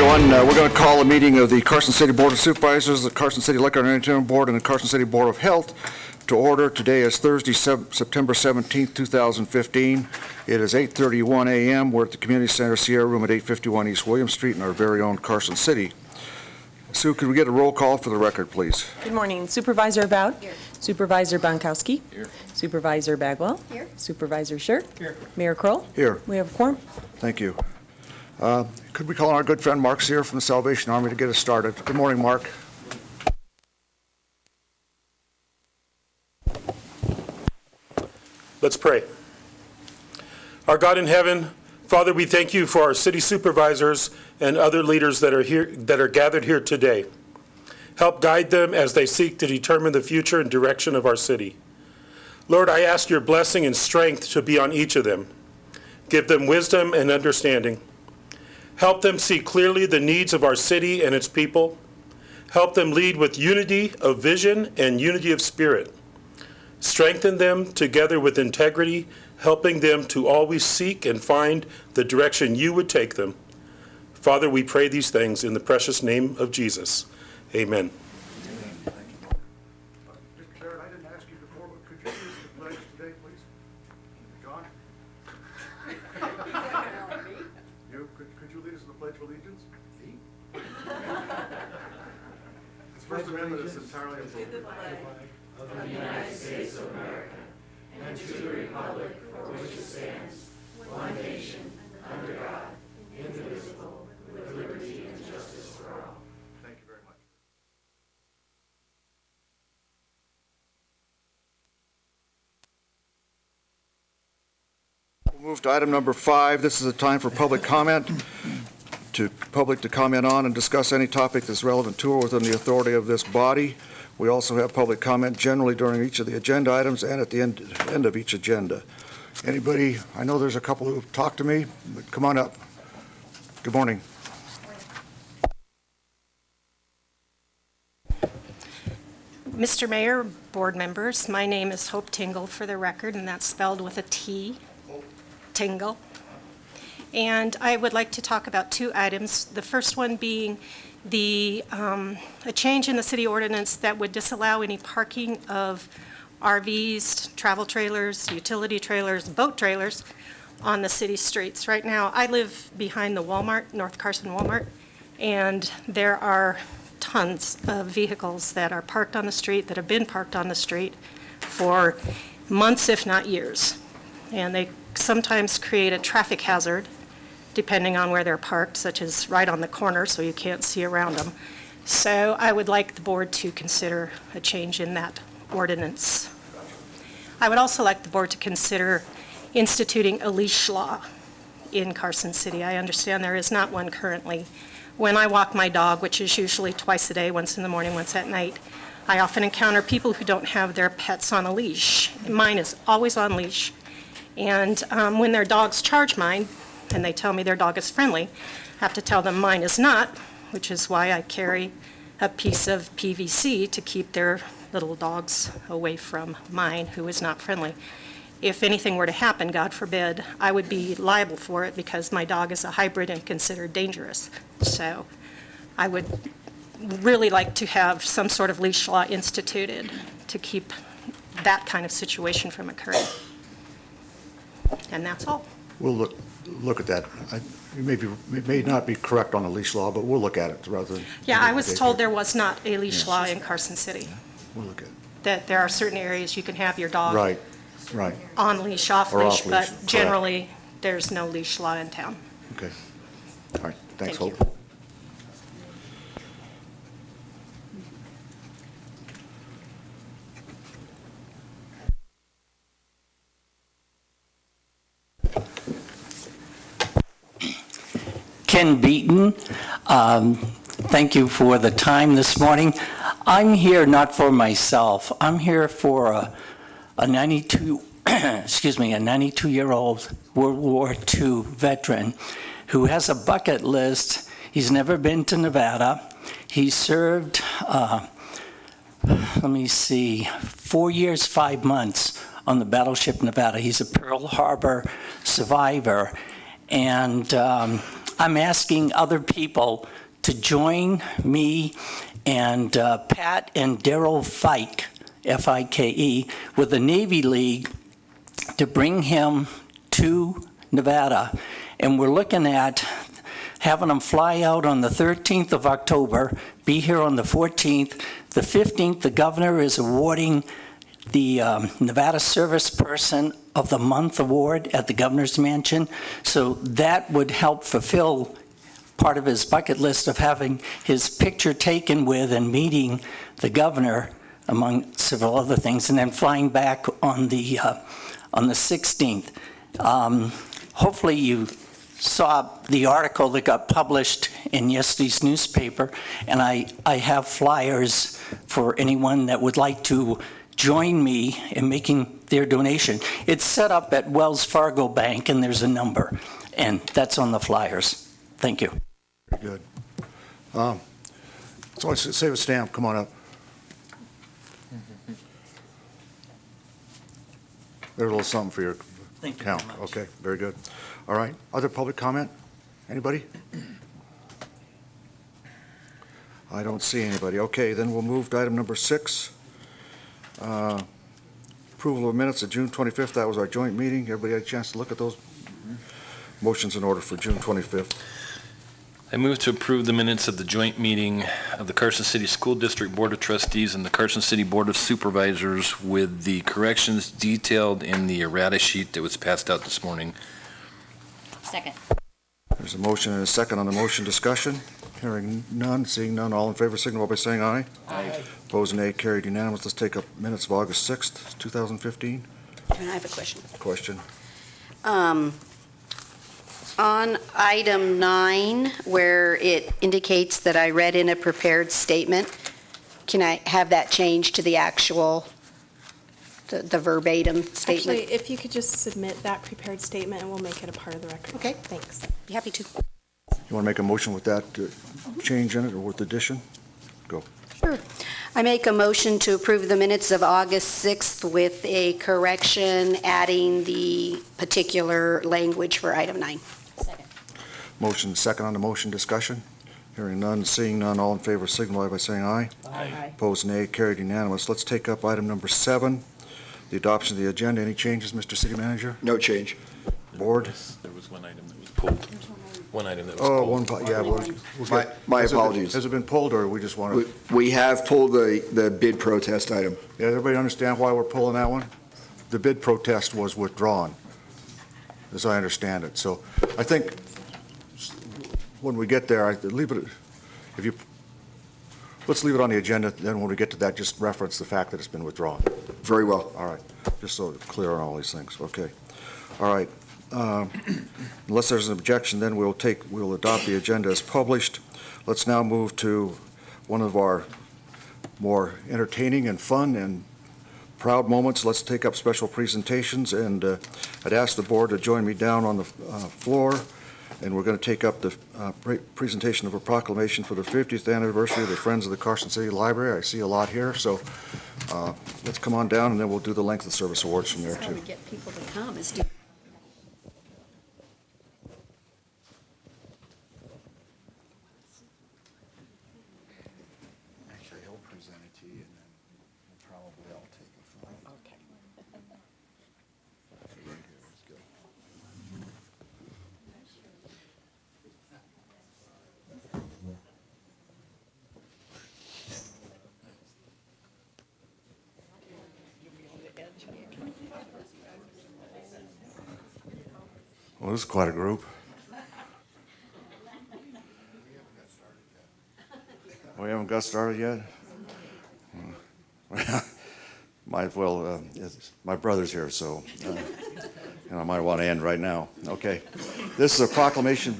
everyone. We're going to call a meeting of the Carson City Board of Supervisors, the Carson City Liquor and Entertainment Board, and the Carson City Board of Health to order. Today is Thursday, September 17th, 2015. It is 8:31 a.m. We're at the Community Center Sierra Room at 851 East William Street in our very own Carson City. Sue, could we get a roll call for the record, please? Good morning. Supervisor Bout. Here. Supervisor Bonkowski. Here. Supervisor Bagwell. Here. Supervisor Scher. Here. Mayor Kroll. Here. We have a quorum. Thank you. Could we call on our good friend Mark Sear from the Salvation Army to get us started? Good morning, Mark. Let's pray. Our God in heaven, Father, we thank you for our city supervisors and other leaders that are here, that are gathered here today. Help guide them as they seek to determine the future and direction of our city. Lord, I ask your blessing and strength to be on each of them. Give them wisdom and understanding. Help them see clearly the needs of our city and its people. Help them lead with unity of vision and unity of spirit. Strengthen them together with integrity, helping them to always seek and find the direction you would take them. Father, we pray these things in the precious name of Jesus. Amen. Mr. Chair, I didn't ask you before, but could you use the pledge today, please? John? Could you lead us in the Pledge of Allegiance? Me? Its First Amendment is entirely appropriate. To the flag of the United States of America and to the republic for which it stands, one nation, under God, indivisible, with liberty and justice for all. Thank you very much. We'll move to item number 5. This is a time for public comment. Public to comment on and discuss any topic that's relevant to or within the authority of this body. We also have public comment generally during each of the agenda items and at the end of each agenda. Anybody, I know there's a couple who talked to me, but come on up. Good morning. Mr. Mayor, board members, my name is Hope Tingle for the record, and that's spelled with a T, Tingle. And I would like to talk about 2 items. The first one being a change in the city ordinance that would disallow any parking of RVs, travel trailers, utility trailers, boat trailers on the city streets. Right now, I live behind the Walmart, North Carson Walmart, and there are tons of vehicles that are parked on the street, that have been parked on the street for months, if not years. And they sometimes create a traffic hazard depending on where they're parked, such as right on the corner so you can't see around them. So I would like the board to consider a change in that ordinance. I would also like the board to consider instituting a leash law in Carson City. I understand there is not one currently. When I walk my dog, which is usually twice a day, once in the morning, once at night, I often encounter people who don't have their pets on a leash. Mine is always on leash. And when their dogs charge mine, and they tell me their dog is friendly, I have to tell them mine is not, which is why I carry a piece of PVC to keep their little dogs away from mine, who is not friendly. If anything were to happen, God forbid, I would be liable for it because my dog is a hybrid and considered dangerous. So I would really like to have some sort of leash law instituted to keep that kind of situation from occurring. And that's all. We'll look at that. It may not be correct on the leash law, but we'll look at it rather than... Yeah, I was told there was not a leash law in Carson City. Yeah, we'll look at it. That there are certain areas you can have your dog Right. on leash, off Or leash, off but leash, generally there's no leash law in town. Okay. All right. Thanks, Thank Hope. Ken Beaton, thank you for the time this morning. I'm here not for myself. I'm here for a 92-year-old World War II veteran who has a bucket list. He's never been to Nevada. He served, 4 years, 5 months on the battleship Nevada. He's a Pearl Harbor survivor. And I'm asking other people to join me and Pat and Daryl Fike, F-I-K-E, with the Navy League to bring him to Nevada. And we're looking at having them fly out on the 13th of October, be here on the 14th. The 15th, the governor is awarding the Nevada Service Person of the Month award at the governor's mansion. So that would help fulfill part of his bucket list of having his picture taken with and meeting the governor, among several other things, and then flying back on the 16th. Hopefully you saw the article that got published in yesterday's newspaper, and I have flyers for anyone that would like to join me in making their donation. It's set up at Wells Fargo Bank, and there's a number, and that's on the flyers. Thank you. Very good. So let's save a stamp. Come on up. There's a little something for your Thank you count. very much. Okay, very good. All right. Other public comment? Anybody? I don't see anybody. Okay, then we'll move to item number 6. Approval of minutes of June 25th. That was our joint meeting. Everybody had a chance to look at those? Motions in order for June 25th. I move to approve the minutes of the joint meeting of the Carson City School District Board of Trustees and the Carson City Board of Supervisors with the corrections detailed in the errata sheet that was passed out this morning. Second. There's a motion and a second on the motion. Discussion. Hearing none, seeing none. All in favor signify by saying aye. Aye. Opposed, nay. Carried unanimous. Let's take up minutes of August 6th, 2015. And I have a question. Question. On item 9, where it indicates that I read in a prepared statement, can I have that changed to the actual, the verbatim statement? Actually, if you could just submit that prepared statement, and we'll make it a part of the record. Okay. Thanks. Be happy to. You want to make a motion with that change in it or with addition? Go. Sure. I make a motion to approve the minutes of August 6th with a correction, adding the particular language for item 9. Second. Motion second on the motion. Discussion. Hearing none, seeing none. All in favor signify by saying aye. Aye. Opposed, nay. Carried unanimous. Let's take up item number 7, the adoption of the agenda. Any changes, Mr. City Manager? No change. Board? There was one item that was pulled. One item that was Oh, pulled. yeah. We'll get- My has it been- apologies. Has it been pulled, or we just want to? We have pulled the bid protest item. Yeah, everybody understand why we're pulling that one? The bid protest was withdrawn, as I understand it. So I think when we get there, let's leave it on the agenda, then when we get to that, just reference the fact that it's been withdrawn. Very well. All right, just so it's clear on all these things, okay. All right, unless there's an objection, then we'll adopt the agenda as published. Let's now move to one of our more entertaining and fun and proud moments. Let's take up special presentations, and I'd ask the board to join me down on the floor, and we're going to take up the presentation of a proclamation for the 50th anniversary of the Friends of the Carson City Library. I see a lot here, so let's come on down, and then we'll do the length of service awards from there, That's how too. we get people to come, is do. Actually, he'll present it to you, and then we'll probably all take a photo. Okay. Right here, let's go. Well, this is quite a group. We haven't got started yet? My brother's here, so I might want to end right now. Okay. This is a proclamation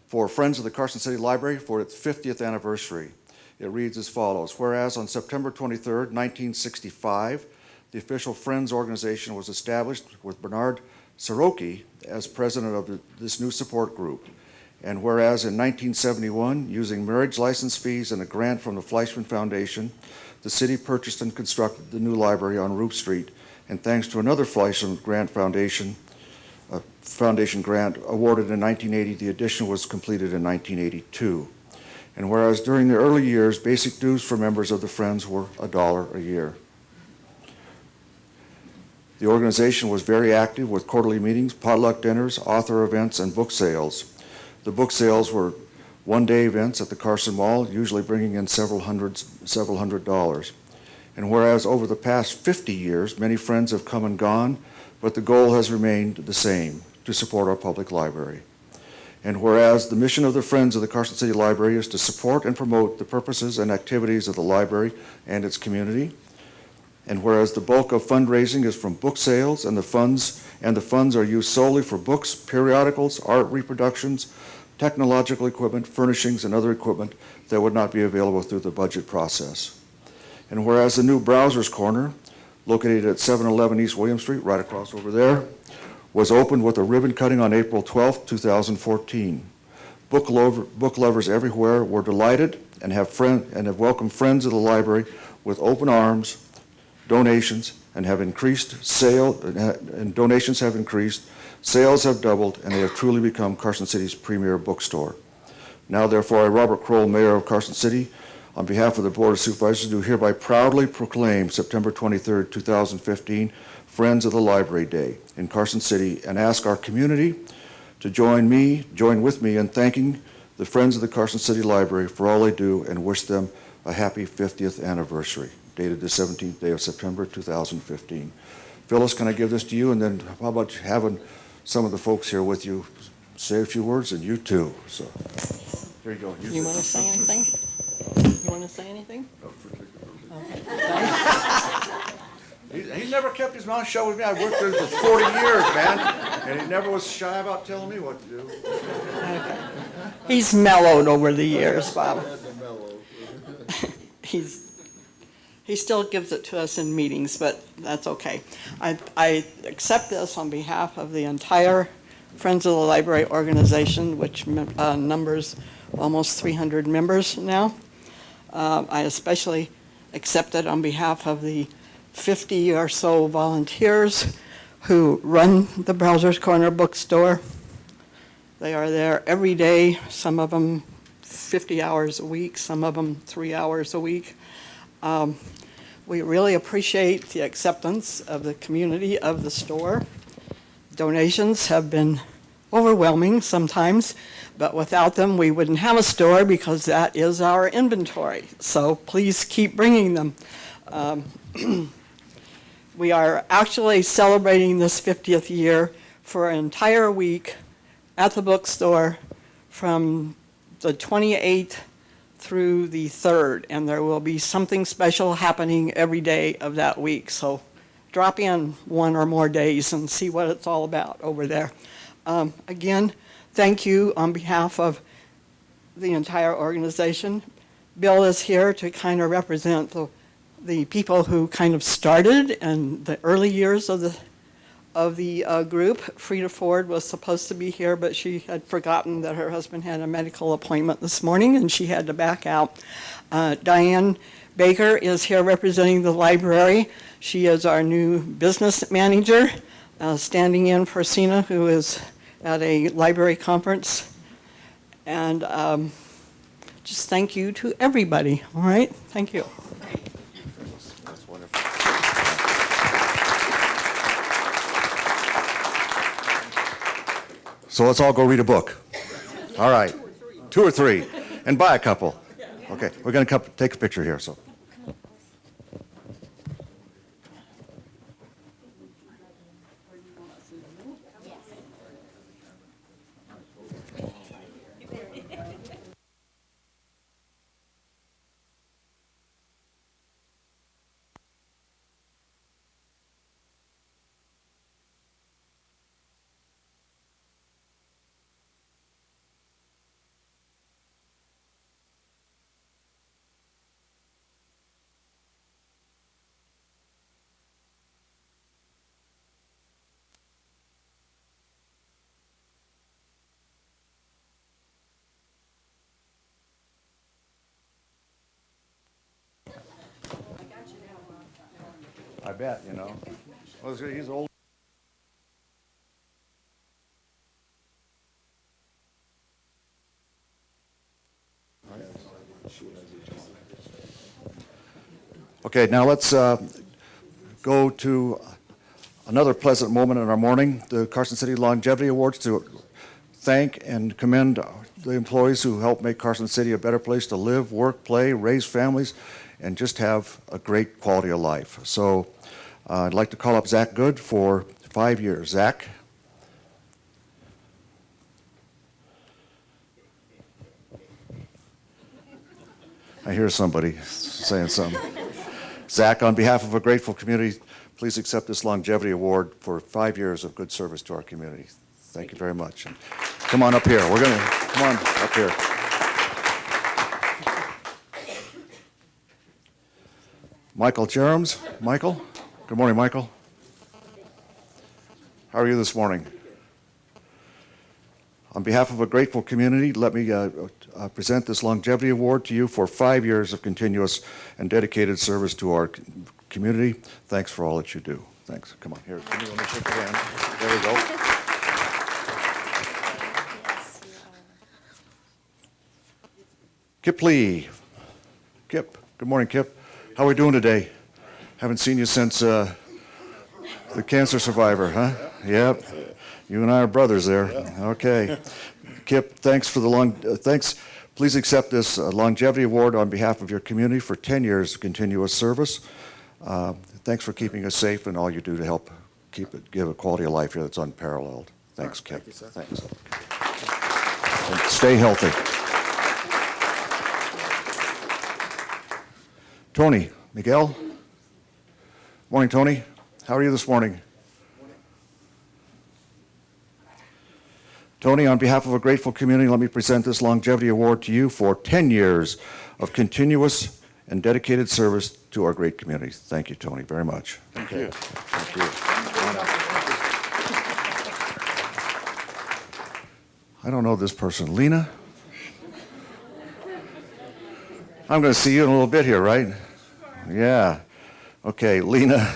for Friends of the Carson City Library for its 50th anniversary. It reads as follows. Whereas on September 23rd, 1965, the official Friends organization was established with Bernard Soroki as president of this new support group. And whereas in 1971, using marriage license fees and a grant from the Fleischman Foundation, the city purchased and constructed the new library on Roop Street. And thanks to another Fleischman grant foundation, Foundation grant awarded in 1980. The addition was completed in 1982. And whereas during the early years, basic dues for members of the Friends were $1 a year. The organization was very active with quarterly meetings, potluck dinners, author events, and book sales. The book sales were one-day events at the Carson Mall, usually bringing in several hundred dollars. And whereas over the past 50 years, many Friends have come and gone, but the goal has remained the same, to support our public library. And whereas the mission of the Friends of the Carson City Library is to support and promote the purposes and activities of the library and its community, and whereas the bulk of fundraising is from book sales and the funds are used solely for books, periodicals, art reproductions, technological equipment, furnishings, and other equipment that would not be available through the budget process. And whereas the new Browsers Corner, located at 711 East William Street, right across over there, was opened with a ribbon cutting on April 12, 2014. Book lovers everywhere were delighted and have welcomed Friends of the library with open arms. Donations have increased, sales have doubled, and they have truly become Carson City's premier bookstore. Now, therefore, I, Robert Kroll, Mayor of Carson City, on behalf of the Board of Supervisors, do hereby proudly proclaim September 23, 2015, Friends of the Library Day in Carson City, and ask our community to join with me in thanking the Friends of the Carson City Library for all they do and wish them a happy 50th anniversary, dated the 17th day of September 2015. Phyllis, can I give this to you? And then how about having some of the folks here with you say a few words, and you too. So here you go. You want to say anything? You want to say anything? He's never kept his mouth shut with me. I've worked there for 40 years, man, and he never was shy about telling me what to do. Okay. He's mellowed over the years, Bob. He still gives it to us in meetings, but that's okay. I accept this on behalf of the entire Friends of the Library organization, which numbers almost 300 members now. I especially accept it on behalf of the 50 or so volunteers who run the Browsers Corner bookstore. They are there every day, some of them 50 hours a week, some of them 3 hours a week. We really appreciate the acceptance of the community of the store. Donations have been overwhelming sometimes, but without them we wouldn't have a store because that is our inventory. So please keep bringing them. We are actually celebrating this 50th year for an entire week at the bookstore from the 28th through the 3rd, and there will be something special happening every day of that week. So drop in one or more days and see what it's all about over there. Again, thank you on behalf of the entire organization. Bill is here to kind of represent the people who kind of started in the early years of the group. Frida Ford was supposed to be here, but she had forgotten that her husband had a medical appointment this morning and she had to back out. Diane Baker is here representing the library. She is our new business manager, standing in for Sina, who is at a library conference. And just thank you to everybody, all right? Thank you. That's wonderful. So let's all go read a book. All right. 2 or 3. And buy a couple. Okay, we're going to take a picture here. So. I bet, you know. Well, he's old. Okay, now let's go to another pleasant moment in our morning, the Carson City Longevity Awards, to thank and commend the employees who help make Carson City a better place to live, work, play, raise families, and just have a great quality of life. So I'd like to call up Zach Good for 5 years. Zach? I hear somebody saying something. Zach, on behalf of a grateful community, please accept this longevity award for 5 years of good service to our community. Thank you very much. And come on up here. Come on up here. Michael Jerems. Michael? Good morning, Michael. How are you this morning? On behalf of a grateful community, let me present this longevity award to you for 5 years of continuous and dedicated service to our community. Thanks for all that you do. Thanks. Come on, here. Let me shake your hand. There we go. Kip Lee. Kip. Good morning, Kip. How are we doing today? Haven't seen you since the cancer survivor, huh? Yep. You and I are brothers there. Okay. Kip, thanks for the thanks. Please accept this longevity award on behalf of your community for 10 years of continuous service. Thanks for keeping us safe and all you do to help give a quality of life here that's unparalleled. Thanks, Kip. Thank you, sir. Thanks. And stay healthy. Tony, Miguel. Morning, Tony. How are you this morning? Tony, on behalf of a grateful community, let me present this longevity award to you for 10 years of continuous and dedicated service to our great community. Thank you, Tony, very much. Thank you. Thank you. I don't know this person. Lena? I'm going to see you in a little bit here, right? Yeah. Okay, Lena.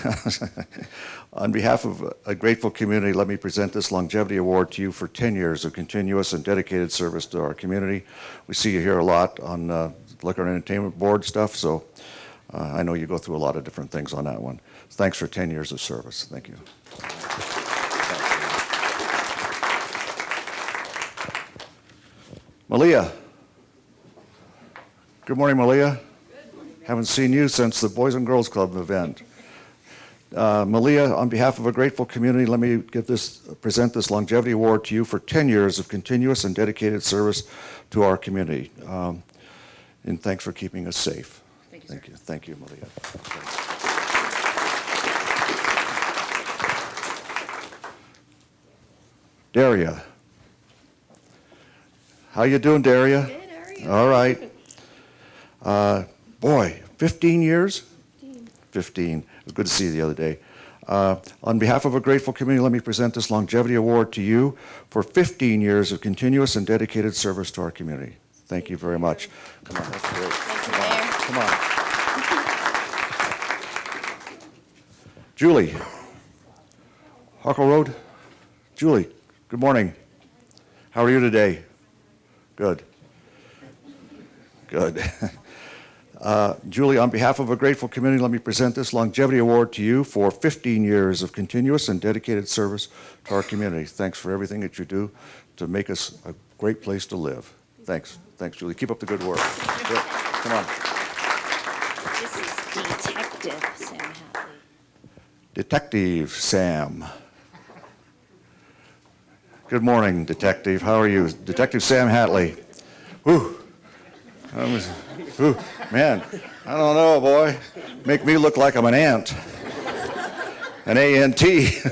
On behalf of a grateful community, let me present this longevity award to you for 10 years of continuous and dedicated service to our community. We see you here a lot on Liquor and Entertainment Board stuff, so I know you go through a lot of different things on that one. Thanks for 10 years of service. Thank you. Malia. Good morning, Malia. Haven't seen you since the Boys and Girls Club event. Malia, on behalf of a grateful community, let me present this longevity award to you for 10 years of continuous and dedicated service to our community. And thanks for keeping us safe. Thank you. Thank you, Malia. Daria. How you doing, Daria? Good, how are you? All right. Boy, 15 years? 15. It was good to see you the other day. On behalf of a grateful community, let me present this longevity award to you for 15 years of continuous and dedicated service to our community. Thank you very much. Come on, that's great. Come on. Julie. Harkle Road. Julie, good morning. How are you today? Good. Good. Julie, on behalf of a grateful community, let me present this longevity award to you for 15 years of continuous and dedicated service to our community. Thanks for everything that you do to make us a great place to live. Thanks. Thanks, Julie. Keep up the good work. Good. Come on. This is Detective Sam Hatley. Detective Sam. Good morning, Detective. How are you? Detective Sam Hatley. Whew. Man, I don't know, boy. Make me look like I'm an ant. An A-N-T.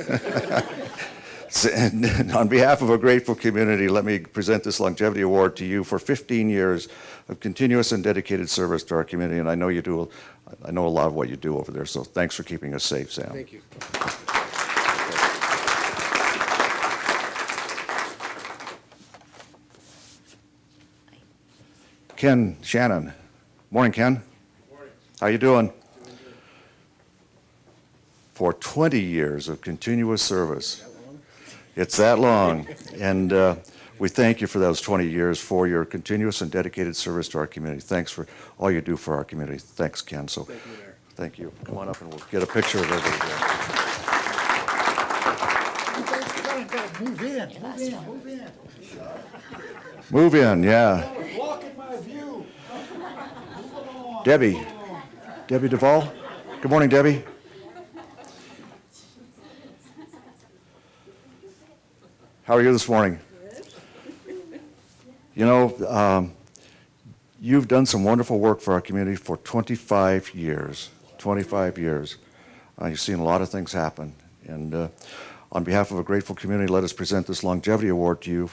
On behalf of a grateful community, let me present this longevity award to you for 15 years of continuous and dedicated service to our community. And I know you do. I know a lot of what you do over there. So thanks for keeping us safe, Sam. Thank you. Ken Shannon. Morning, Ken. Morning. How you doing? For 20 years of continuous service. It's that long. And we thank you for those 20 years for your continuous and dedicated service to our community. Thanks for all you do for our community. Thanks, Ken. So Thank you, Mayor. Thank you. Come on up and we'll get a picture of everybody. Move in. Move in, yeah. Blocking my view. Debbie Duvall. Good morning, Debbie. How are you this morning? You know, you've done some wonderful work for our community for 25 years. 25 years. You've seen a lot of things happen. And on behalf of a grateful community, let us present this Longevity Award to you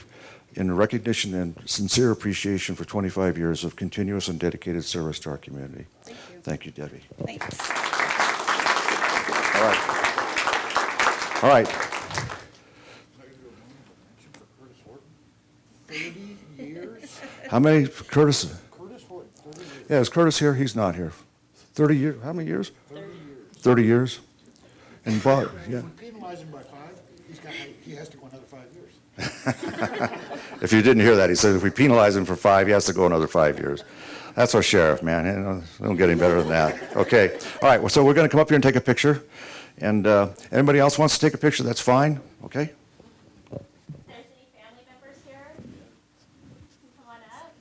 in recognition and sincere appreciation for 25 years of continuous and dedicated service to our community. Thank you, Debbie. Thanks. All right. 30 years? How many, Curtis? Curtis Horton, 30 years. Yeah, is Curtis here? He's not here. 30 years, how many years? 30 years. 30 years. And Bob, yeah. If we penalize him by 5, he has to go another 5 years. If you didn't hear that, he said if we penalize him for 5, he has to go another 5 years. That's our sheriff, man. You know, don't get any better than that. Okay. All right. Well, so we're going to come up here and take a picture. And anybody else wants to take a picture, that's fine. Okay. If there's any family members here, come on up.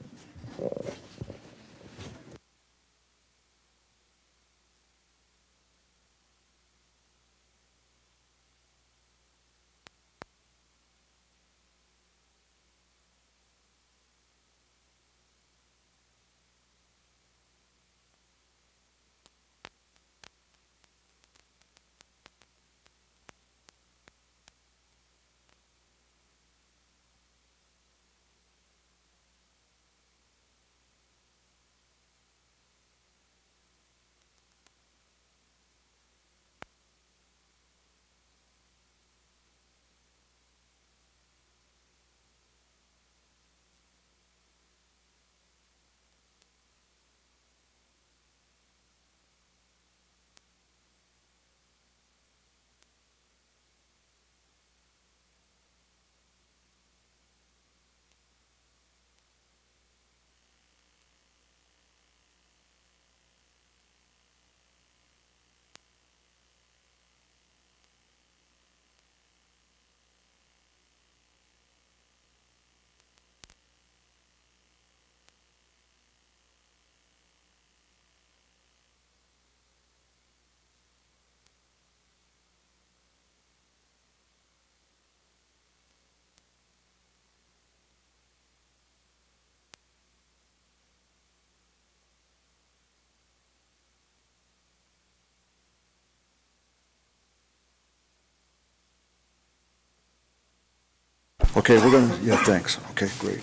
Okay, we're going to, yeah, thanks. Okay, great.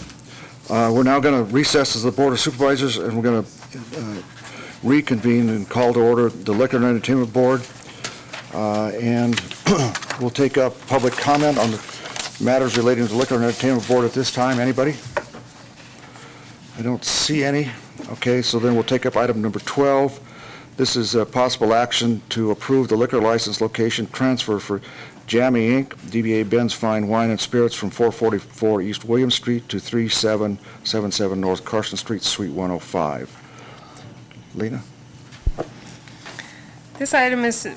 We're now going to recess as the Board of Supervisors, and we're going to reconvene and call to order the Liquor and Entertainment Board. And we'll take up public comment on the matters relating to the Liquor and Entertainment Board at this time. Anybody? I don't see any. Okay, so then we'll take up item number 12. This is possible action to approve the liquor license location transfer for Jammy Inc., DBA Ben's Fine Wine and Spirits from 444 East William Street to 3777 North Carson Street, Suite 105. Lena? This item is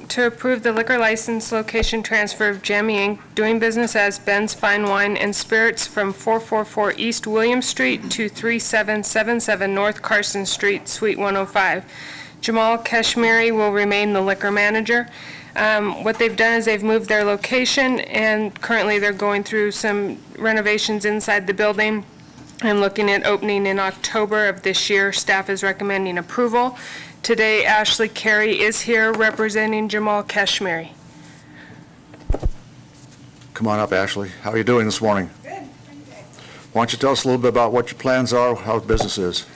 to approve the liquor license location transfer of Jammy Inc., doing business as Ben's Fine Wine and Spirits from 444 East William Street to 3777 North Carson Street, Suite 105. Jamal Kashmiri will remain the liquor manager. What they've done is they've moved their location, and currently they're going through some renovations inside the building and looking at opening in October of this year. Staff is recommending approval. Today, Ashley Carey is here representing Jamal Kashmiri. Come on up, Ashley. How are you doing this morning? Good. Why don't you tell us a little bit about what your plans are, how business is?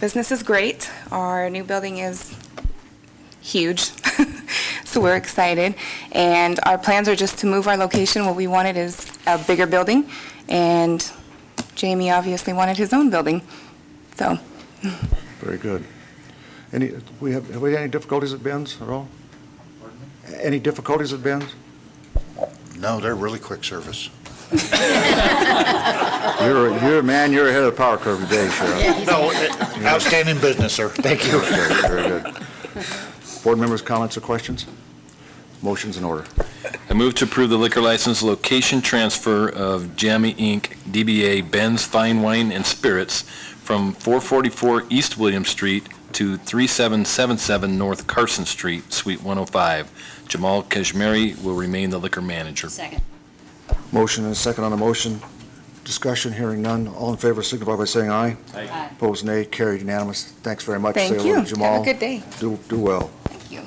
Business is great. Our new building is huge, so we're excited. And our plans are just to move our location. What we wanted is a bigger building, and Jamie obviously wanted his own building, so. Very good. Have we had any difficulties at Ben's at all? Any difficulties at Ben's? No, they're really quick service. You're ahead of the power curve today, Sheriff. No, outstanding business, sir. Thank you. Very good. Board members, comments or questions? Motion's in order. I move to approve the liquor license location transfer of Jammy Inc., DBA Ben's Fine Wine and Spirits from 444 East William Street to 3777 North Carson Street, Suite 105. Jamal Kashmiri will remain the liquor manager. Second. Motion and a second on the motion. Discussion, hearing none. All in favor signify by saying aye. Aye. Opposed, nay. Carried unanimous. Thanks very much. Thank Say hello you. to Jamal. Have a good day. Do well. Thank you.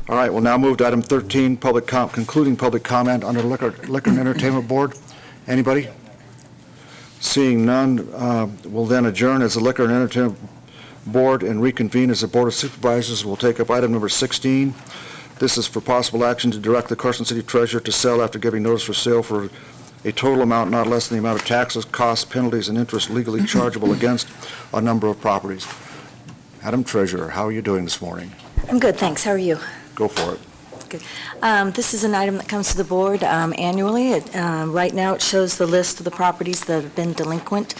All right, we'll now move to item 13, concluding public comment under the Liquor and Entertainment Board. Anybody? Seeing none, we'll then adjourn as the Liquor and Entertainment Board and reconvene as the Board of Supervisors. We'll take up item number 16. This is for possible action to direct the Carson City Treasurer to sell after giving notice for sale for a total amount not less than the amount of taxes, costs, penalties, and interest legally chargeable against a number of properties. Madam Treasurer, how are you doing this morning? I'm good, thanks. How are you? Go for it. Good. This is an item that comes to the board annually. Right now, it shows the list of the properties that have been delinquent.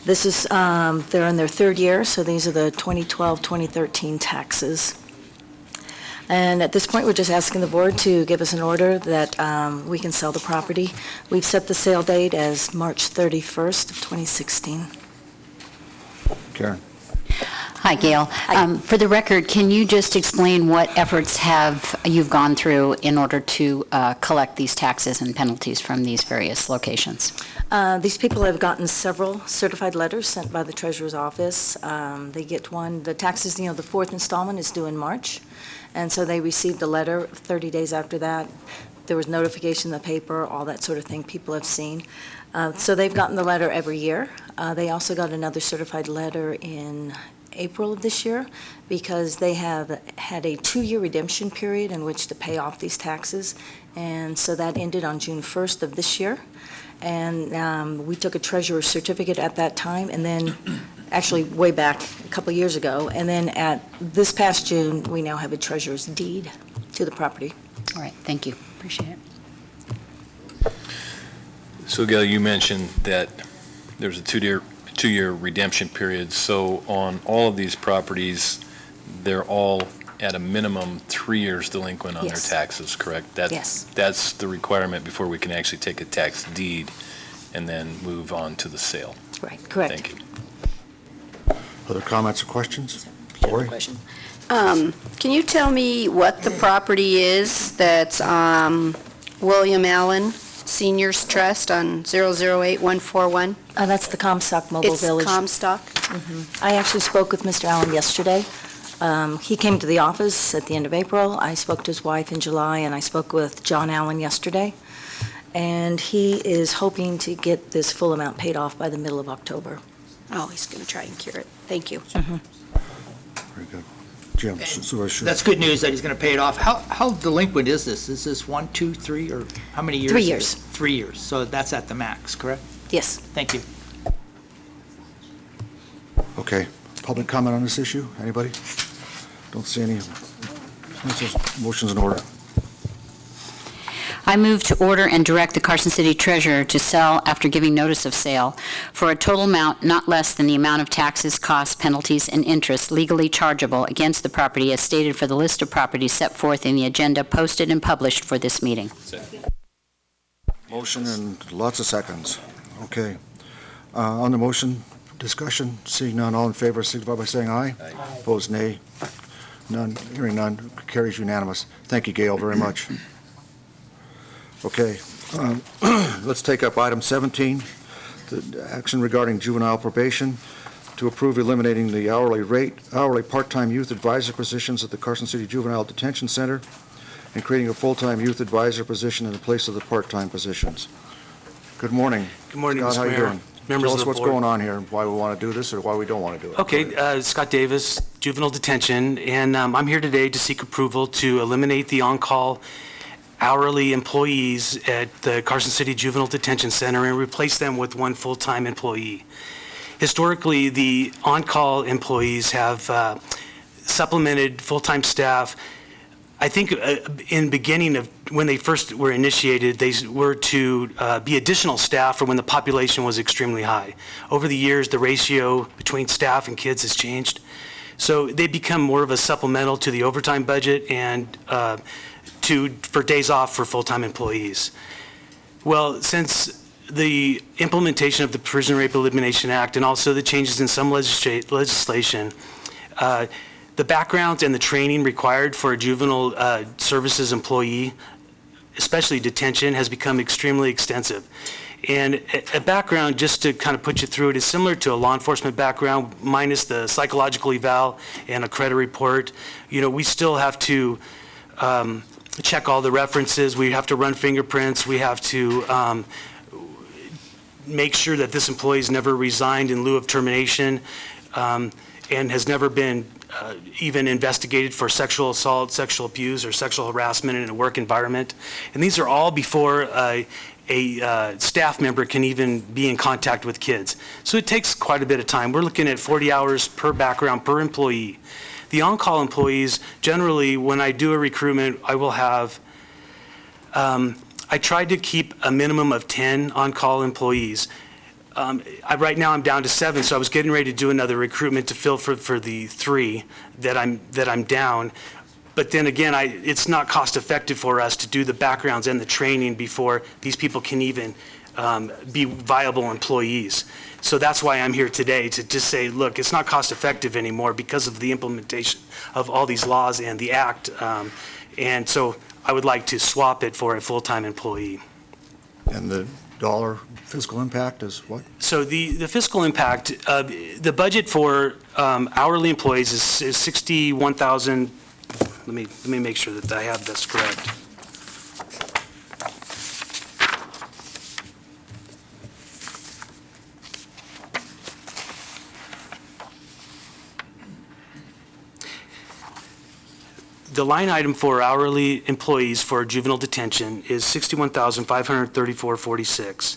This is, they're in their third year, so these are the 2012, 2013 taxes. And at this point, we're just asking the board to give us an order that we can sell the property. We've set the sale date as March 31st of 2016. Karen. Hi, Gail. For the record, can you just explain what efforts you've gone through in order to collect these taxes and penalties from these various locations? These people have gotten several certified letters sent by the Treasurer's Office. They get one, the taxes, the fourth installment is due in March, and so they received a letter 30 days after that. There was notification in the paper, all that sort of thing people have seen. So they've gotten the letter every year. They also got another certified letter in April of this year because they have had a 2-year redemption period in which to pay off these taxes, and so that ended on June 1st of this year. And we took a treasurer's certificate at that time, and then actually way back a couple years ago, and then at this past June, we now have a treasurer's deed to the property. All right, thank you. Appreciate it. So Gail, you mentioned that there's a two-year redemption period. So on all of these properties, they're all at a minimum 3 years delinquent on Yes. their taxes, correct? Yes. That's the requirement before we can actually take a tax deed and then move on to the sale. Right, correct. Thank you. Other comments or questions? Lori? Can you tell me what the property is that's William Allen Seniors Trust on 008141? That's the Comstock Mobile Village. It's Comstock? I actually spoke with Mr. Allen yesterday. He came to the office at the end of April. I spoke to his wife in July, and I spoke with John Allen yesterday. And he is hoping to get this full amount paid off by the middle of October. Oh, he's going to try and cure it. Thank you. Very good. Jim, Supervisor. That's good news that he's going to pay it off. How delinquent is this? Is this 1, 2, 3, or how many years? 3 years. 3 years. So that's at the max, correct? Yes. Thank you. Okay. Public comment on this issue? Anybody? Don't see any. Motion's in order. I move to order and direct the Carson City Treasurer to sell after giving notice of sale for a total amount not less than the amount of taxes, costs, penalties, and interest legally chargeable against the property as stated for the list of properties set forth in the agenda posted and published for this meeting. Motion and lots of seconds. Okay. On the motion, discussion, seeing none, all in favor, signify by saying aye. Aye. Opposed, nay. None, hearing none, carries unanimous. Thank you, Gail, very much. Okay, let's take up item 17, the action regarding juvenile probation, to approve eliminating the hourly part-time youth advisor positions at the Carson City Juvenile Detention Center and creating a full-time youth advisor position in the place of the part-time positions. Good morning. Good morning, Scott, Mr. how you Mayor, doing? members Tell of us the what's board. going on here, and why we want to do this or why we don't want to do it. Okay, Scott Davis, Juvenile Detention, and I'm here today to seek approval to eliminate the on-call hourly employees at the Carson City Juvenile Detention Center and replace them with one full-time employee. Historically, the on-call employees have supplemented full-time staff. I think in beginning of when they first were initiated, they were to be additional staff for when the population was extremely high. Over the years, the ratio between staff and kids has changed. So they become more of a supplemental to the overtime budget and for days off for full-time employees. Well, since the implementation of the Prison Rape Elimination Act and also the changes in some legislation, the background and the training required for a juvenile services employee, especially detention, has become extremely extensive. And a background, just to kind of put you through it, is similar to a law enforcement background, minus the psychological eval and a credit report. You know, we still have to check all the references. We have to run fingerprints. We have to make sure that this employee has never resigned in lieu of termination and has never been even investigated for sexual assault, sexual abuse, or sexual harassment in a work environment. And these are all before a staff member can even be in contact with kids. So it takes quite a bit of time. We're looking at 40 hours per background per employee. The on-call employees, generally, when I do a recruitment, I will have, I tried to keep a minimum of 10 on-call employees. Right now I'm down to 7, so I was getting ready to do another recruitment to fill for the 3 that I'm down. But then again, it's not cost effective for us to do the backgrounds and the training before these people can even be viable employees. So that's why I'm here today, to just say, look, it's not cost effective anymore because of the implementation of all these laws and the act. And so I would like to swap it for a full-time employee. And the dollar fiscal impact is what? So the fiscal impact, the budget for hourly employees is 61,000. Let me make sure that I have this correct. The line item for hourly employees for juvenile detention is $61,534.46.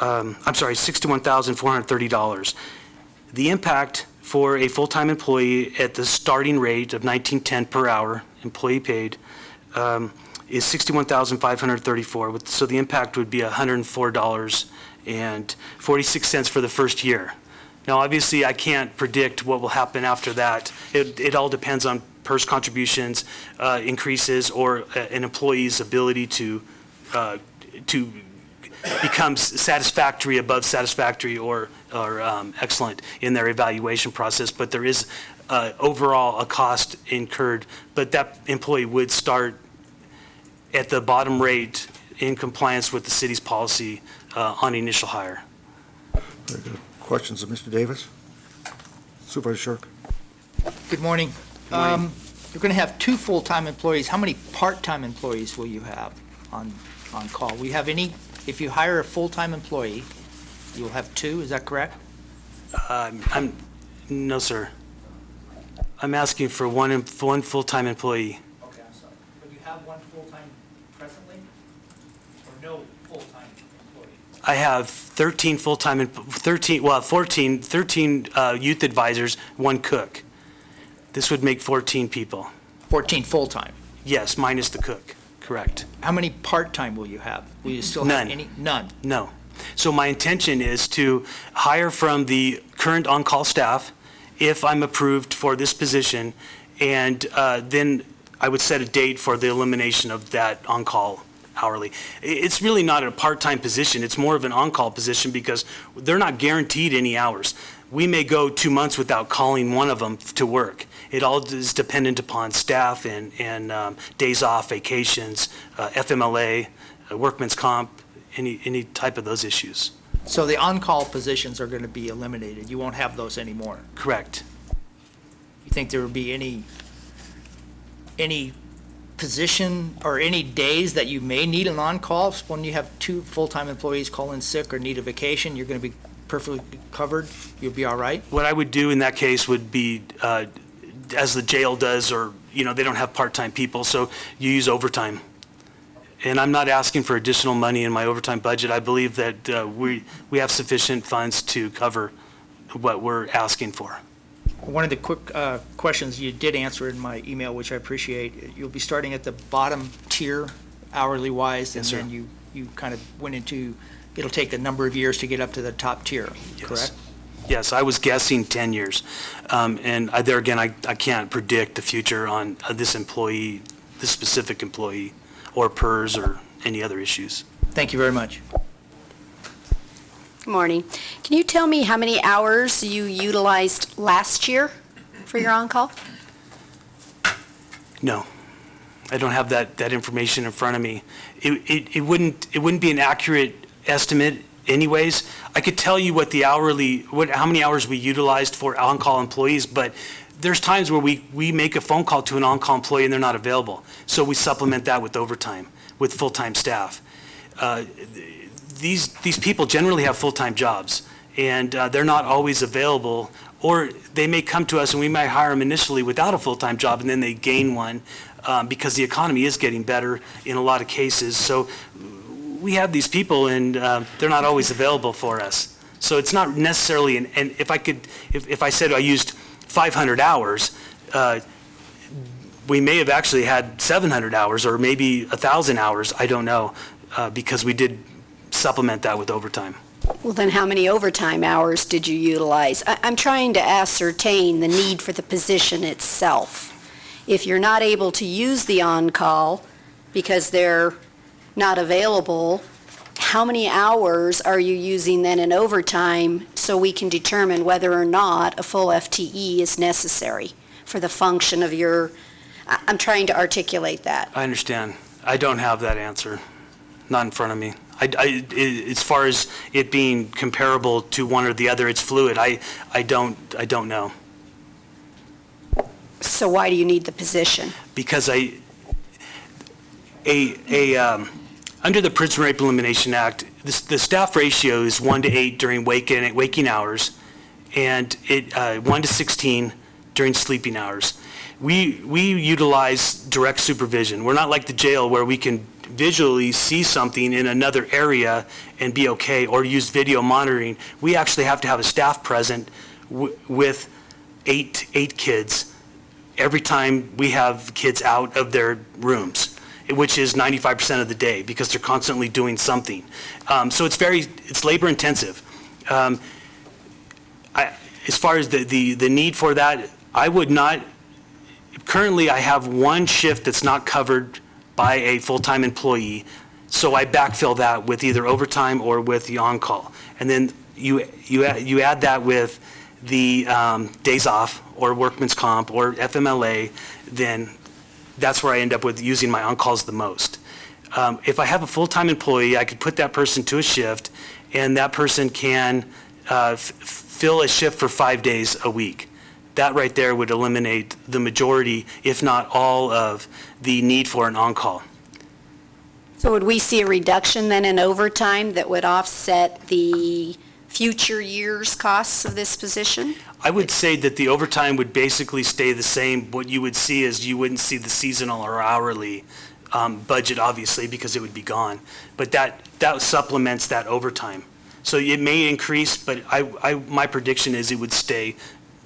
I'm sorry, $61,430. The impact for a full-time employee at the starting rate of $19.10 per hour, employee paid, is $61,534. So the impact would be $104.46 for the first year. Now, obviously, I can't predict what will happen after that. It all depends on PERS contributions, increases, or an employee's ability to become satisfactory, above satisfactory, or excellent in their evaluation process. But there is overall a cost incurred, but that employee would start at the bottom rate in compliance with the city's policy on initial hire. Very good. Questions of Mr. Davis? Supervisor Shirk. Good morning. You're going to have 2 full-time employees. How many part-time employees will you have on call? Will you have any, if you hire a full-time employee, you'll have 2, is that correct? No, sir. I'm asking for one full-time employee. Okay, I'm sorry. But you have 1 full-time presently, or no full-time employee? I have 13 youth advisors, 1 cook. This would make 14 people. 14 full-time? Yes, minus the cook, correct. How many part-time will you have? Will you still have any? None. No. So my intention is to hire from the current on-call staff if I'm approved for this position, and then I would set a date for the elimination of that on-call hourly. It's really not a part-time position. It's more of an on-call position because they're not guaranteed any hours. We may go 2 months without calling one of them to work. It all is dependent upon staff and days off, vacations, FMLA, workman's comp, any type of those issues. So the on-call positions are going to be eliminated. You won't have those anymore. Correct. You think there will be any position or any days that you may need an on-call when you have 2 full-time employees call in sick or need a vacation? You're going to be perfectly covered? You'll be all right? What I would do in that case would be, as the jail does, or, they don't have part-time people, so you use overtime. And I'm not asking for additional money in my overtime budget. I believe that we have sufficient funds to cover what we're asking for. One of the quick questions you did answer in my email, which I appreciate, you'll be starting at the bottom tier hourly-wise, and then you kind of went into, it'll take a number of years to get up to the top tier, correct? Yes, I was guessing 10 years. There again, I can't predict the future on this employee, this specific employee, or PERS or any other issues. Thank you very much. Good morning. Can you tell me how many hours you utilized last year for your on-call? No, I don't have that information in front of me. It wouldn't be an accurate estimate anyways. I could tell you what the how many hours we utilized for on-call employees, but there's times where we make a phone call to an on-call employee and they're not available. So we supplement that with overtime, with full-time staff. These people generally have full-time jobs, and they're not always available, or they may come to us and we might hire them initially without a full-time job, and then they gain one because the economy is getting better in a lot of cases. So we have these people, and they're not always available for us. So it's not necessarily, and if I said I used 500 hours, we may have actually had 700 hours or maybe 1,000 hours, I don't know, because we did supplement that with overtime. Well, then how many overtime hours did you utilize? I'm trying to ascertain the need for the position itself. If you're not able to use the on-call because they're not available, how many hours are you using then in overtime so we can determine whether or not a full FTE is necessary for the function of your, I'm trying to articulate that. I understand. I don't have that answer, not in front of me. As far as it being comparable to one or the other, it's fluid. I don't know. So why do you need the position? Because under the Prison Rape Elimination Act, the staff ratio is 1 to 8 during waking hours, and 1 to 16 during sleeping hours. We utilize direct supervision. We're not like the jail where we can visually see something in another area and be okay, or use video monitoring. We actually have to have a staff present with eight kids every time we have kids out of their rooms, which is 95% of the day, because they're constantly doing something. So it's labor intensive. As far as the need for that, I would not, currently I have one shift that's not covered by a full-time employee, so I backfill that with either overtime or with the on-call. And then you add that with the days off or workman's comp or FMLA, then that's where I end up with using my on-calls the most. If I have a full-time employee, I could put that person to a shift, and that person can fill a shift for 5 days a week. That right there would eliminate the majority, if not all, of the need for an on-call. So would we see a reduction then in overtime that would offset the future year's costs of this position? I would say that the overtime would basically stay the same. What you would see is you wouldn't see the seasonal or hourly budget, obviously, because it would be gone. But that supplements that overtime. So it may increase, but my prediction is it would stay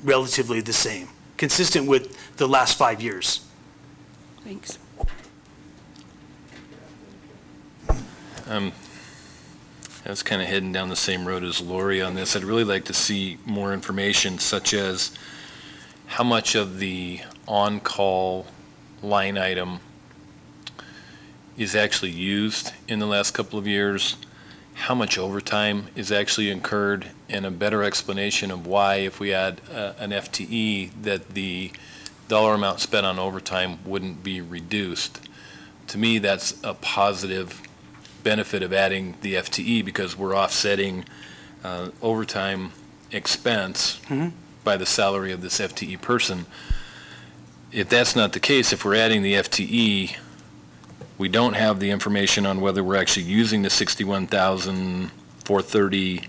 relatively the same, consistent with the last 5 years. Thanks. I was kind of heading down the same road as Lori on this. I'd really like to see more information, such as how much of the on-call line item is actually used in the last couple of years, how much overtime is actually incurred, and a better explanation of why, if we add an FTE, that the dollar amount spent on overtime wouldn't be reduced. To me, that's a positive benefit of adding the FTE, because we're offsetting overtime expense by the salary of this FTE person. If that's not the case, if we're adding the FTE, we don't have the information on whether we're actually using the $61,430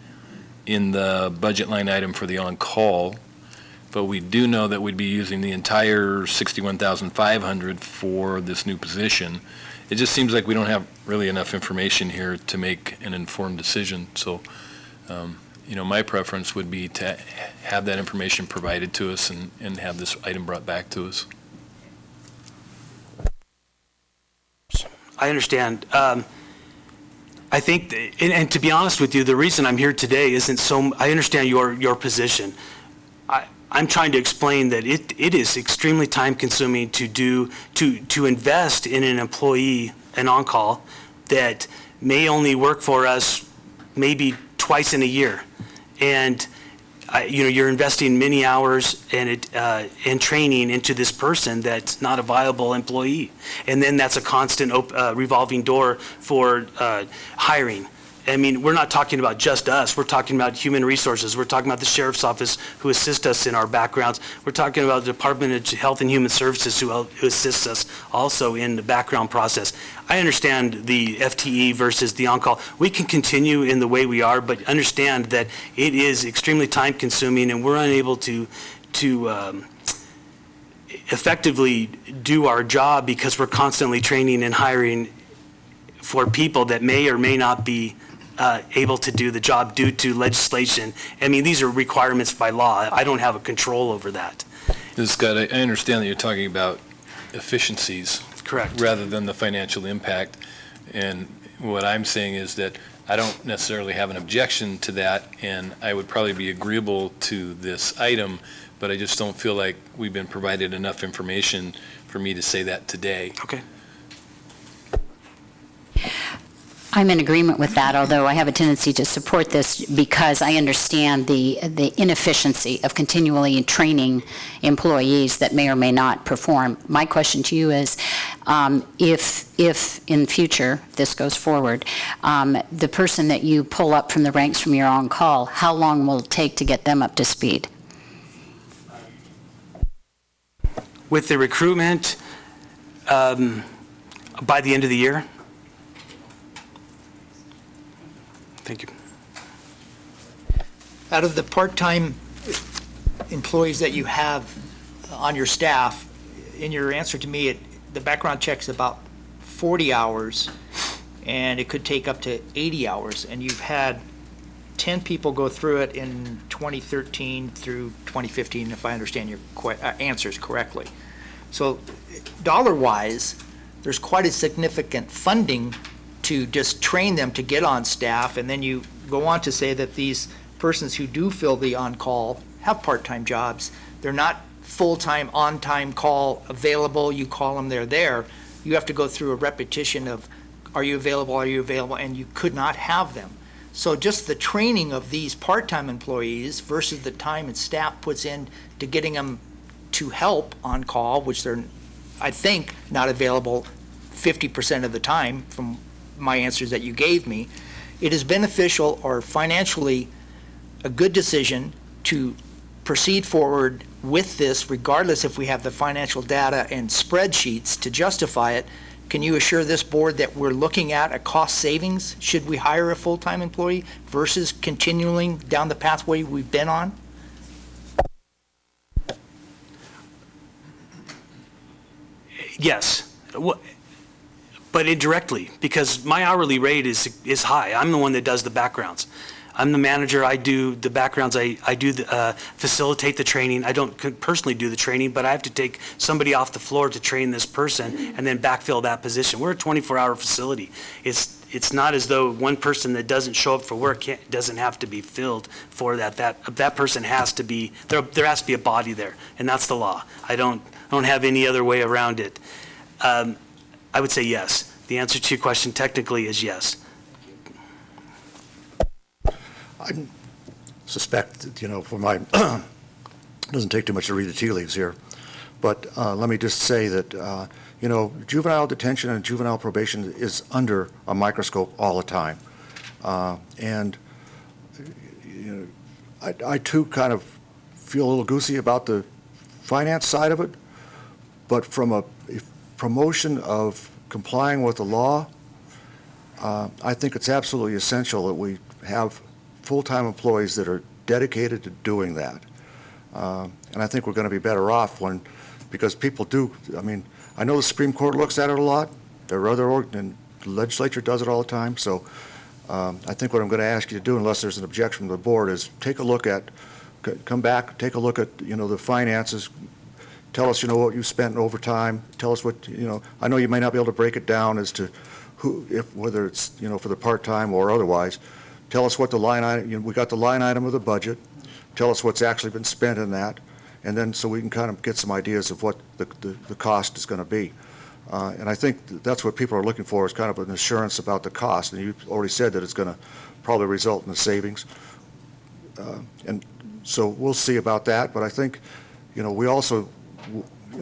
in the budget line item for the on-call, but we do know that we'd be using the entire $61,500 for this new position. It just seems like we don't have really enough information here to make an informed decision. So, my preference would be to have that information provided to us and have this item brought back to us. I understand. I think, and to be honest with you, the reason I'm here today isn't so, I understand your position. I'm trying to explain that it is extremely time-consuming to invest in an employee, an on-call, that may only work for us maybe twice in a year. And, you're investing many hours and training into this person that's not a viable employee. And then that's a constant revolving door for hiring. I mean, we're not talking about just us. We're talking about human resources. We're talking about the sheriff's office who assist us in our backgrounds. We're talking about the Department of Health and Human Services who assists us also in the background process. I understand the FTE versus the on-call. We can continue in the way we are, but understand that it is extremely time-consuming, and we're unable to effectively do our job because we're constantly training and hiring for people that may or may not be able to do the job due to legislation. I mean, these are requirements by law. I don't have a control over that. Scott, I understand that you're talking about efficiencies. Correct. Rather than the financial impact. And what I'm saying is that I don't necessarily have an objection to that, and I would probably be agreeable to this item, but I just don't feel like we've been provided enough information for me to say that today. Okay. I'm in agreement with that, although I have a tendency to support this because I understand the inefficiency of continually training employees that may or may not perform. My question to you is, if in future this goes forward, the person that you pull up from the ranks from your on-call, how long will it take to get them up to speed? With the recruitment, by the end of the year. Thank you. Out of the part-time employees that you have on your staff, in your answer to me, the background check's about 40 hours, and it could take up to 80 hours, and you've had 10 people go through it in 2013 through 2015, if I understand your answers correctly. So dollar-wise, there's quite a significant funding to just train them to get on staff, and then you go on to say that these persons who do fill the on-call have part-time jobs. They're not full-time, on-time call available. You call them, they're there. You have to go through a repetition of, are you available, and you could not have them. So just the training of these part-time employees versus the time and staff puts in to getting them to help on call, which they're, I think, not available 50% of the time from my answers that you gave me, it is beneficial or financially a good decision to proceed forward with this, regardless if we have the financial data and spreadsheets to justify it. Can you assure this board that we're looking at a cost savings should we hire a full-time employee versus continuing down the pathway we've been on? Yes. But indirectly, because my hourly rate is high. I'm the one that does the backgrounds. I'm the manager. I do the backgrounds. I do facilitate the training. I don't personally do the training, but I have to take somebody off the floor to train this person and then backfill that position. We're a 24-hour facility. It's not as though one person that doesn't show up for work doesn't have to be filled for that. That person has to be there. There has to be a body there, and that's the law. I don't have any other way around it. I would say yes. The answer to your question technically is yes. I suspect that, for my, it doesn't take too much to read the tea leaves here, but let me just say that, juvenile detention and juvenile probation is under a microscope all the time. And I too kind of feel a little goosey about the finance side of it, but from a promotion of complying with the law, I think it's absolutely essential that we have full-time employees that are dedicated to doing that. And I think we're going to be better off because people do, I know the Supreme Court looks at it a lot. There are and the legislature does it all the time. So I think what I'm going to ask you to do, unless there's an objection from the board, is come back, take a look at, the finances. Tell us, what you spent in overtime. Tell us what, I know you may not be able to break it down as to whether it's, for the part-time or otherwise, tell us what the line item, we got the line item of the budget, tell us what's actually been spent in that, and then so we can kind of get some ideas of what the cost is going to be. And I think that's what people are looking for, is kind of an assurance about the cost. And you've already said that it's going to probably result in the savings. And so we'll see about that. But I think, we also,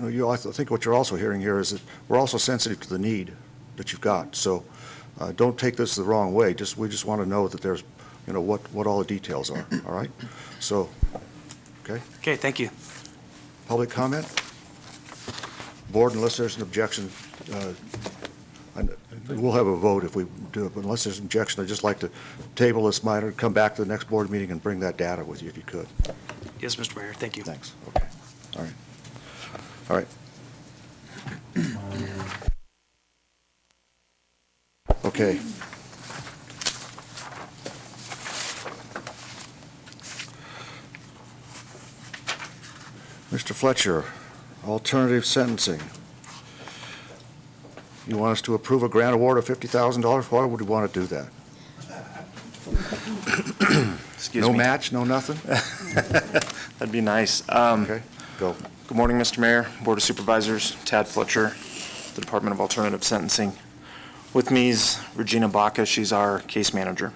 I think what you're also hearing here is that we're also sensitive to the need that you've got. So don't take this the wrong way. We just want to know that there's, what all the details are. All right? So, okay? Okay, thank you. Public comment? Board, unless there's an objection, we'll have a vote if we do it, but unless there's an objection, I'd just like to table this matter, come back to the next board meeting and bring that data with you if you could. Yes, Mr. Mayor, thank you. Thanks. Okay. All right. All right. Okay. Mr. Fletcher, alternative sentencing. You want us to approve a grant award of $50,000? Why would we want to do that? Excuse no me. No match, no nothing? That'd be nice. Okay, go. Good morning, Mr. Mayor, Board of Supervisors, Tad Fletcher, the Department of Alternative Sentencing. With me is Regina Baca. She's our case manager.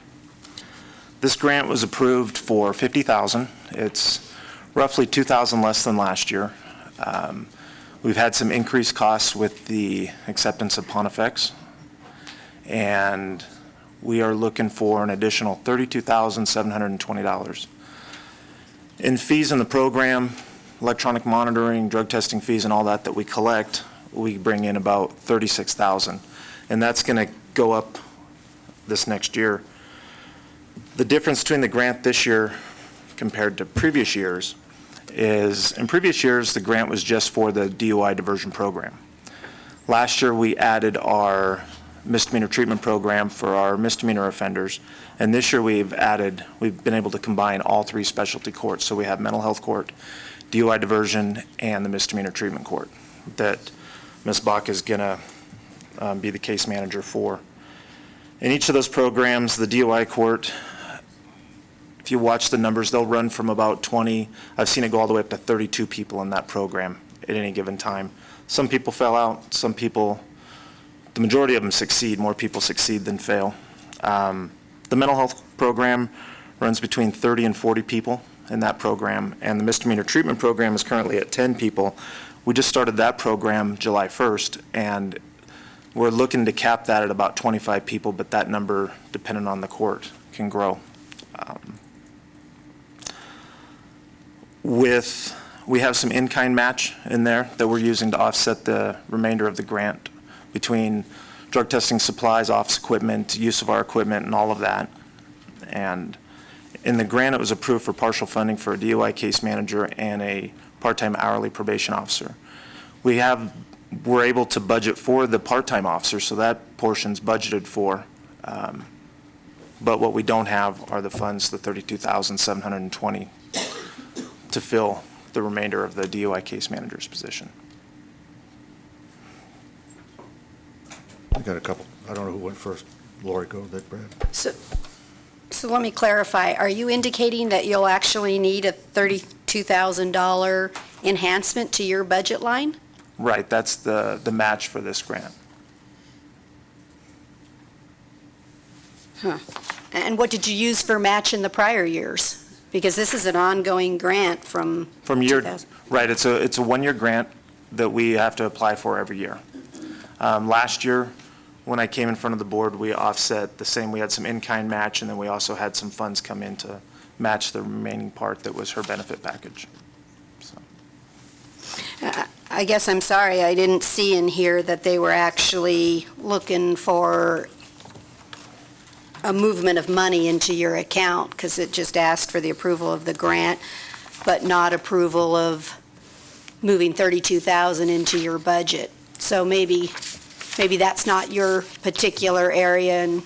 This grant was approved for $50,000. It's roughly $2,000 less than last year. We've had some increased costs with the acceptance of Pontifex, and we are looking for an additional $32,720. In fees in the program, electronic monitoring, drug testing fees, and all that we collect, we bring in about $36,000, and that's going to go up this next year. The difference between the grant this year compared to previous years is, in previous years, the grant was just for the DUI diversion program. Last year, we added our misdemeanor treatment program for our misdemeanor offenders, and this year we've been able to combine all three specialty courts. So we have mental health court, DUI diversion, and the misdemeanor treatment court that Ms. Bach is going to be the case manager for. In each of those programs, the DUI court, if you watch the numbers, they'll run from about 20, I've seen it go all the way up to 32 people in that program at any given time. Some people fell out, some people, the majority of them succeed. More people succeed than fail. The mental health program runs between 30 and 40 people in that program, and the misdemeanor treatment program is currently at 10 people. We just started that program July 1st, and we're looking to cap that at about 25 people, but that number, depending on the court, can grow. We have some in-kind match in there that we're using to offset the remainder of the grant between drug testing supplies, office equipment, use of our equipment, and all of that. And in the grant, it was approved for partial funding for a DUI case manager and a part-time hourly probation officer. We're able to budget for the part-time officer, so that portion's budgeted for. But what we don't have are the funds, the $32,720, to fill the remainder of the DUI case manager's position. I got a couple. I don't know who went first. Lori, go with that, Brad. So let me clarify. Are you indicating that you'll actually need a $32,000 enhancement to your budget line? Right, that's the match for this grant. Huh. And what did you use for match in the prior years? Because this is an ongoing grant from year 2000. Right, it's a one-year grant that we have to apply for every year. Last year, when I came in front of the board, we offset the same. We had some in-kind match, and then we also had some funds come in to match the remaining part that was her benefit package. So. I guess I'm sorry, I didn't see in here that they were actually looking for a movement of money into your account, because it just asked for the approval of the grant, but not approval of moving $32,000 into your budget. So maybe that's not your particular area, and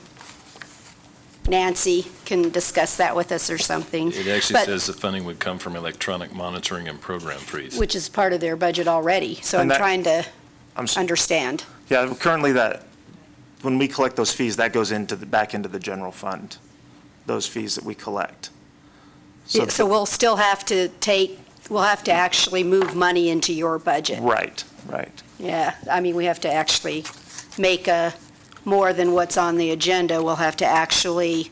Nancy can discuss that with us or something. It actually says the funding would come from electronic monitoring and program fees. Which is part of their budget already, so I'm trying to understand. Yeah, currently that when we collect those fees, that goes back into the general fund, those fees that we collect. So we'll still have to we'll have to actually move money into your budget. Right. Yeah, I mean, we have to actually make more than what's on the agenda. We'll have to actually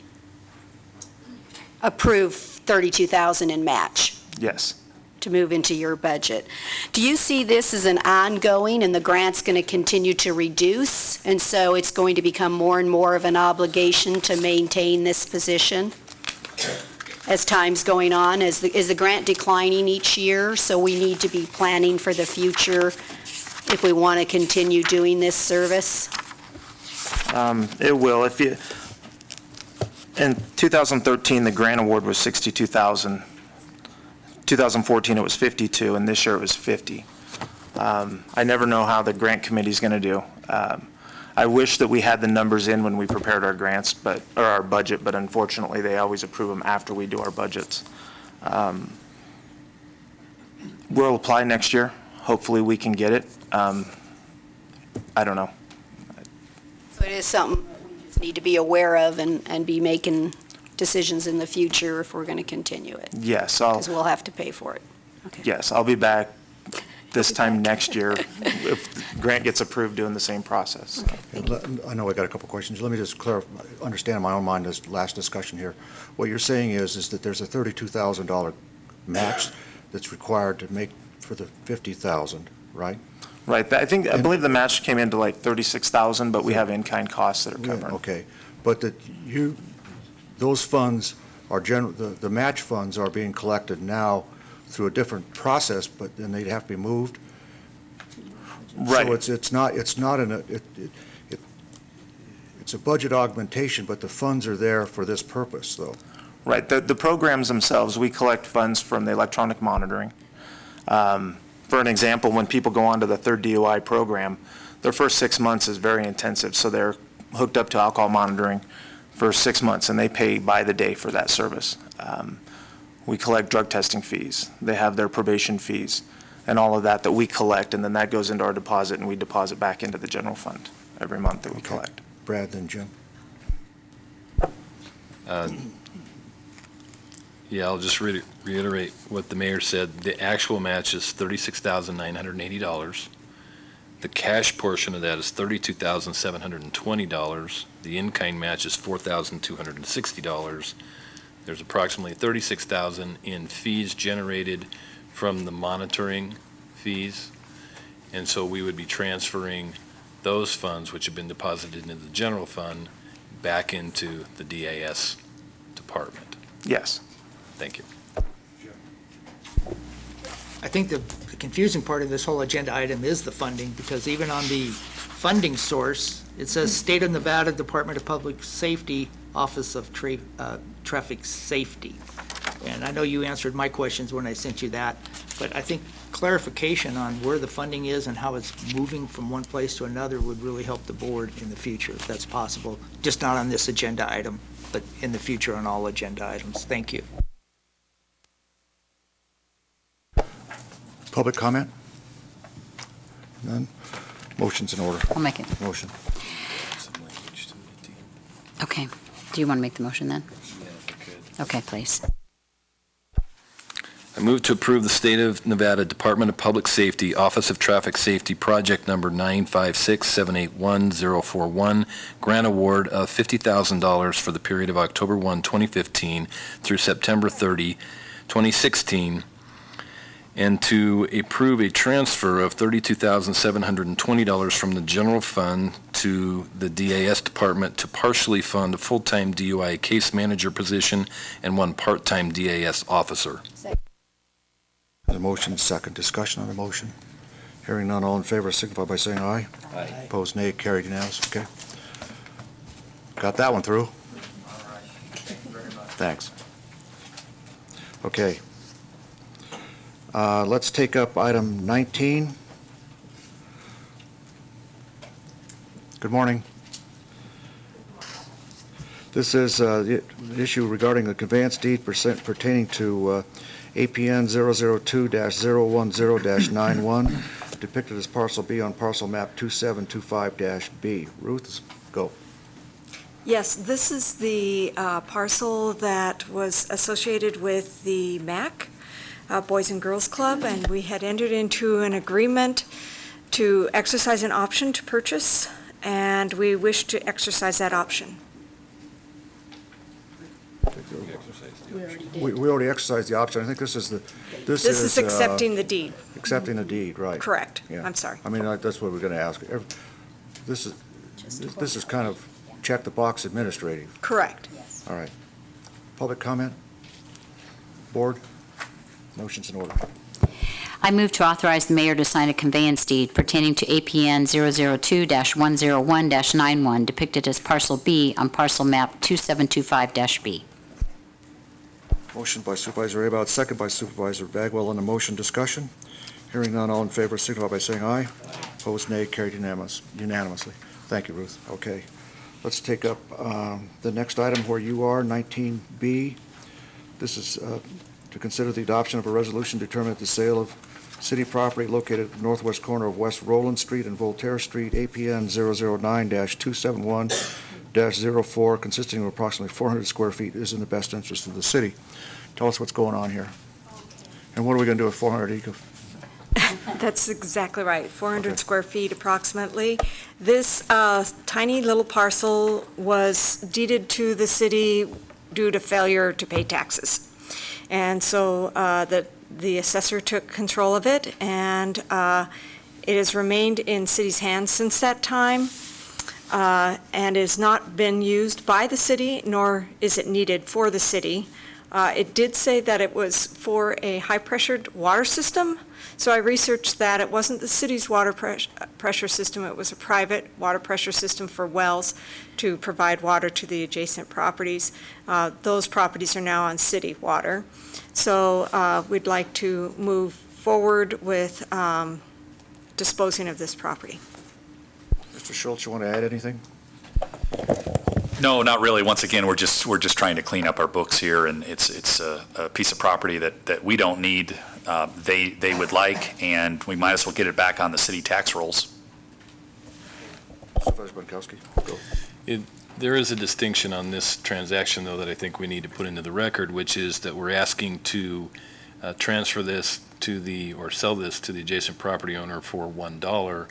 approve $32,000 in match Yes. to move into your budget. Do you see this as an ongoing, and the grant's going to continue to reduce, and so it's going to become more and more of an obligation to maintain this position as time's going on? Is the grant declining each year, so we need to be planning for the future if we want to continue doing this service? It will. In 2013, the grant award was $62,000. 2014, it was $52,000, and this year it was $50,000. I never know how the grant committee's going to do. I wish that we had the numbers in when we prepared our grants, or our budget, but unfortunately, they always approve them after we do our budgets. We'll apply next year. Hopefully, we can get it. I don't know. So it is something we just need to be aware of and be making decisions in the future if we're going to continue it. Yes, Because we'll have to pay for it. Yes, I'll be back this time next year if the grant gets approved doing the same process. I know I got a couple questions. Let me just understand in my own mind this last discussion here. What you're saying is that there's a $32,000 match that's required to make for the $50,000, right? Right. I believe the match came into like $36,000, but we have in-kind costs that are covered. Okay, but those funds are the match funds are being collected now through a different process, but then they'd have to be moved. Right. So it's not it's a budget augmentation, but the funds are there for this purpose, though. Right. The programs themselves, we collect funds from the electronic monitoring. For an example, when people go onto the third DUI program, their first 6 months is very intensive, so they're hooked up to alcohol monitoring for 6 months, and they pay by the day for that service. We collect drug testing fees. They have their probation fees and all of that we collect, and then that goes into our deposit, and we deposit back into the general fund every month that we collect. Brad, then Jim. Yeah, I'll just reiterate what the mayor said. The actual match is $36,980. The cash portion of that is $32,720. The in-kind match is $4,260. There's approximately $36,000 in fees generated from the monitoring fees. And so we would be transferring those funds, which have been deposited into the general fund, back into the DAS department. Yes. Thank you. I think the confusing part of this whole agenda item is the funding, because even on the funding source, it says State of Nevada Department of Public Safety, Office of Traffic Safety. And I know you answered my questions when I sent you that, but I think clarification on where the funding is and how it's moving from one place to another would really help the board in the future, if that's possible. Just not on this agenda item, but in the future on all agenda items. Thank you. Public comment? None? Motion's in order. I'll make it. Motion. Okay. Do you want to make the motion then? Okay, please. I move to approve the State of Nevada Department of Public Safety, Office of Traffic Safety, project number 956781041, grant award of $50,000 for the period of October 1, 2015 through September 30, 2016, and to approve a transfer of $32,720 from the general fund to the DAS department to partially fund a full-time DUI case manager position and one part-time DAS officer. The motion second. Discussion on the motion. Hearing none, all in favor signify by saying aye. Aye. Opposed, nay. Carried unanimous. Okay. Got that one through. Thanks. Okay. Let's take up item 19. Good morning. This is the issue regarding the conveyance deed pertaining to APN 002-010-91, depicted as parcel B on parcel map 2725-B. Ruth, Go. Yes, this is the parcel that was associated with the MAC, Boys and Girls Club, and we had entered into an agreement to exercise an option to purchase, and we wish to exercise that option. We already exercised the option. I think this is the, This is accepting the deed. accepting the deed, right. Correct. Yeah. I'm sorry. I mean, that's what we're going to ask. This is kind of check the box administrative. Correct. All right. Public comment? Board? Motion's in order. I move to authorize the mayor to sign a conveyance deed pertaining to APN 002-101-91 depicted as parcel B on parcel map 2725-B. Motion by Supervisor Abel, second by Supervisor Bagwell on the motion. Discussion? Hearing none, all in favor signify by saying aye. Opposed, nay. Carried unanimously. Thank you, Ruth. Okay. Let's take up the next item where you are, 19B. This is to consider the adoption of a resolution determining the sale of city property located at the northwest corner of West Roland Street and Voltaire Street, APN 009-271-04, consisting of approximately 400 square feet, is in the best interest of the city. Tell us what's going on here. And what are we going to do with 400 acres? That's exactly right, 400 square feet approximately. This tiny little parcel was deeded to the city due to failure to pay taxes. And so the assessor took control of it, and it has remained in city's hands since that time, and has not been used by the city, nor is it needed for the city. It did say that it was for a high-pressured water system, so I researched that. It wasn't the city's water pressure system, it was a private water pressure system for wells to provide water to the adjacent properties. Those properties are now on city water. So we'd like to move forward with disposing of this property. Mr. Schultz, you want to add anything? No, not really. Once again, we're just trying to clean up our books here, and it's a piece of property that we don't need. They would like, and we might as well get it back on the city tax rolls. Supervisor Bankowski, go. There is a distinction on this transaction, though, that I think we need to put into the record, which is that we're asking to transfer this to or sell this to the adjacent property owner for $1,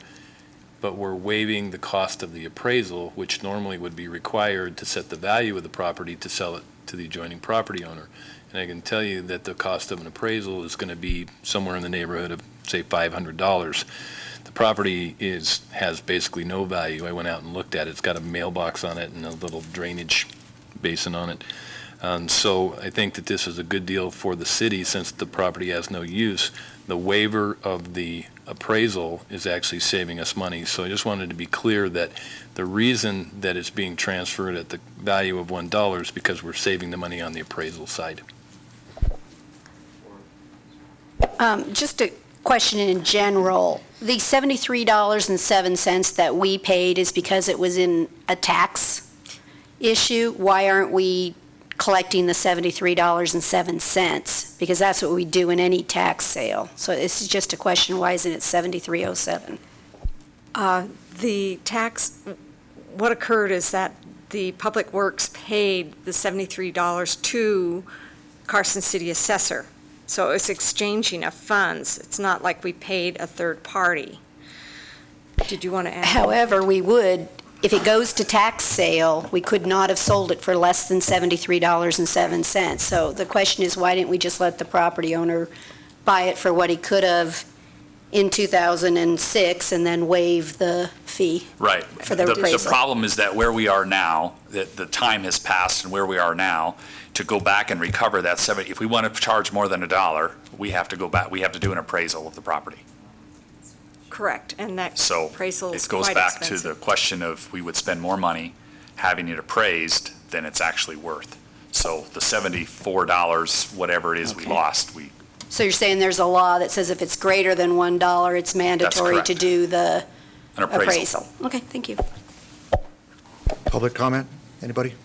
but we're waiving the cost of the appraisal, which normally would be required to set the value of the property to sell it to the adjoining property owner. And I can tell you that the cost of an appraisal is going to be somewhere in the neighborhood of, say, $500. The property has basically no value. I went out and looked at it. It's got a mailbox on it and a little drainage basin on it. And so I think that this is a good deal for the city since the property has no use. The waiver of the appraisal is actually saving us money. So I just wanted to be clear that the reason that it's being transferred at the value of $1 is because we're saving the money on the appraisal side. Just a question in general. The $73.07 that we paid is because it was in a tax issue. Why aren't we collecting the $73.07? Because that's what we do in any tax sale. So this is just a question, why isn't it $73.07? The tax, what occurred is that the Public Works paid the $73 to Carson City assessor. So it's exchanging of funds. It's not like we paid a third party. Did you want to add? However, we would, if it goes to tax sale, we could not have sold it for less than $73.07. So the question is, why didn't we just let the property owner buy it for what he could have in 2006 and then waive the fee? Right. For the appraisal. The problem is that where we are now, that the time has passed, and where we are now, to go back and recover that if we want to charge more than $1, we have to go back, we have to do an appraisal of the property. Correct, and that So appraisal is it goes quite back expensive. to the question of we would spend more money having it appraised than it's actually worth. So the $74, whatever it is we lost, So you're saying there's a law that says if it's greater than $1, it's mandatory correct. to do the an appraisal. Okay, thank you. Public comment? Anybody?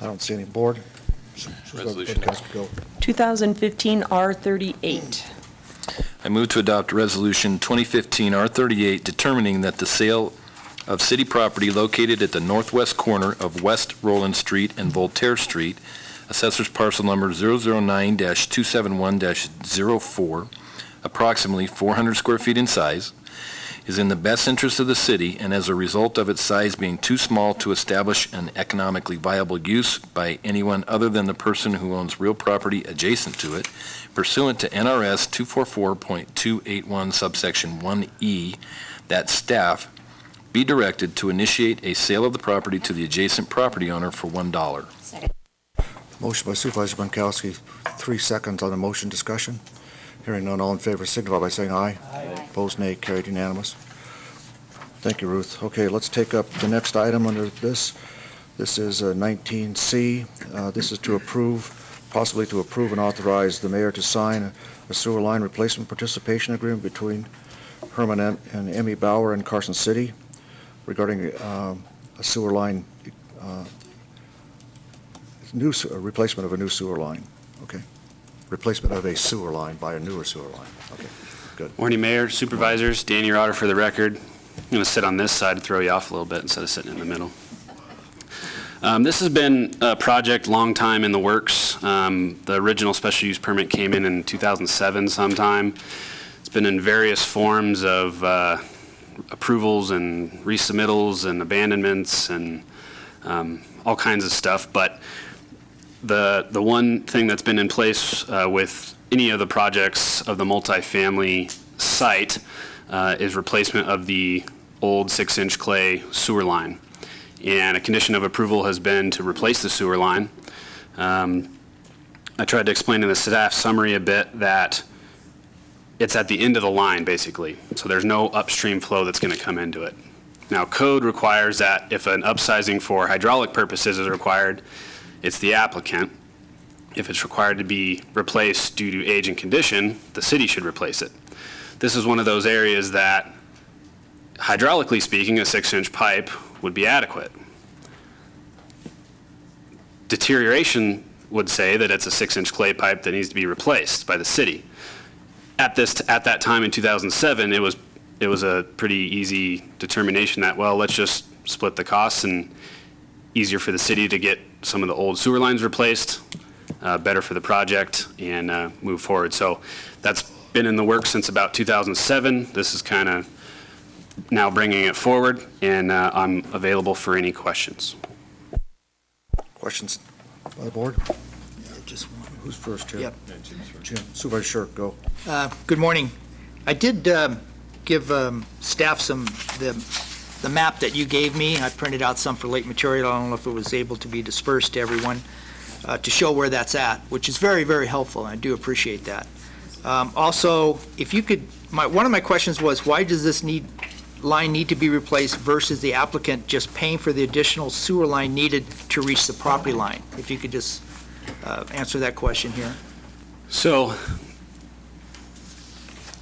I don't see any. Board? Resolution. Bankowski, go. 2015 R38. I move to adopt Resolution 2015 R38 determining that the sale of city property located at the northwest corner of West Roland Street and Voltaire Street, assessor's parcel number 009-271-04, approximately 400 square feet in size, is in the best interest of the city, and as a result of its size being too small to establish an economically viable use by anyone other than the person who owns real property adjacent to it, pursuant to NRS 244.281 subsection 1E, that staff be directed to initiate a sale of the property to the adjacent property owner for $1. Motion by Supervisor Bankowski, 3 seconds on the motion. Discussion. Hearing none, all in favor signify by saying aye. Aye. Opposed, nay. Carried unanimous. Thank you, Ruth. Okay, let's take up the next item under this. This is 19C. This is to approve, possibly to approve and authorize the mayor to sign a sewer line replacement participation agreement between Herman and Emmy Bauer in Carson City regarding a sewer line, replacement of a new sewer line. Okay. Replacement of a sewer line by a newer sewer line. Okay, good. Morning, Mayor, Supervisors. Danny Rotter for the record. I'm going to sit on this side to throw you off a little bit instead of sitting in the middle. This has been a project long time in the works. The original special use permit came in 2007 sometime. It's been in various forms of approvals and resubmittals and abandonments and all kinds of stuff, but the one thing that's been in place with any of the projects of the multifamily site is replacement of the old 6-inch clay sewer line. And a condition of approval has been to replace the sewer line. I tried to explain in the staff summary a bit that it's at the end of the line, basically. So there's no upstream flow that's going to come into it. Now, code requires that if an upsizing for hydraulic purposes is required, it's the applicant. If it's required to be replaced due to age and condition, the city should replace it. This is one of those areas that, hydraulically speaking, a 6-inch pipe would be adequate. Deterioration would say that it's a 6-inch clay pipe that needs to be replaced by the city. At that time in 2007, it was a pretty easy determination that, well, let's just split the costs and easier for the city to get some of the old sewer lines replaced, better for the project, and move forward. So that's been in the works since about 2007. This is kind of now bringing it forward, and I'm available for any questions. Questions by the board? Yeah, just one. Who's first here? Yep. Jim. Supervisor Shirk, go. Good morning. I did give staff the map that you gave me. I printed out some for late material. I don't know if it was able to be dispersed to everyone to show where that's at, which is very, very helpful, and I do appreciate that. Also, if you could, one of my questions was, why does this line need to be replaced versus the applicant just paying for the additional sewer line needed to reach the property line? If you could just answer that question here. So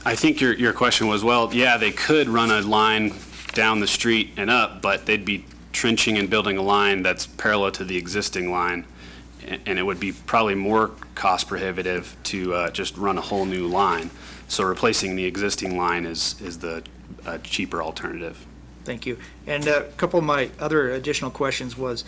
I think your question was, well, yeah, they could run a line down the street and up, but they'd be trenching and building a line that's parallel to the existing line, and it would be probably more cost prohibitive to just run a whole new line. So replacing the existing line is the cheaper alternative. Thank you. And a couple of my other additional questions was,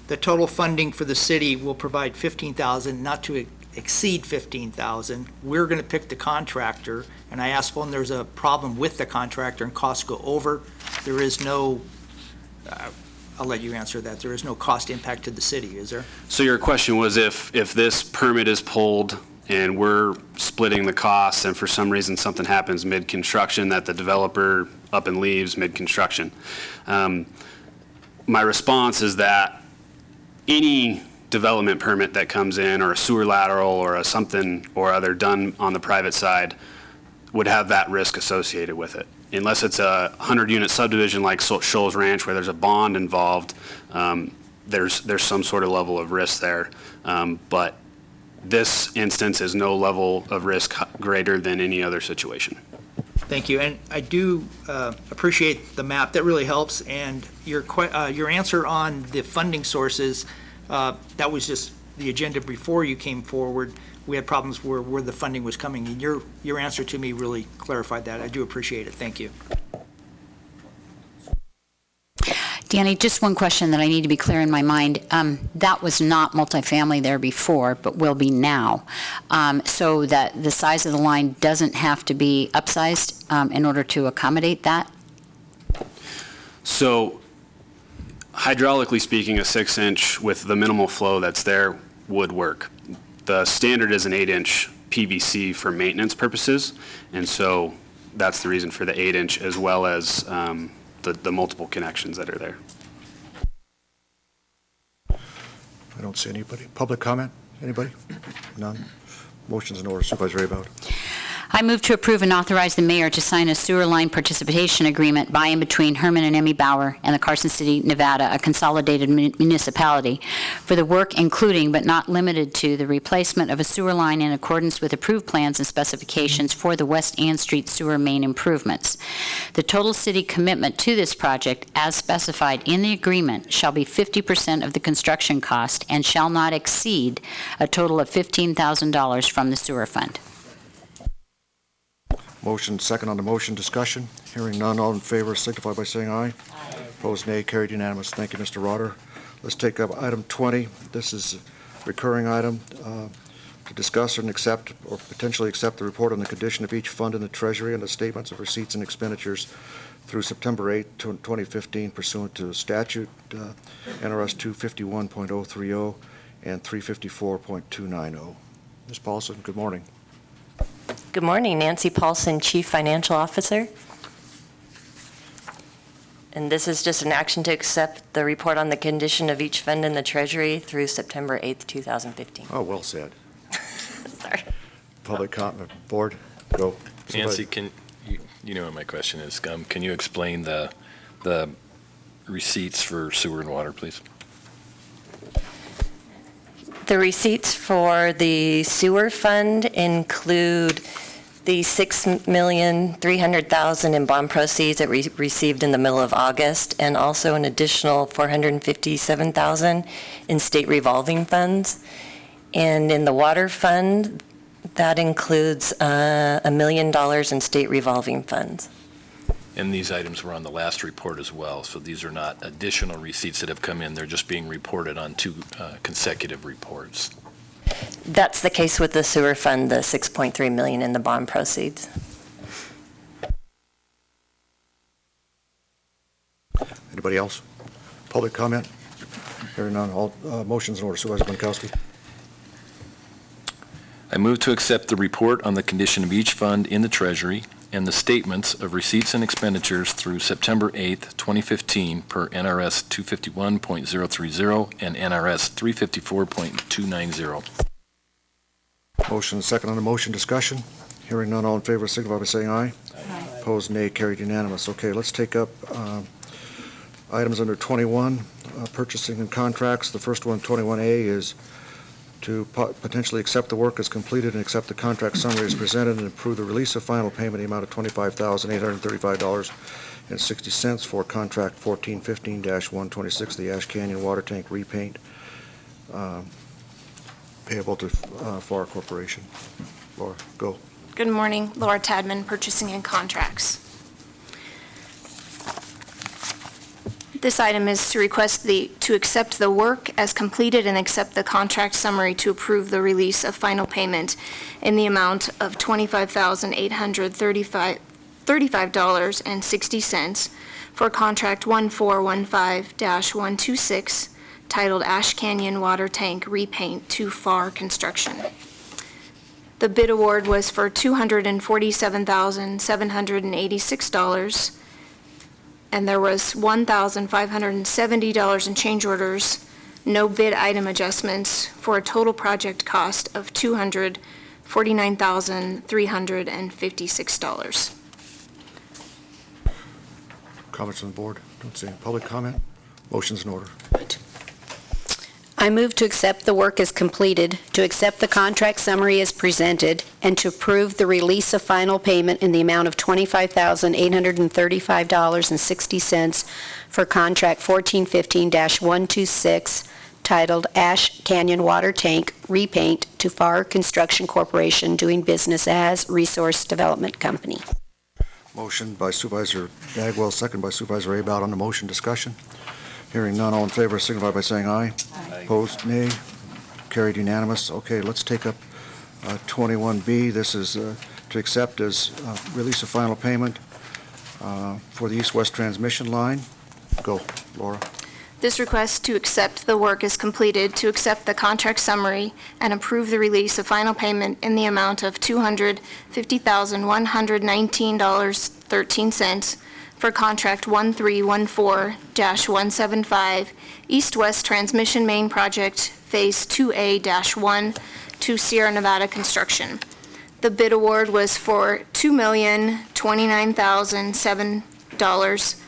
the total funding for the city will provide $15,000, not to exceed $15,000. We're going to pick the contractor, and I asked when there's a problem with the contractor and costs go over, there is no, I'll let you answer that. There is no cost impact to the city, is there? So your question was if this permit is pulled and we're splitting the costs and for some reason something happens mid-construction that the developer up and leaves mid-construction. My response is that any development permit that comes in, or a sewer lateral or a something or other done on the private side, would have that risk associated with it. Unless it's a 100-unit subdivision like Shoals Ranch where there's a bond involved, there's some sort of level of risk there. But this instance is no level of risk greater than any other situation. Thank you, and I do appreciate the map. That really helps, and your answer on the funding sources, that was just the agenda before you came forward. We had problems where the funding was coming, and your answer to me really clarified that. I do appreciate it. Thank you. Danny, just one question that I need to be clear in my mind. That was not multifamily there before, but will be now. So that the size of the line doesn't have to be upsized in order to accommodate that? So hydraulically speaking, a 6-inch with the minimal flow that's there would work. The standard is an 8-inch PVC for maintenance purposes, and so that's the reason for the 8-inch as well as the multiple connections that are there. I don't see anybody. Public comment? Anybody? None? Motion's in order. Supervisor Abel. I move to approve and authorize the mayor to sign a sewer line participation agreement by and between Herman and Emmy Bauer and the Carson City, Nevada, a consolidated municipality, for the work including but not limited to the replacement of a sewer line in accordance with approved plans and specifications for the West Ann Street sewer main improvements. The total city commitment to this project, as specified in the agreement, shall be 50% of the construction cost and shall not exceed a total of $15,000 from the sewer fund. Motion second on the motion. Discussion. Hearing none. All in favor signify by saying aye. Aye. Opposed, nay. Carried unanimous. Thank you, Mr. Rotter. Let's take up item 20. This is a recurring item to discuss and accept or potentially accept the report on the condition of each fund in the Treasury and the statements of receipts and expenditures through September 8, 2015 pursuant to statute NRS 251.030 and 354.290. Ms. Paulson, good morning. Good morning, Nancy Paulson, Chief Financial Officer. And this is just an action to accept the report on the condition of each fund in the Treasury through September 8th, 2015. Oh, well said. Sorry. Public comment, board, go. Nancy, you know what my question is. Can you explain the receipts for sewer and water, please? The receipts for the sewer fund include the $6,300,000 in bond proceeds that we received in the middle of August, and also an additional $457,000 in state revolving funds. And in the water fund, that includes $1 million in state revolving funds. And these items were on the last report as well, so these are not additional receipts that have come in. They're just being reported on two consecutive reports. That's the case with the sewer fund, the $6.3 million in the bond proceeds. Anybody else? Public comment? Hearing none, all motions in order. Supervisor Bankowski. I move to accept the report on the condition of each fund in the Treasury and the statements of receipts and expenditures through September 8th, 2015 per NRS 251.030 and NRS 354.290. Motion second on the motion. Discussion. Hearing none, all in favor signify by saying aye. Aye. Opposed, nay. Carried unanimous. Okay, let's take up items under 21, purchasing and contracts. The first one, 21A, is to potentially accept the work as completed and accept the contract summary as presented and approve the release of final payment in the amount of $25,835.60 for contract 1415-126, the Ash Canyon Water Tank Repaint, payable to FAR Corporation. Laura, go. Good morning, Laura Tadman, Purchasing and Contracts. This item is to request to accept the work as completed and accept the contract summary to approve the release of final payment in the amount of $25,835.60 for contract 1415-126 titled Ash Canyon Water Tank Repaint to FAR Construction. The bid award was for $247,786, and there was $1,570 in change orders, no bid item adjustments, for a total project cost of $249,356. Comments on the board? Don't see any. Public comment? Motion's in order. I move to accept the work as completed, to accept the contract summary as presented, and to approve the release of final payment in the amount of $25,835.60 for contract 1415-126 titled Ash Canyon Water Tank Repaint to FAR Construction Corporation, doing business as Resource Development Company. Motion by Supervisor Bagwell, second by Supervisor Abel on the motion. Discussion. Hearing none, all in favor signify by saying aye. Aye. Opposed, nay. Carried unanimous. Okay, let's take up 21B. This is to accept as release of final payment for the east-west transmission line. Go, Laura. This request to accept the work is completed, to accept the contract summary and approve the release of final payment in the amount of $250,119.13 for contract 1314-175 East-West Transmission Main Project Phase 2A-1 to Sierra Nevada Construction. The bid award was for $2,029,007.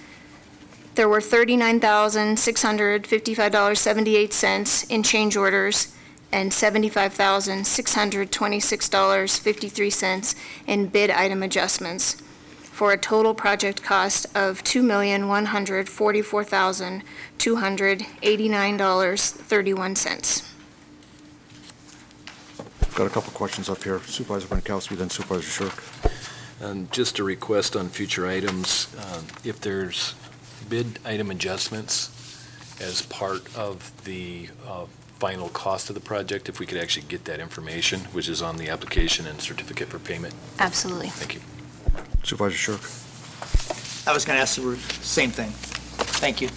There were $39,655.78 in change orders and $75,626.53 in bid item adjustments, for a total project cost of $2,144,289.31. Got a couple questions up here. Supervisor Bankowski, then Supervisor Shirk. Just a request on future items, if there's bid item adjustments as part of the final cost of the project, if we could actually get that information, which is on the application and certificate for payment. Absolutely. Thank you. Supervisor Shirk. I was going to ask the same thing. Thank you.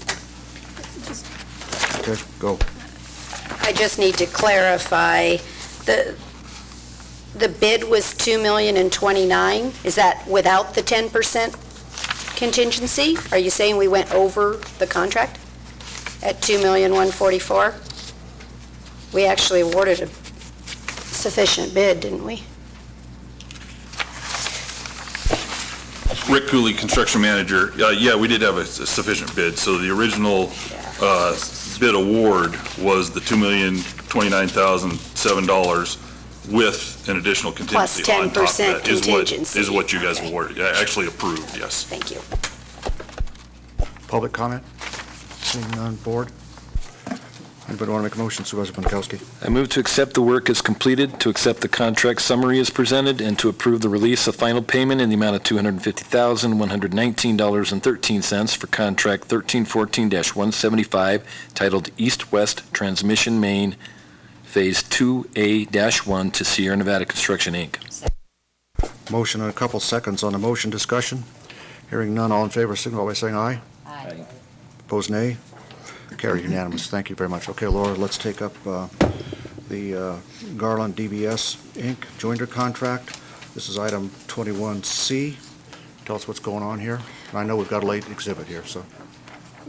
Okay, go. I just need to clarify, the bid was $2,029,000. Is that without the 10% contingency? Are you saying we went over the contract at $2,144,000? We actually awarded a sufficient bid, didn't we? Rick Cooley, construction manager. Yeah, we did have a sufficient bid. So the original bid award was the $2,029,007 with an additional contingency on top of that. Plus 10% contingency. Is what you guys awarded, actually approved, yes. Thank you. Public comment? Seeing on board? Anybody want to make a motion? Supervisor Bankowski. I move to accept the work as completed, to accept the contract summary as presented, and to approve the release of final payment in the amount of $250,119.13 for contract 1314-175, titled East-West Transmission Main Phase 2A-1 to Sierra Nevada Construction, Inc. Motion and a couple seconds on the motion. Discussion. Hearing none, all in favor signify by saying aye. Aye. Opposed, nay. Carried unanimous. Thank you very much. Okay, Laura, let's take up the Garland DBS Inc. joinder contract. This is item 21C. Tell us what's going on here. And I know we've got a late exhibit here, so.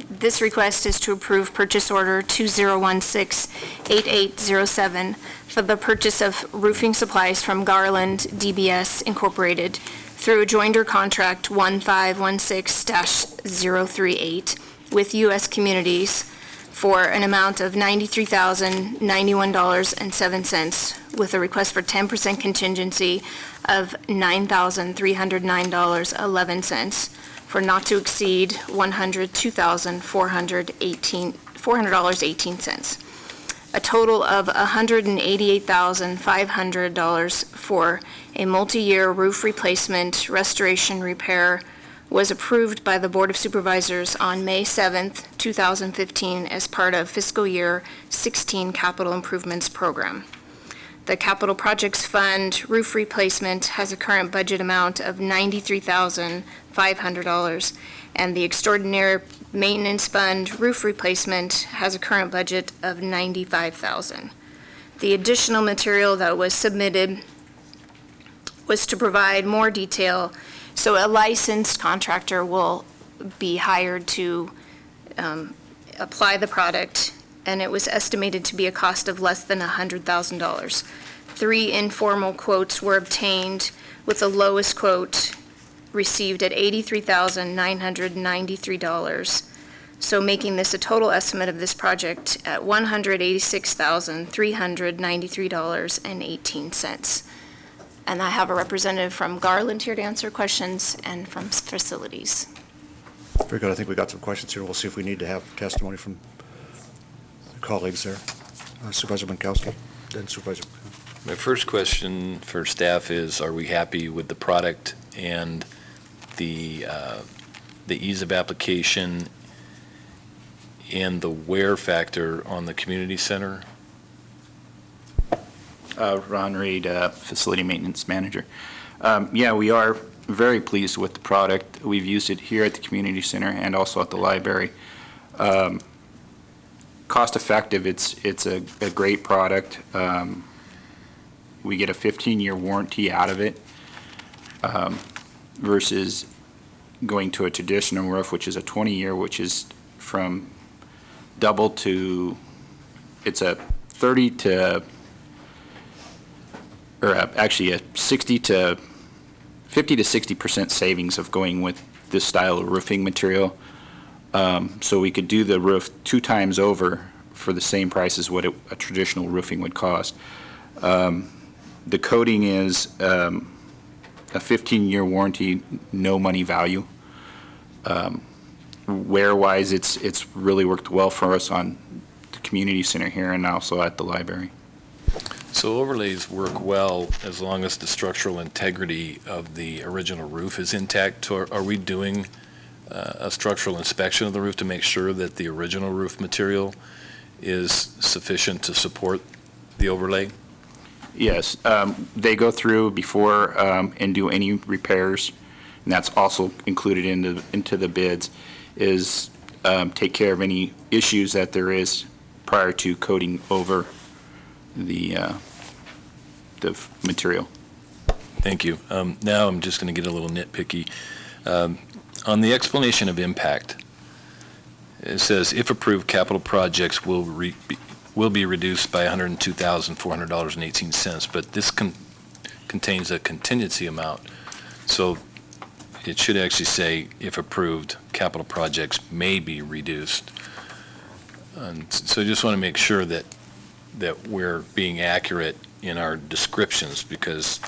This request is to approve purchase order 2016-8807 for the purchase of roofing supplies from Garland DBS Incorporated through a joinder contract 1516-038 with U.S. Communities for an amount of $93,091.07 with a request for 10% contingency of $9,309.11 for not to exceed $102,418. A total of $188,500 for a multi-year roof replacement, restoration, repair was approved by the Board of Supervisors on May 7th, 2015 as part of fiscal year 16 capital improvements program. The Capital Projects Fund roof replacement has a current budget amount of $93,500, and the Extraordinary Maintenance Fund roof replacement has a current budget of $95,000. The additional material that was submitted was to provide more detail, so a licensed contractor will be hired to apply the product, and it was estimated to be a cost of less than $100,000. 3 informal quotes were obtained, with the lowest quote received at $83,993, so making this a total estimate of this project at $186,393.18. And I have a representative from Garland here to answer questions and from facilities. Very good. I think we got some questions here. We'll see if we need to have testimony from colleagues there. Supervisor Bankowski, then Supervisor. My first question for staff is, are we happy with the product and the ease of application and the wear factor on the community center? Ron Reed, Facility Maintenance Manager. Yeah, we are very pleased with the product. We've used it here at the community center and also at the library. Cost effective, it's a great product. We get a 15-year warranty out of it versus going to a traditional roof, which is a 20-year, which is from double to, it's a 30 to, or actually a 50 to 60% savings of going with this style of roofing material. So we could do the roof 2 times over for the same price as what a traditional roofing would cost. The coating is a 15-year warranty, no money value. Wear-wise, it's really worked well for us on the community center here and also at the library. So overlays work well as long as the structural integrity of the original roof is intact. Are we doing a structural inspection of the roof to make sure that the original roof material is sufficient to support the overlay? Yes, they go through before and do any repairs, and that's also included into the bids, is take care of any issues that there is prior to coating over the material. Thank you. Now I'm just going to get a little nitpicky. On the explanation of impact, it says, if approved, capital projects will be reduced by $102,400.18, but this contains a contingency amount. So it should actually say, if approved, capital projects may be reduced. And so I just want to make sure that we're being accurate in our descriptions because,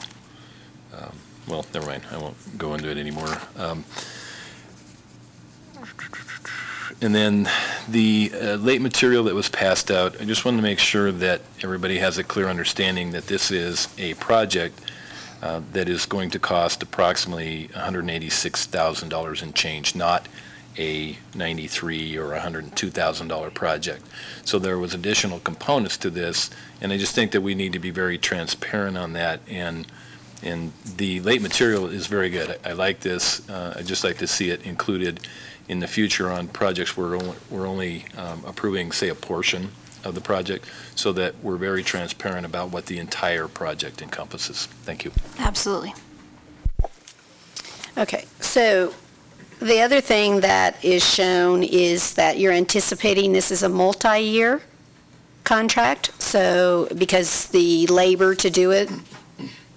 well, never mind, I won't go into it anymore. And then the late material that was passed out, I just wanted to make sure that everybody has a clear understanding that this is a project that is going to cost approximately $186,000 and change, not a $93,000 or $102,000 project. So there was additional components to this, and I just think that we need to be very transparent on that. And the late material is very good. I like this. I'd just like to see it included in the future on projects where we're only approving, say, a portion of the project, so that we're very transparent about what the entire project encompasses. Thank you. Absolutely. Okay, so the other thing that is shown is that you're anticipating this is a multi-year contract, so because the labor to do it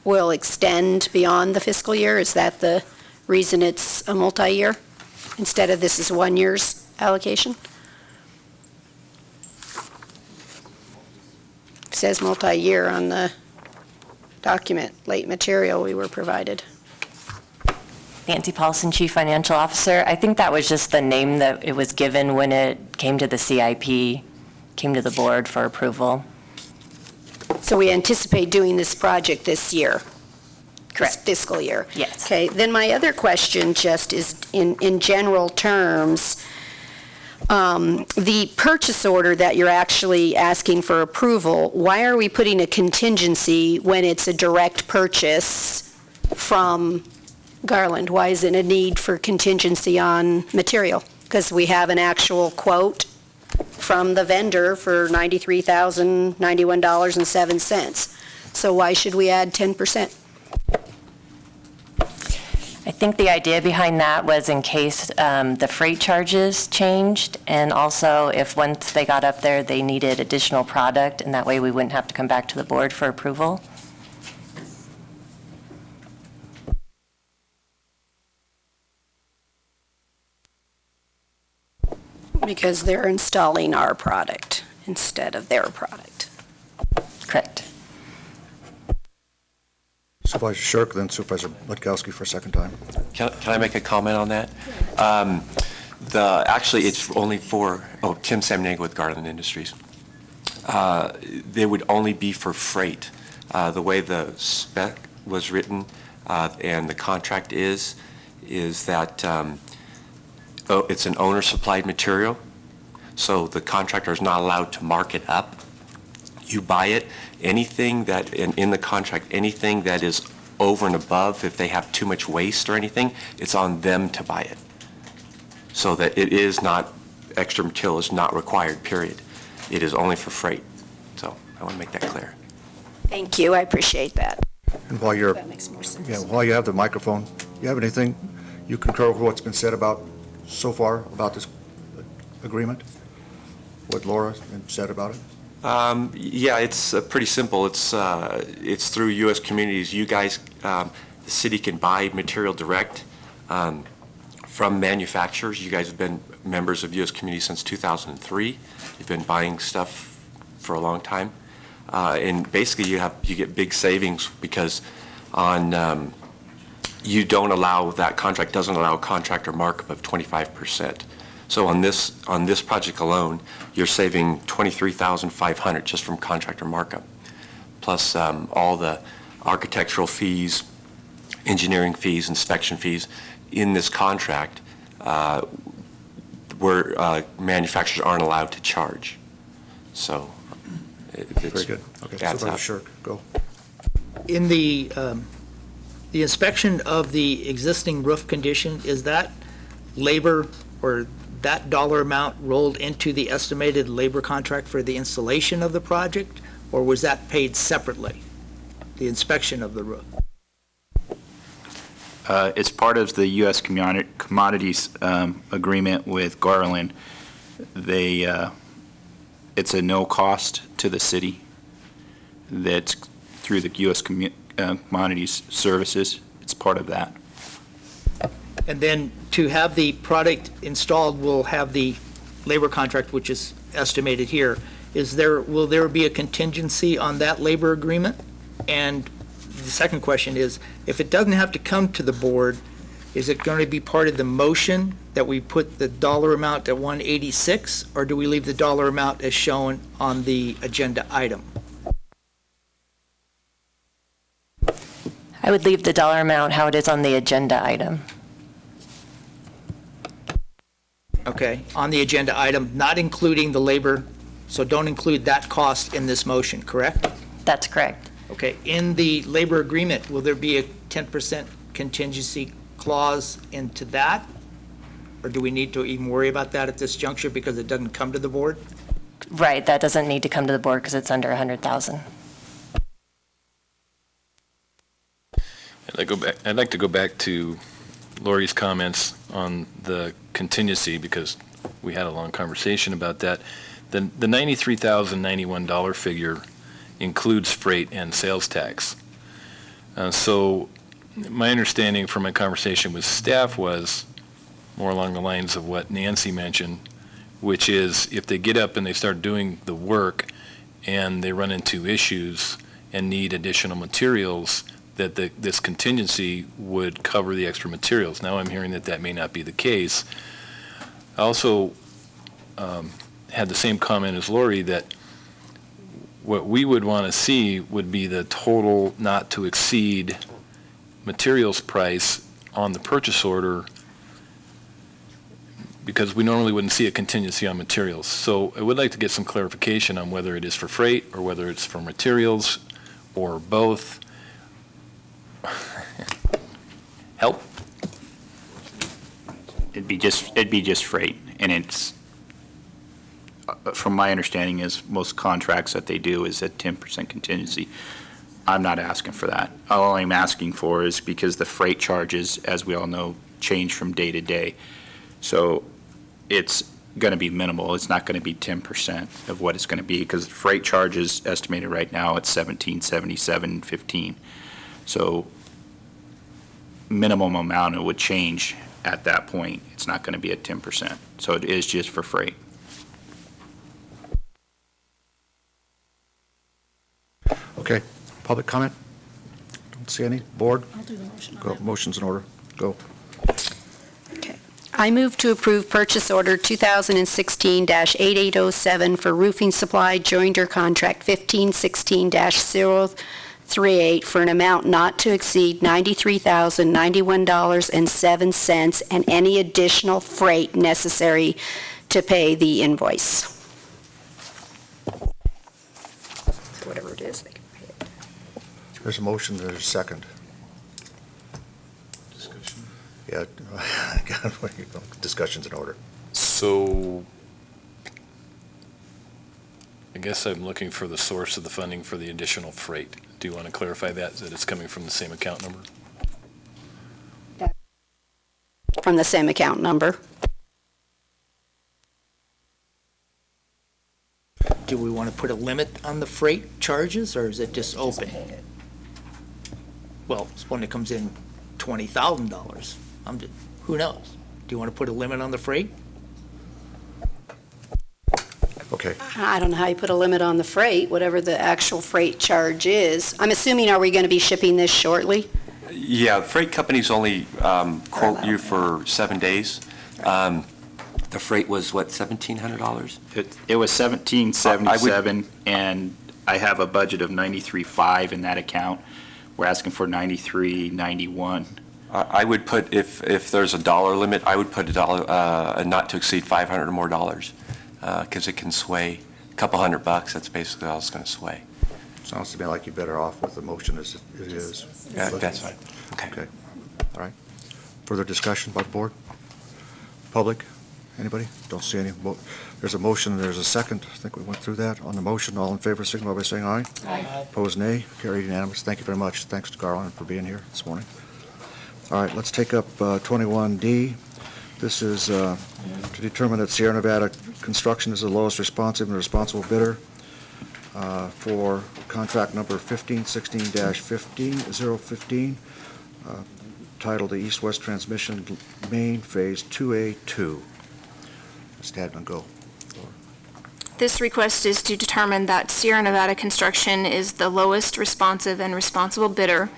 will extend beyond the fiscal year, is that the reason it's a multi-year instead of this is 1 year's allocation? It says multi-year on the document, late material we were provided. Nancy Paulson, Chief Financial Officer. I think that was just the name that it was given when it came to the CIP, came to the board for approval. So we anticipate doing this project this year? Correct. This fiscal year? Yes. Okay, then my other question just is in general terms, the purchase order that you're actually asking for approval, why are we putting a contingency when it's a direct purchase from Garland? Why is it a need for contingency on material? Because we have an actual quote from the vendor for $93,091.07. So why should we add 10%? I think the idea behind that was in case the freight charges changed, and also if once they got up there, they needed additional product, and that way we wouldn't have to come back to the board for approval. Because they're installing our product instead of their product. Correct. Supervisor Shirk, then Supervisor Letkowski for a second time. Can I make a comment on that? Actually, it's only for, Tim Samnega with Garland Industries. They would only be for freight. The way the spec was written and the contract is that it's an owner-supplied material. So the contractor is not allowed to mark it up. You buy it, anything that, in the contract, anything that is over and above, if they have too much waste or anything, it's on them to buy it. So that it is not, extra material is not required, period. It is only for freight. So I want to make that clear. Thank you, I appreciate that. And while you're, That makes more sense. yeah, while you have the microphone, you have anything you concur with what's been said about, so far, about this agreement? What Laura said about it? Yeah, it's pretty simple. It's through U.S. Communities. You guys, the city can buy material direct from manufacturers. You guys have been members of U.S. Communities since 2003. You've been buying stuff for a long time. And basically you get big savings because on you don't allow, that contract doesn't allow a contractor markup of 25%. So on this project alone, you're saving $23,500 just from contractor markup, plus all the architectural fees, engineering fees, inspection fees in this contract where manufacturers aren't allowed to charge. So it's Very good. Okay, adds Supervisor up. Shirk, go. In the inspection of the existing roof condition, is that labor or that dollar amount rolled into the estimated labor contract for the installation of the project, or was that paid separately, the inspection of the roof? It's part of the U.S. Commodities agreement with Garland. It's a no cost to the city. That's through the U.S. Commodities Services. It's part of that. And then to have the product installed, we'll have the labor contract, which is estimated here. Will there be a contingency on that labor agreement? And the second question is, if it doesn't have to come to the board, is it going to be part of the motion that we put the dollar amount at 186, or do we leave the dollar amount as shown on the agenda item? I would leave the dollar amount how it is on the agenda item. Okay, on the agenda item, not including the labor, so don't include that cost in this motion, correct? That's correct. Okay, in the labor agreement, will there be a 10% contingency clause into that? Or do we need to even worry about that at this juncture because it doesn't come to the board? Right, that doesn't need to come to the board because it's under 100,000. I'd like to go back to Lori's comments on the contingency because we had a long conversation about that. The $93,091 figure includes freight and sales tax. So my understanding from my conversation with staff was more along the lines of what Nancy mentioned, which is if they get up and they start doing the work and they run into issues and need additional materials, that this contingency would cover the extra materials. Now I'm hearing that that may not be the case. I also had the same comment as Lori that what we would want to see would be the total not to exceed materials price on the purchase order because we normally wouldn't see a contingency on materials. So I would like to get some clarification on whether it is for freight or whether it's for materials or both. Help? It'd be just freight, and it's, from my understanding is most contracts that they do is at 10% contingency. I'm not asking for that. All I'm asking for is because the freight charges, as we all know, change from day to day. So it's going to be minimal. It's not going to be 10% of what it's going to be because the freight charge is estimated right now at $1777.15. So minimum amount it would change at that point. It's not going to be at 10%. So it is just for freight. Okay, public comment? Don't see any. Board? I'll do the motion on Go. that. Motion's in order. Go. I move to approve purchase order 2016-8807 for roofing supply joinder contract 1516-038 for an amount not to exceed $93,091.07 and any additional freight necessary to pay the invoice. So whatever it is, they can pay it. There's a motion, there's a second. Discussion. Yeah, discussion's in order. So I guess I'm looking for the source of the funding for the additional freight. Do you want to clarify that it's coming from the same account number? From the same account number. Do we want to put a limit on the freight charges, or is it just open? Well, it's when it comes in $20,000. Who knows? Do you want to put a limit on the freight? Okay. I don't know how you put a limit on the freight, whatever the actual freight charge is. I'm assuming, are we going to be shipping this shortly? Yeah, freight companies only quote you for 7 days. The freight was, what, $1,700? It was $1,777, and I have a budget of $93,500 in that account. We're asking for $93,991. I would put, if there's a dollar limit, I would put a not to exceed $500 or more dollars, because it can sway a couple $100. That's basically all it's going to sway. Sounds to me like you're better off with the motion as it is. Yeah, that's fine. Okay. All right. Further discussion by the board? Public? Anybody? Don't see any. There's a motion, there's a second. I think we went through that. On the motion, all in favor, signify by saying aye. Aye. Opposed, nay. Carried unanimous. Thank you very much. Thanks to Garland for being here this morning. All right, let's take up 21D. This is to determine that Sierra Nevada Construction is the lowest responsive and responsible bidder for contract number 1516-15015, titled the East-West Transmission Main Phase 2A2. Ms. Tadman, go. This request is to determine that Sierra Nevada Construction is the lowest responsive and responsible bidder,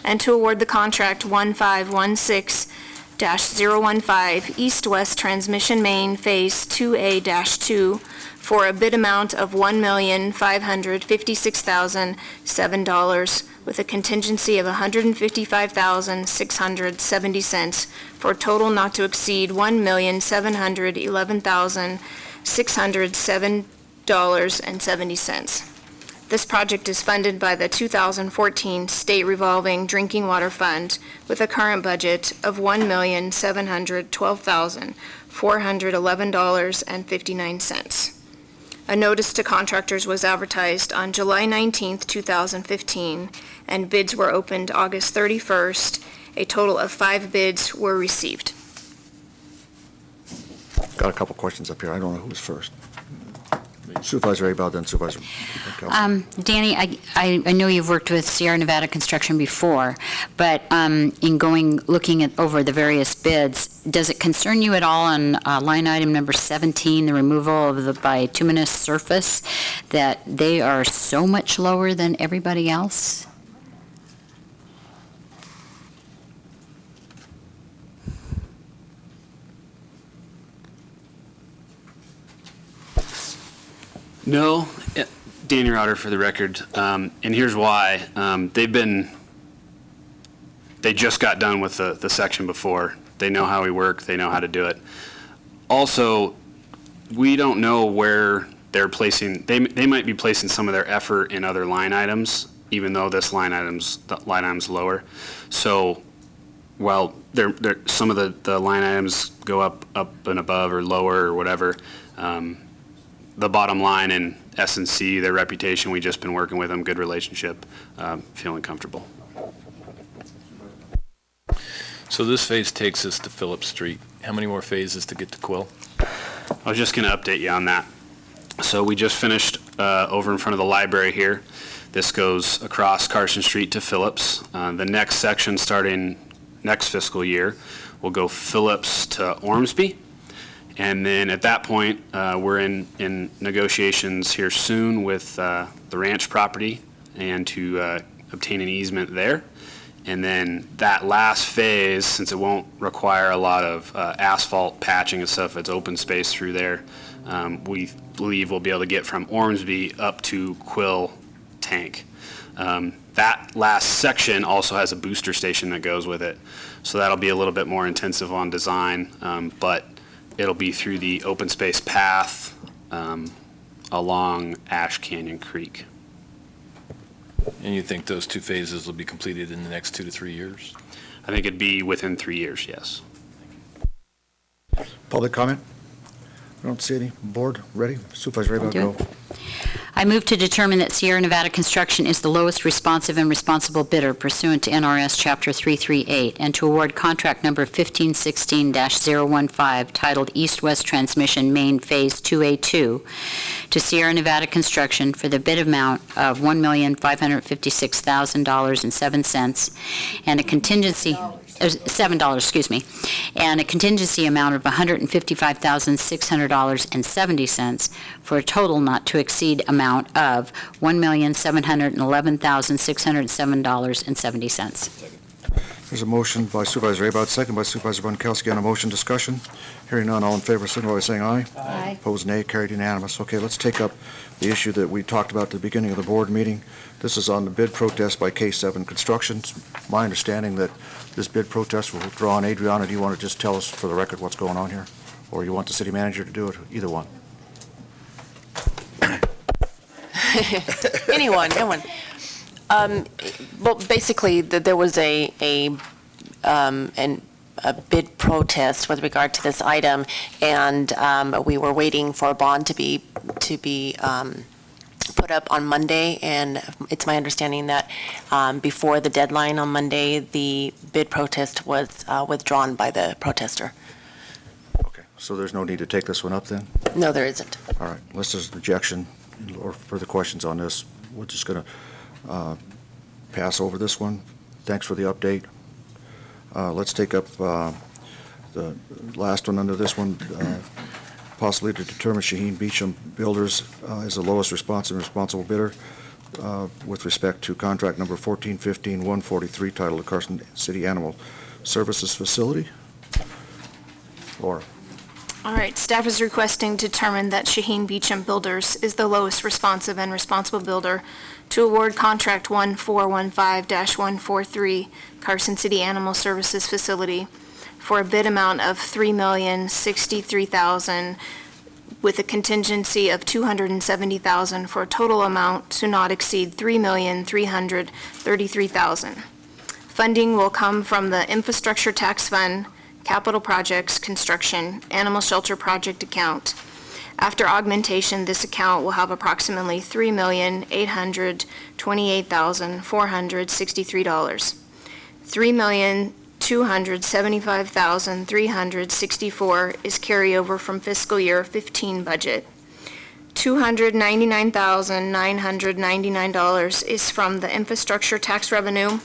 and to award the contract 1516-015 East-West Transmission Main Phase 2A-2 for a bid amount of $1,556,007 with a contingency of $155,670 for a total not to exceed $1,711,607.70. This project is funded by the 2014 State Revolving Drinking Water Fund with a current budget of $1,712,411.59. A notice to contractors was advertised on July 19, 2015, and bids were opened August 31st. A total of 5 bids were received. Got a couple questions up here. I don't know who's first. Supervisor Abel, then Supervisor Bunkowski. Danny, I know you've worked with Sierra Nevada Construction before, but in looking over the various bids, does it concern you at all on line item number 17, the removal of the bituminous surface, that they are so much lower than everybody else? No, Dan Rauter for the record, and here's why. They just got done with the section before. They know how we work, they know how to do it. Also, we don't know where they're placing, they might be placing some of their effort in other line items, even though this line item's lower. So while some of the line items go up and above or lower or whatever, the bottom line in S&C, their reputation, we've just been working with them, good relationship, feeling comfortable. So this phase takes us to Phillips Street. How many more phases to get to Quill? I was just going to update you on that. So we just finished over in front of the library here. This goes across Carson Street to Phillips. The next section, starting next fiscal year, will go Phillips to Ormsby. And then at that point, we're in negotiations here soon with the ranch property and to obtain an easement there. And then that last phase, since it won't require a lot of asphalt patching and stuff, it's open space through there, we believe we'll be able to get from Ormsby up to Quill Tank. That last section also has a booster station that goes with it. So that'll be a little bit more intensive on design, but It'll be through the open space path along Ash Canyon Creek. And you think those two phases will be completed in the next 2 to 3 years? I think it'd be within 3 years, yes. Public comment? I don't see any. Board, ready? Supervisor Raybold, go. I move to determine that Sierra Nevada Construction is the lowest responsive and responsible bidder pursuant to NRS Chapter 338, and to award contract number 1516-015 titled East-West Transmission Main Phase 2A2 to Sierra Nevada Construction for the bid amount of $1,556,000.07 and a contingency $7, excuse me, and a contingency amount of $155,600.70 for a total not to exceed amount of $1,711,607.70. There's a motion by Supervisor Raybold, second by Supervisor Bunkowski on a motion discussion. Hearing none, all in favor, signify by saying aye. Aye. Opposed, nay. Carried unanimous. Okay, let's take up the issue that we talked about at the beginning of the board meeting. This is on the bid protest by K7 Construction. It's my understanding that this bid protest will draw on. Adriana, do you want to just tell us for the record what's going on here? Or you want the city manager to do it? Either one. Anyone. Well, basically, there was a bid protest with regard to this item, and we were waiting for a bond to be put up on Monday, and it's my understanding that before the deadline on Monday, the bid protest was withdrawn by the protester. Okay, so there's no need to take this one up then? No, there isn't. All right, unless there's objection or further questions on this, we're just going to pass over this one. Thanks for the update. Let's take up the last one under this one, possibly to determine Shaheen Beecham Builders as the lowest responsive and responsible bidder with respect to contract number 1415-143 titled the Carson City Animal Services Facility. Laura. All right, staff is requesting to determine that Shaheen Beecham Builders is the lowest responsive and responsible builder to award contract 1415-143 Carson City Animal Services Facility for a bid amount of $3,063,000 with a contingency of $270,000 for a total amount to not exceed $3,333,000. Funding will come from the Infrastructure Tax Fund, Capital Projects, Construction, Animal Shelter Project account. After augmentation, this account will have approximately $3,828,463. $3,275,364 is carryover from fiscal year 15 budget. $299,999 is from the infrastructure tax revenue.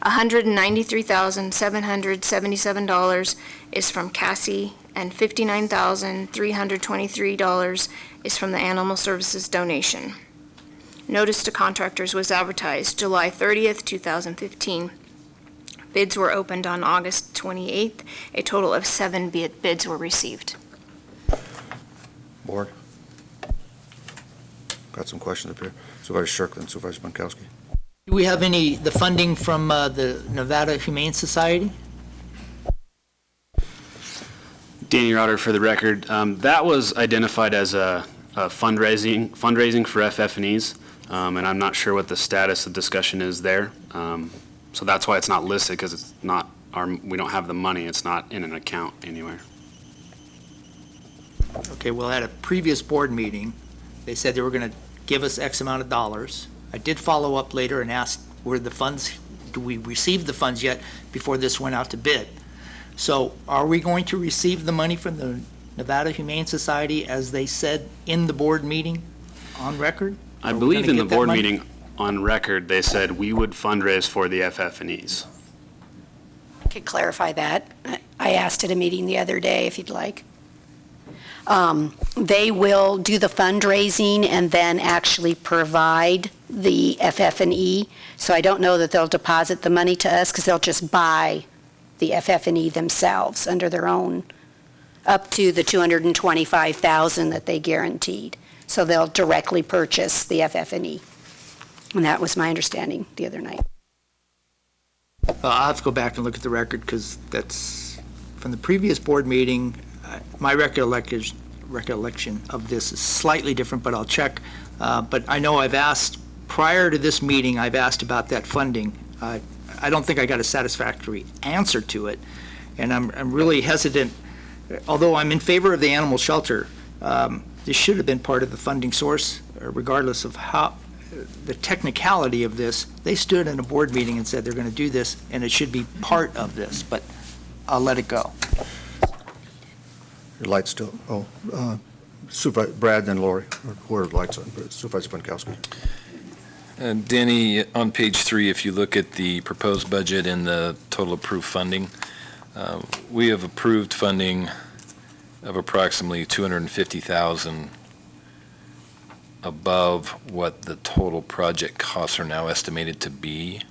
$193,777 is from Cassie, and $59,323 is from the Animal Services donation. Notice to contractors was advertised July 30th, 2015. Bids were opened on August 28th. A total of 7 bids were received. Board. Got some questions up here. Supervisor Shirkland, Supervisor Bunkowski. Do we have the funding from the Nevada Humane Society? Dan, Your Honor, for the record, that was identified as a fundraising for FF&Es, and I'm not sure what the status of discussion is there. So that's why it's not listed, because it's not we don't have the money. It's not in an account anywhere. Okay, well, at a previous board meeting, they said they were going to give us X amount of dollars. I did follow up later and asked, were the funds, do we receive the funds yet before this went out to bid? So are we going to receive the money from the Nevada Humane Society as they said in the board meeting on record? I believe in the board meeting on record, they said we would fundraise for the FF&Es. I could clarify that. I asked at a meeting the other day, if you'd like. They will do the fundraising and then actually provide the FF&E. So I don't know that they'll deposit the money to us, because they'll just buy the FF&E themselves under their own, up to the $225,000 that they guaranteed. So they'll directly purchase the FF&E. And that was my understanding the other night. I'll have to go back and look at the record, because that's, from the previous board meeting, my recollection of this is slightly different, but I'll check. But I know I've asked, prior to this meeting, I've asked about that funding. I don't think I got a satisfactory answer to it, and I'm really hesitant. Although I'm in favor of the animal shelter, this should have been part of the funding source, regardless of how, the technicality of this. They stood in a board meeting and said they're going to do this, and it should be part of this, but I'll let it go. Your light's still, Supervisor Brad, then Lori, or lights on, Supervisor Pankowski. Danny, on page 3, if you look at the proposed budget and the total approved funding, we have approved funding of approximately $250,000 above what the total project costs are now estimated to be,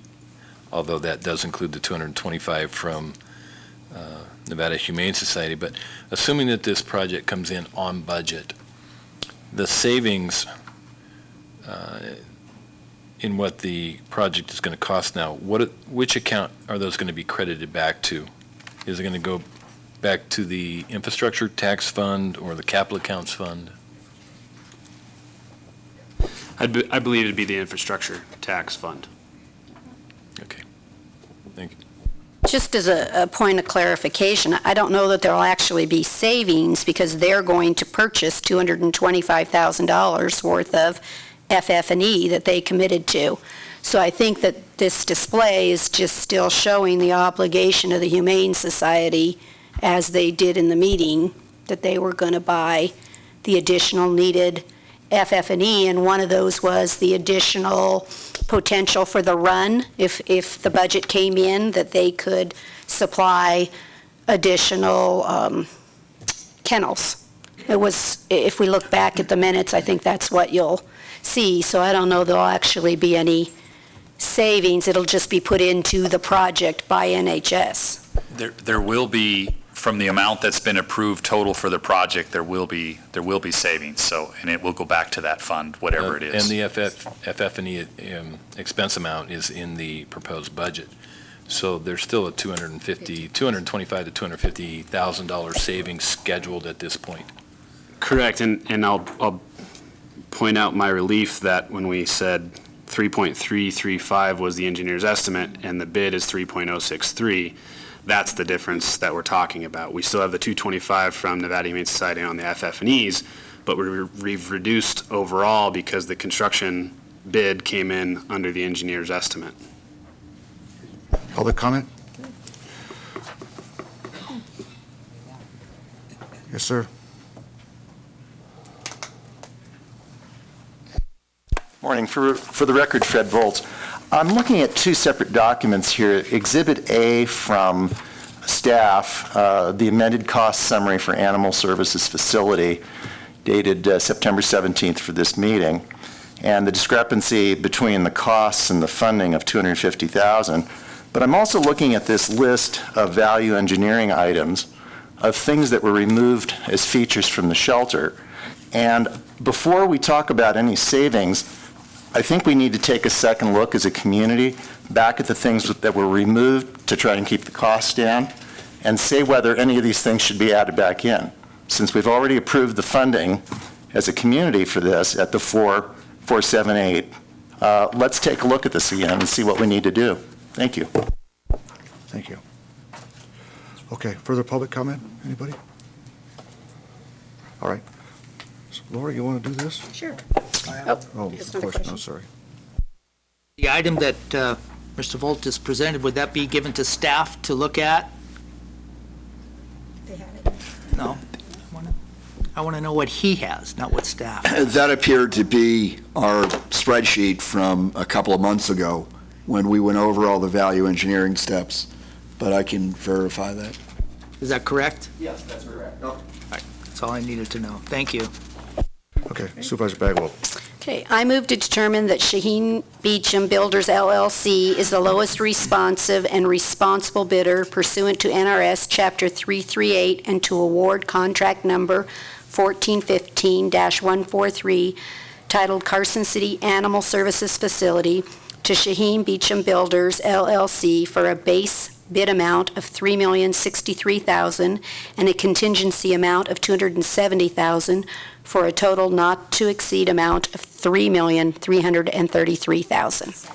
although that does include the $225 from Nevada Humane Society. But assuming that this project comes in on budget, the savings in what the project is going to cost now, which account are those going to be credited back to? Is it going to go back to the infrastructure tax fund or the capital accounts fund? I believe it'd be the infrastructure tax fund. Okay. Thank you. Just as a point of clarification, I don't know that there'll actually be savings because they're going to purchase $225,000 worth of FF&E that they committed to. So I think that this display is just still showing the obligation of the Humane Society, as they did in the meeting, that they were going to buy the additional needed FF&E, and one of those was the additional potential for the run, if the budget came in, that they could supply additional kennels. It was, if we look back at the minutes, I think that's what you'll see. So I don't know there'll actually be any savings. It'll just be put into the project by NHS. There will be, from the amount that's been approved total for the project, there will be savings. So, and it will go back to that fund, whatever it is. And the FF&E expense amount is in the proposed budget. So there's still a $225,000 to $250,000 savings scheduled at this point. Correct, and I'll point out my relief that when we said 3.335 was the engineer's estimate and the bid is 3.063, that's the difference that we're talking about. We still have the 225 from Nevada Humane Society on the FF&Es, but we've reduced overall because the construction bid came in under the engineer's estimate. Public comment? Yes, sir. Morning. For the record, Fred Volz. I'm looking at two separate documents here. Exhibit A from staff, the amended cost summary for Animal Services Facility, dated September 17th for this meeting, and the discrepancy between the costs and the funding of $250,000. But I'm also looking at this list of value engineering items of things that were removed as features from the shelter. And before we talk about any savings, I think we need to take a second look as a community back at the things that were removed to try and keep the costs down and say whether any of these things should be added back in. Since we've already approved the funding as a community for this at the 478, let's take a look at this again and see what we need to do. Thank you. Thank you. Okay, further public comment? Anybody? All right. So, Laura, you want to do this? Sure. Oh, question. Oh, sorry. The item that Mr. Volt has presented, would that be given to staff to look at? They have it. No. I want to know what he has, not what staff. That appeared to be our spreadsheet from a couple of months ago when we went over all the value engineering steps, but I can verify that. Is that correct? Yes, that's correct. All right. That's all I needed to know. Thank you. Okay, Supervisor Bagwell. Okay, I move to determine that Shaheen Beecham Builders LLC is the lowest responsive and responsible bidder pursuant to NRS Chapter 338 and to award contract number 1415-143 titled Carson City Animal Services Facility to Shaheen Beecham Builders LLC for a base bid amount of $3,063,000 and a contingency amount of $270,000 for a total not to exceed amount of $3,333,000.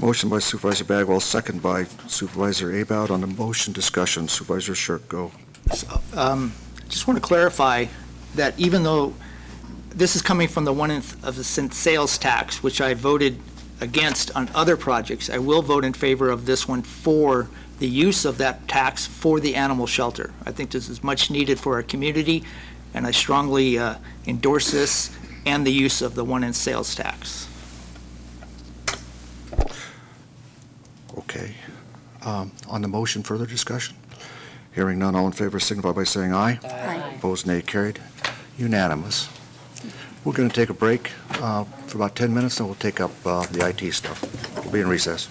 Motion by Supervisor Bagwell, second by Supervisor Aboud. On the motion discussion, Supervisor Shirk, go. Just want to clarify that even though this is coming from the 1% sales tax, which I voted against on other projects, I will vote in favor of this one for the use of that tax for the animal shelter. I think this is much needed for our community, and I strongly endorse this and the use of the 1% sales tax. Okay. On the motion, further discussion? Hearing none, all in favor signify by saying aye. Aye. Opposed, nay. Carried. Unanimous. We're going to take a break for about 10 minutes, then we'll take up the IT stuff. We'll be in recess.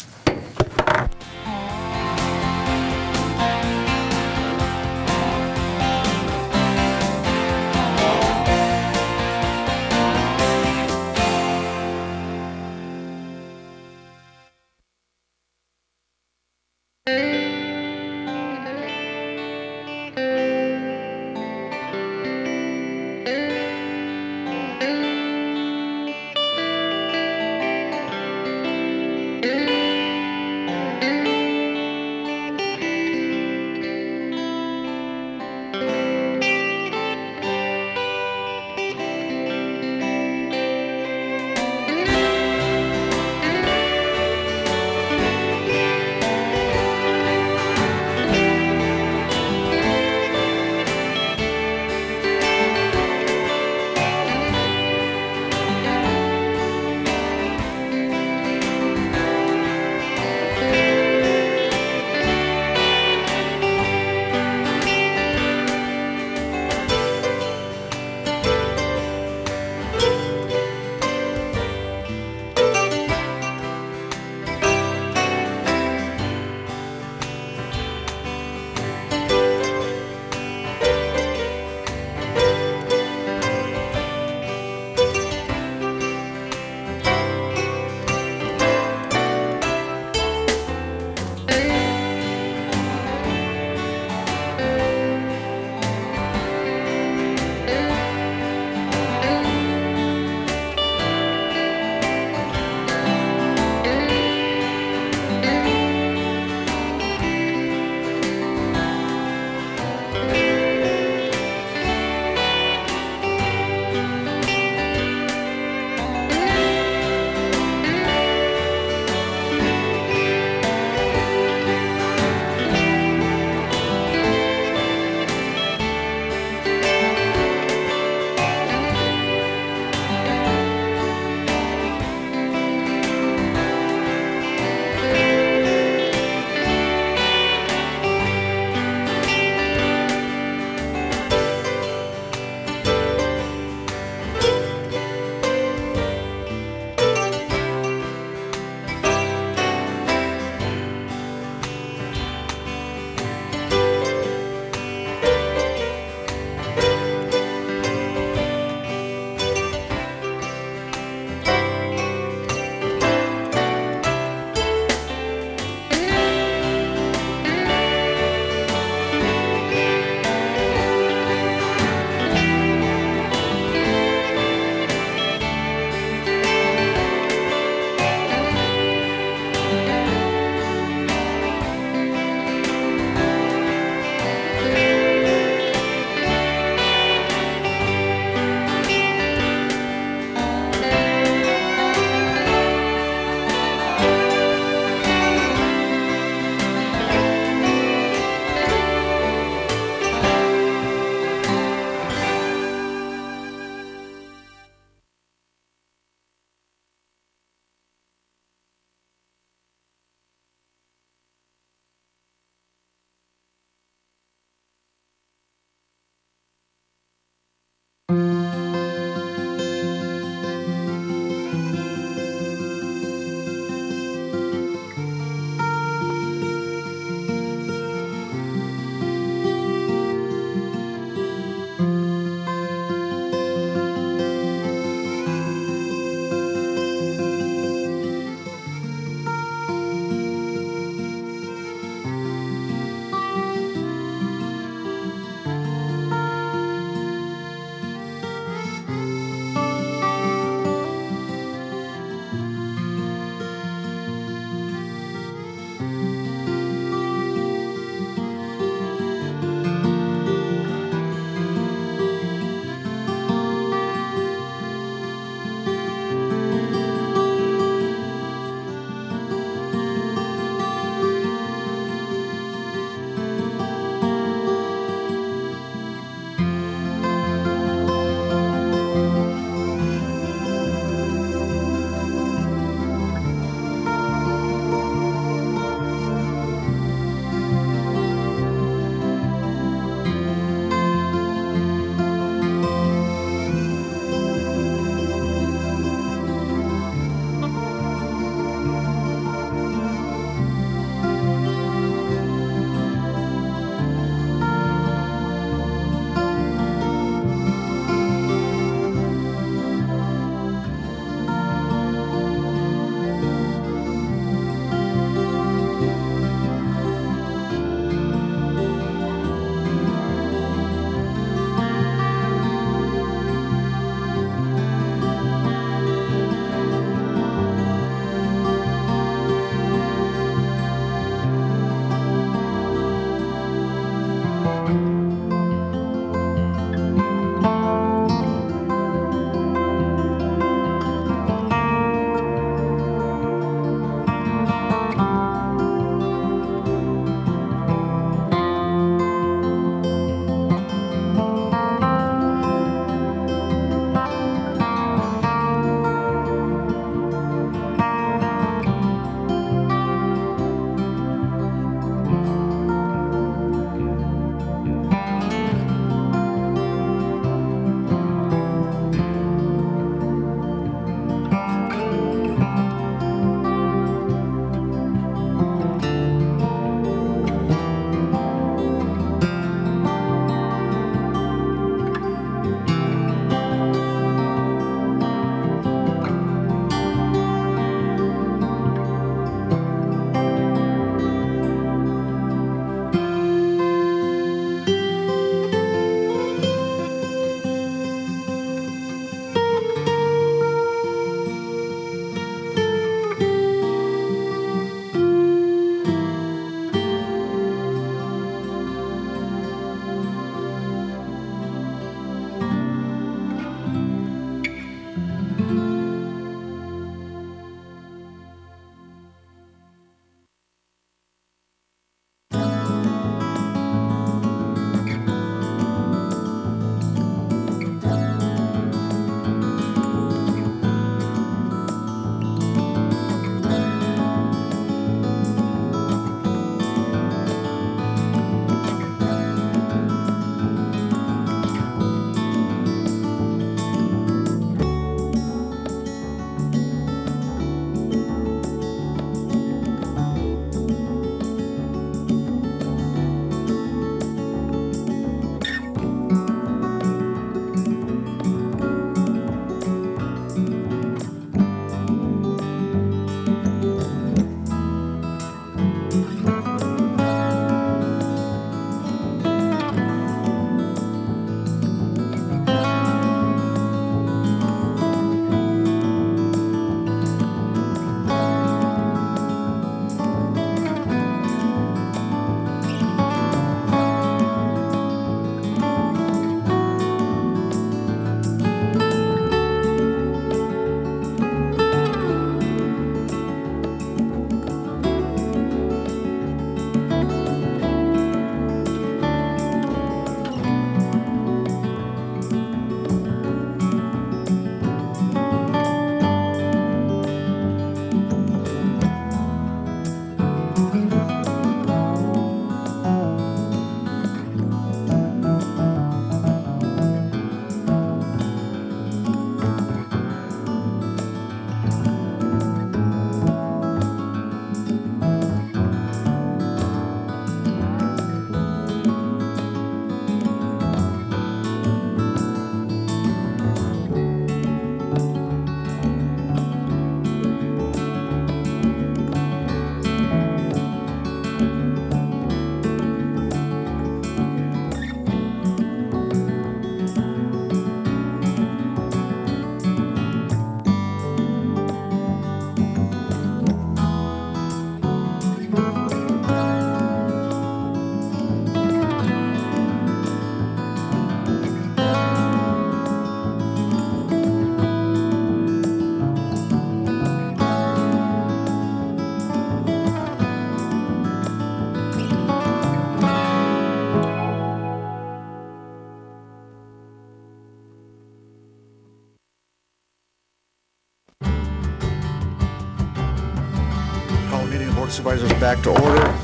Supervisors back to order.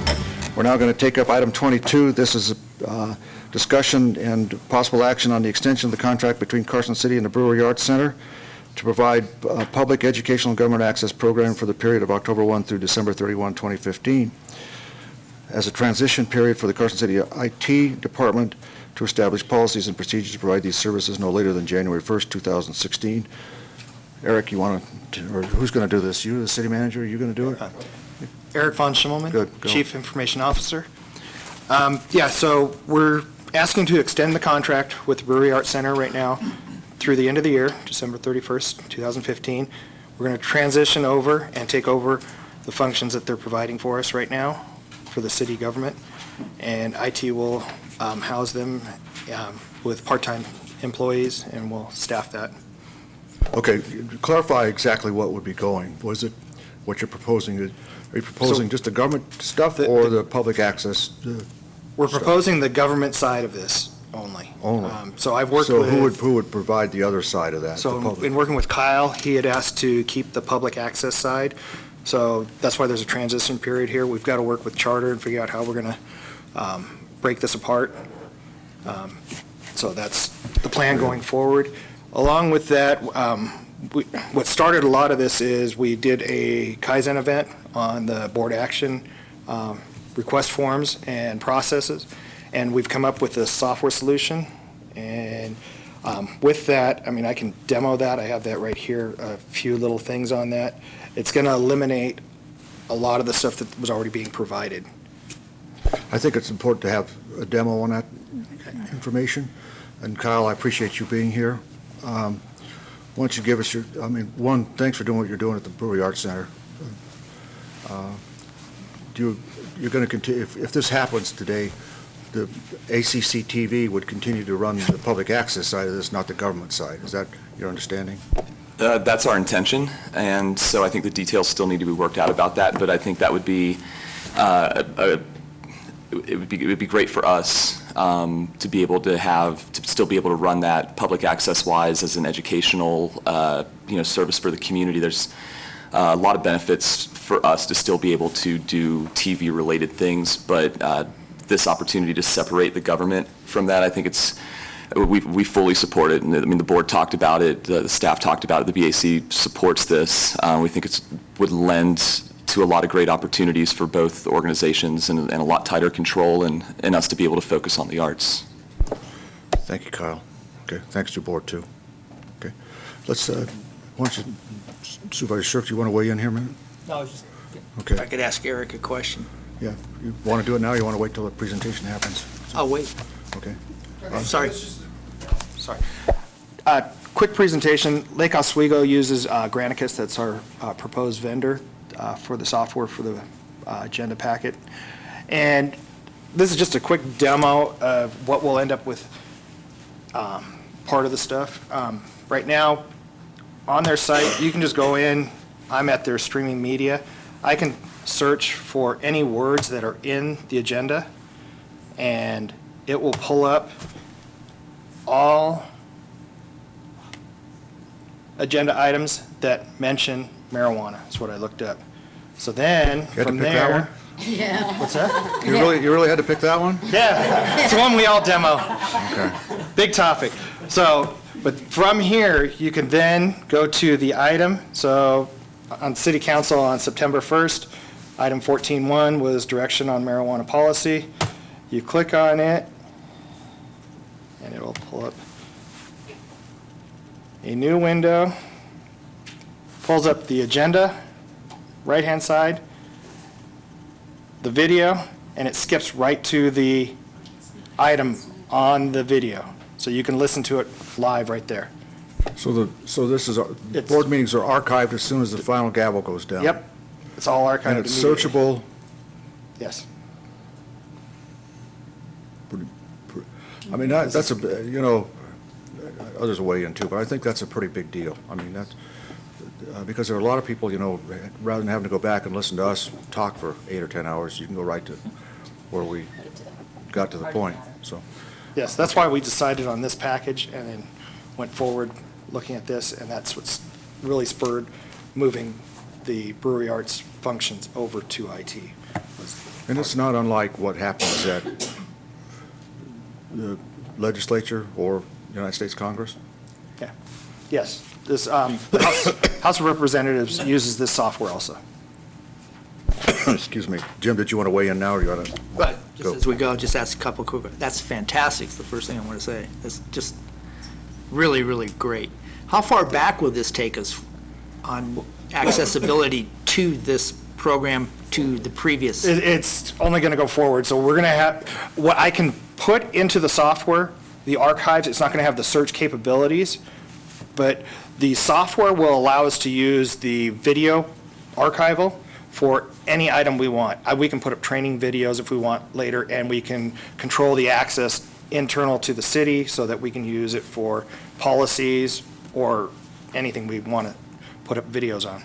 We're now going to take up item 22. This is discussion and possible action on the extension of the contract between Carson City and the Brewery Arts Center to provide public educational government access program for the period of October 1 through December 31, 2015, as a transition period for the Carson City IT Department to establish policies and procedures to provide these services no later than January 1st, 2016. Eric, you want to, or who's going to do this? You, the city manager, are you going to do it? Eric von Schimmelman, Good, go. Chief Information Officer. So we're asking to extend the contract with the Brewery Arts Center right now through the end of the year, December 31st, 2015. We're going to transition over and take over the functions that they're providing for us right now for the city government, and IT will house them with part-time employees, and we'll staff that. Okay, clarify exactly what would be going. Was it what you're proposing? Are you proposing just the government stuff or the public access? We're proposing the government side of this only. Only. So I've worked So with... who would provide the other side of that? the So public? in working with Kyle, he had asked to keep the public access side. So that's why there's a transition period here. We've got to work with Charter and figure out how we're going to break this apart. So that's the plan going forward. Along with that, what started a lot of this is we did a Kaizen event on the board action request forms and processes, and we've come up with a software solution. And with that, I mean, I can demo that. I have that right here, a few little things on that. It's going to eliminate a lot of the stuff that was already being provided. I think it's important to have a demo on that information. And Kyle, I appreciate you being here. Why don't you give us your, one, thanks for doing what you're doing at the Brewery Arts Center. You're going to continue, if this happens today, the ACC TV would continue to run the public access side of this, not the government side. Is that your understanding? That's our intention, and so I think the details still need to be worked out about that, but I think that would be, it would be great for us to be able to still be able to run that public access-wise as an educational, service for the community. There's a lot of benefits for us to still be able to do TV-related things, but this opportunity to separate the government from that, I think we fully support it. And I mean, the board talked about it, the staff talked about it, the BAC supports this. We think it would lend to a lot of great opportunities for both organizations and a lot tighter control and us to be able to focus on the arts. Thank you, Kyle. Okay, thanks to your board, too. Okay, let's, why don't you, Supervisor Shirk, do you want to weigh in here a minute? No, I was just, Okay. if I could ask Eric a question. Yeah, you want to do it now, or you want to wait till the presentation happens? Oh, wait. Okay. Sorry. Sorry. Quick presentation. Lake Oswego uses Granicus. That's our proposed vendor for the software for the agenda packet. And this is just a quick demo of what we'll end up with part of the stuff. Right now, on their site, you can just go in. I'm at their streaming media. I can search for any words that are in the agenda, and it will pull up all agenda items that mention marijuana, is what I looked up. So then, from there... Yeah. What's that? You really had to pick that one? Yeah, it's the one we all demo. Okay. Big topic. So, but from here, you can then go to the item. So, on City Council on September 1st, item 14.1 was direction on marijuana policy. You click on it, and it'll pull up a new window, pulls up the agenda, right-hand side, the video, and it skips right to the item on the video. So you can listen to it live right there. So this is, board meetings are archived as soon as the final gavel goes down? Yep, it's all archived. And it's immediately. searchable? Yes. I mean, that's others weigh in too, but I think that's a pretty big deal. I mean, that's, because there are a lot of people, rather than having to go back and listen to us talk for 8 or 10 hours, you can go right to where we got to the point, so. Yes, that's why we decided on this package and then went forward looking at this, and that's what's really spurred moving the brewery arts functions over to IT. And it's not unlike what happens at the legislature or United States Congress? Yeah. Yes, this, House of Representatives uses this software also. Excuse me. Jim, did you want to weigh in now, or you want to But just go? as we go, just ask a couple quick, that's fantastic, is the first thing I want to say. It's just really, really great. How far back will this take us on accessibility to this program, to the previous? It's only going to go forward, so we're going to have, what I can put into the software, the archives, it's not going to have the search capabilities, but the software will allow us to use the video archival for any item we want. We can put up training videos if we want later, and we can control the access internal to the city so that we can use it for policies or anything we want to put up videos on.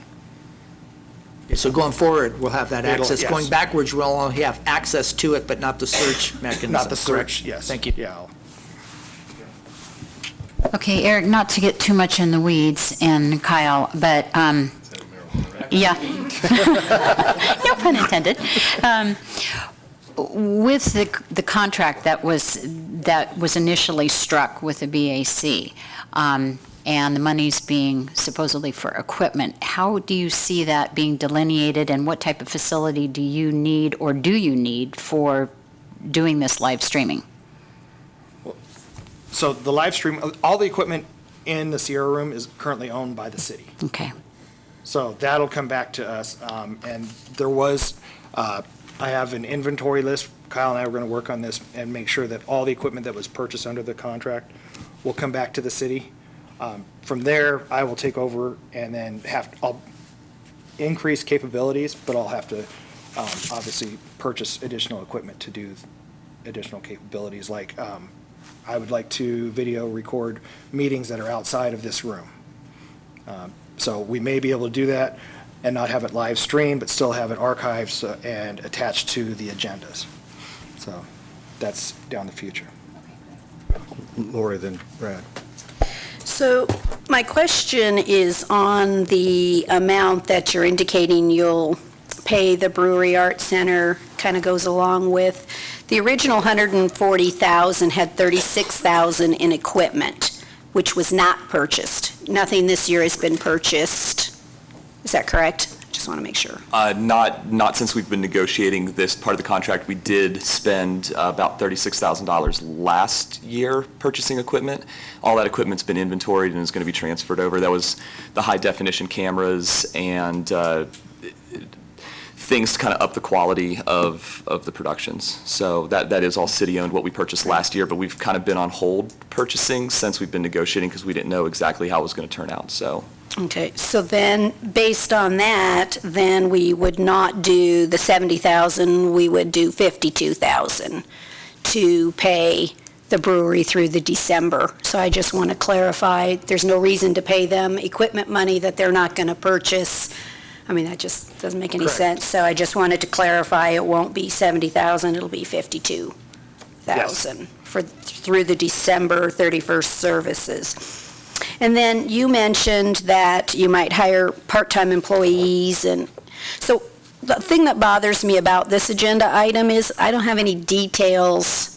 So going forward, we'll have that It'll- access. yes. Going backwards, we'll only have access to it, but not the search mechanism. Not the correct? search, yes. Thank you. Yeah. Okay, Eric, not to get too much in the weeds, and Kyle, but, yeah. No pun intended. With the contract that was initially struck with the BAC, and the money's being supposedly for equipment, how do you see that being delineated, and what type of facility do you need for doing this live streaming? So the live stream, all the equipment in the Sierra Room is currently owned by the city. Okay. So that'll come back to us. And there was, I have an inventory list. Kyle and I are going to work on this and make sure that all the equipment that was purchased under the contract will come back to the city. From there, I will take over and then I'll increase capabilities, but I'll have to obviously purchase additional equipment to do additional capabilities, like I would like to video record meetings that are outside of this room. So we may be able to do that and not have it live streamed, but still have it archived and attached to the agendas. So that's down the future. Lori, then Brad. So my question is on the amount that you're indicating you'll pay the Brewery Arts Center, kind of goes along with, the original $140,000 had $36,000 in equipment, which was not purchased. Nothing this year has been purchased. Is that correct? Just want to make sure. Not since we've been negotiating this part of the contract. We did spend about $36,000 last year purchasing equipment. All that equipment's been inventoried and is going to be transferred over. That was the high-definition cameras and things to kind of up the quality of the productions. So that is all city-owned, what we purchased last year, but we've kind of been on hold purchasing since we've been negotiating because we didn't know exactly how it was going to turn out, so. Okay, so then, based on that, then we would not do the $70,000, we would do $52,000 to pay the brewery through the December. So I just want to clarify, there's no reason to pay them equipment money that they're not going to purchase. I mean, that just doesn't make any sense. So I just wanted to clarify, it won't be $70,000, it'll be $52,000 through the December 31st services. And then you mentioned that you might hire part-time employees, and so the thing that bothers me about this agenda item is I don't have any details.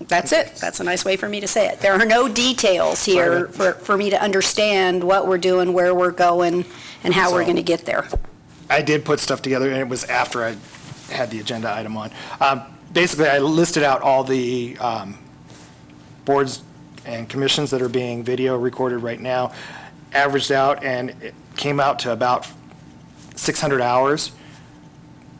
That's it. That's a nice way for me to say it. There are no details here for me to understand what we're doing, where we're going, and how we're going to get there. I did put stuff together, and it was after I had the agenda item on. Basically, I listed out all the boards and commissions that are being video recorded right now, averaged out, and it came out to about 600 hours.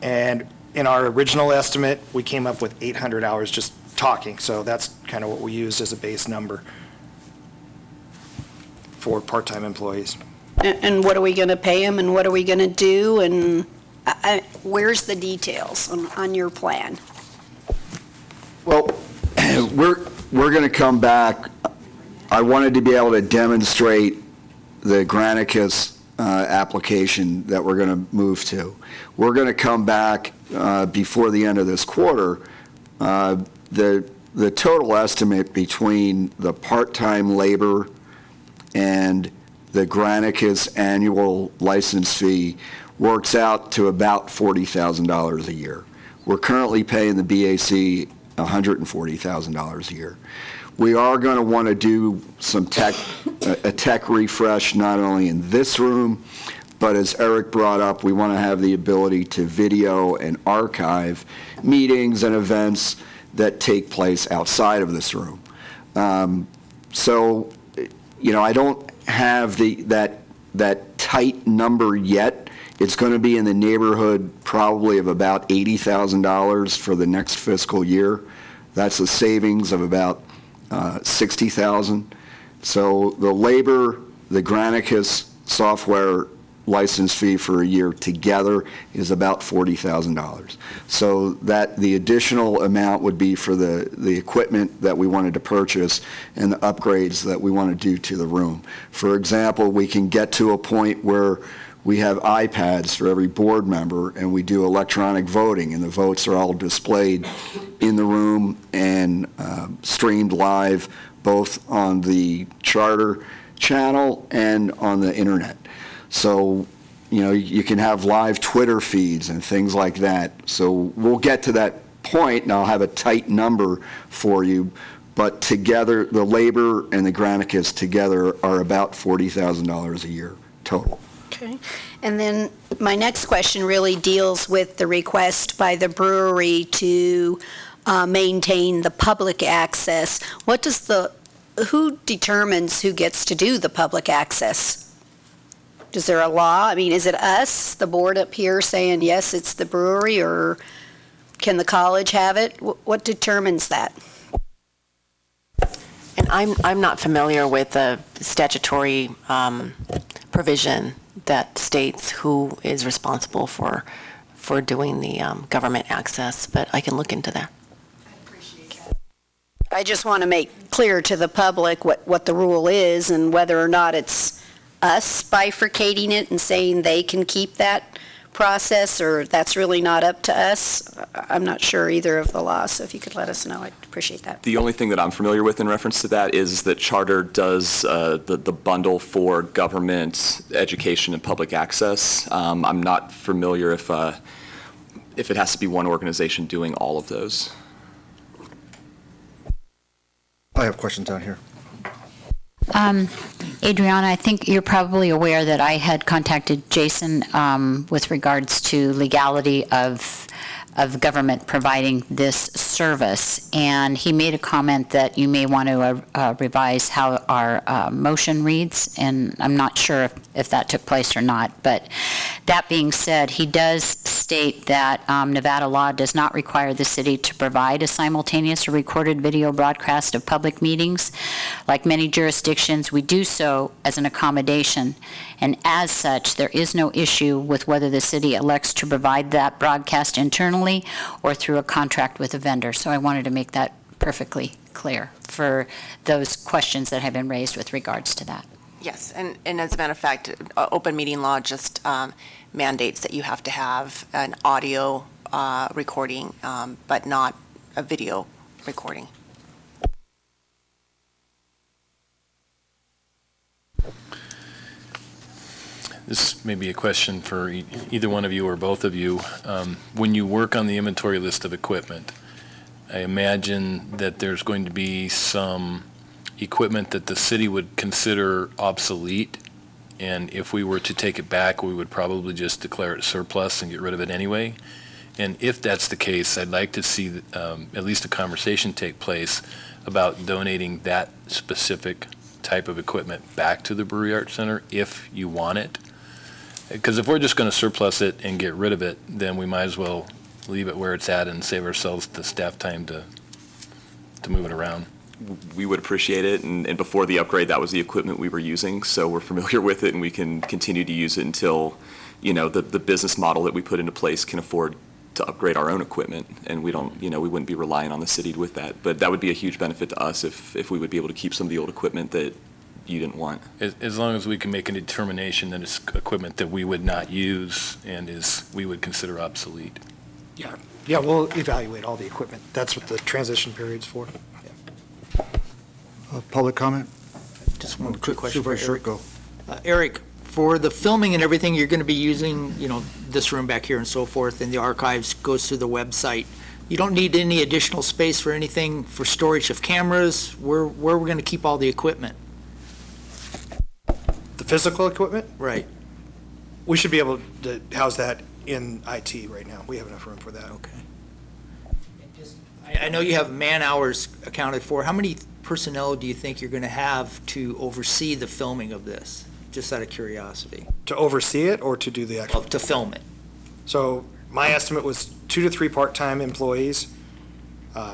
And in our original estimate, we came up with 800 hours just talking. So that's kind of what we used as a base number for part-time employees. And what are we going to pay them, and what are we going to do, and where's the details on your plan? Well, we're going to come back. I wanted to be able to demonstrate the Granicus application that we're going to move to. We're going to come back before the end of this quarter. The total estimate between the part-time labor and the Granicus annual license fee works out to about $40,000 a year. We're currently paying the BAC $140,000 a year. We are going to want to do some a tech refresh, not only in this room, but as Eric brought up, we want to have the ability to video and archive meetings and events that take place outside of this room. So, I don't have that tight number yet. It's going to be in the neighborhood probably of about $80,000 for the next fiscal year. That's a savings of about $60,000. So the labor, the Granicus software license fee for a year together is about $40,000. So that the additional amount would be for the equipment that we wanted to purchase and the upgrades that we want to do to the room. For example, we can get to a point where we have iPads for every board member, and we do electronic voting, and the votes are all displayed in the room and streamed live, both on the charter channel and on the internet. So, you can have live Twitter feeds and things like that. So we'll get to that point, and I'll have a tight number for you, but together, the labor and the Granicus together are about $40,000 a year total. Okay. And then my next question really deals with the request by the brewery to maintain the public access. Who determines who gets to do the public access? Is there a law? I mean, is it us, the board up here, saying, yes, it's the brewery, or can the college have it? What determines that? And I'm not familiar with the statutory provision that states who is responsible for doing the government access, but I can look into that. I just want to make clear to the public what the rule is and whether or not it's us bifurcating it and saying they can keep that process, or that's really not up to us. I'm not sure either of the laws, so if you could let us know, I'd appreciate that. The only thing that I'm familiar with in reference to that is that Charter does the bundle for government, education, and public access. I'm not familiar if it has to be one organization doing all of those. I have questions down here. Adriana, I think you're probably aware that I had contacted Jason with regards to legality of government providing this service, and he made a comment that you may want to revise how our motion reads, and I'm not sure if that took place or not. But that being said, he does state that Nevada law does not require the city to provide a simultaneous or recorded video broadcast of public meetings. Like many jurisdictions, we do so as an accommodation, and as such, there is no issue with whether the city elects to provide that broadcast internally or through a contract with a vendor. So I wanted to make that perfectly clear for those questions that have been raised with regards to that. Yes, and as a matter of fact, open meeting law just mandates that you have to have an audio recording, but not a video recording. This may be a question for either one of you or both of you. When you work on the inventory list of equipment, I imagine that there's going to be some equipment that the city would consider obsolete, and if we were to take it back, we would probably just declare it surplus and get rid of it anyway. And if that's the case, I'd like to see at least a conversation take place about donating that specific type of equipment back to the Brewery Arts Center if you want it. Because if we're just going to surplus it and get rid of it, then we might as well leave it where it's at and save ourselves the staff time to move it around. We would appreciate it, and before the upgrade, that was the equipment we were using, so we're familiar with it, and we can continue to use it until, the business model that we put into place can afford to upgrade our own equipment, and we wouldn't be relying on the city with that. But that would be a huge benefit to us if we would be able to keep some of the old equipment that you didn't want. As long as we can make a determination that it's equipment that we would not use and we would consider obsolete. Yeah, we'll evaluate all the equipment. That's what the transition period's for. Public comment? Just one quick question. Supervisor, go. Eric, for the filming and everything, you're going to be using, this room back here and so forth, and the archives goes to the website. You don't need any additional space for anything for storage of cameras? Where are we going to keep all the equipment? The physical equipment? Right. We should be able to house that in IT right now. We have enough room for that. Okay. I know you have man-hours accounted for. How many personnel do you think you're going to have to oversee the filming of this? Just out of curiosity. To oversee it or to do the actual? To film it. So my estimate was 2 to 3 part-time employees,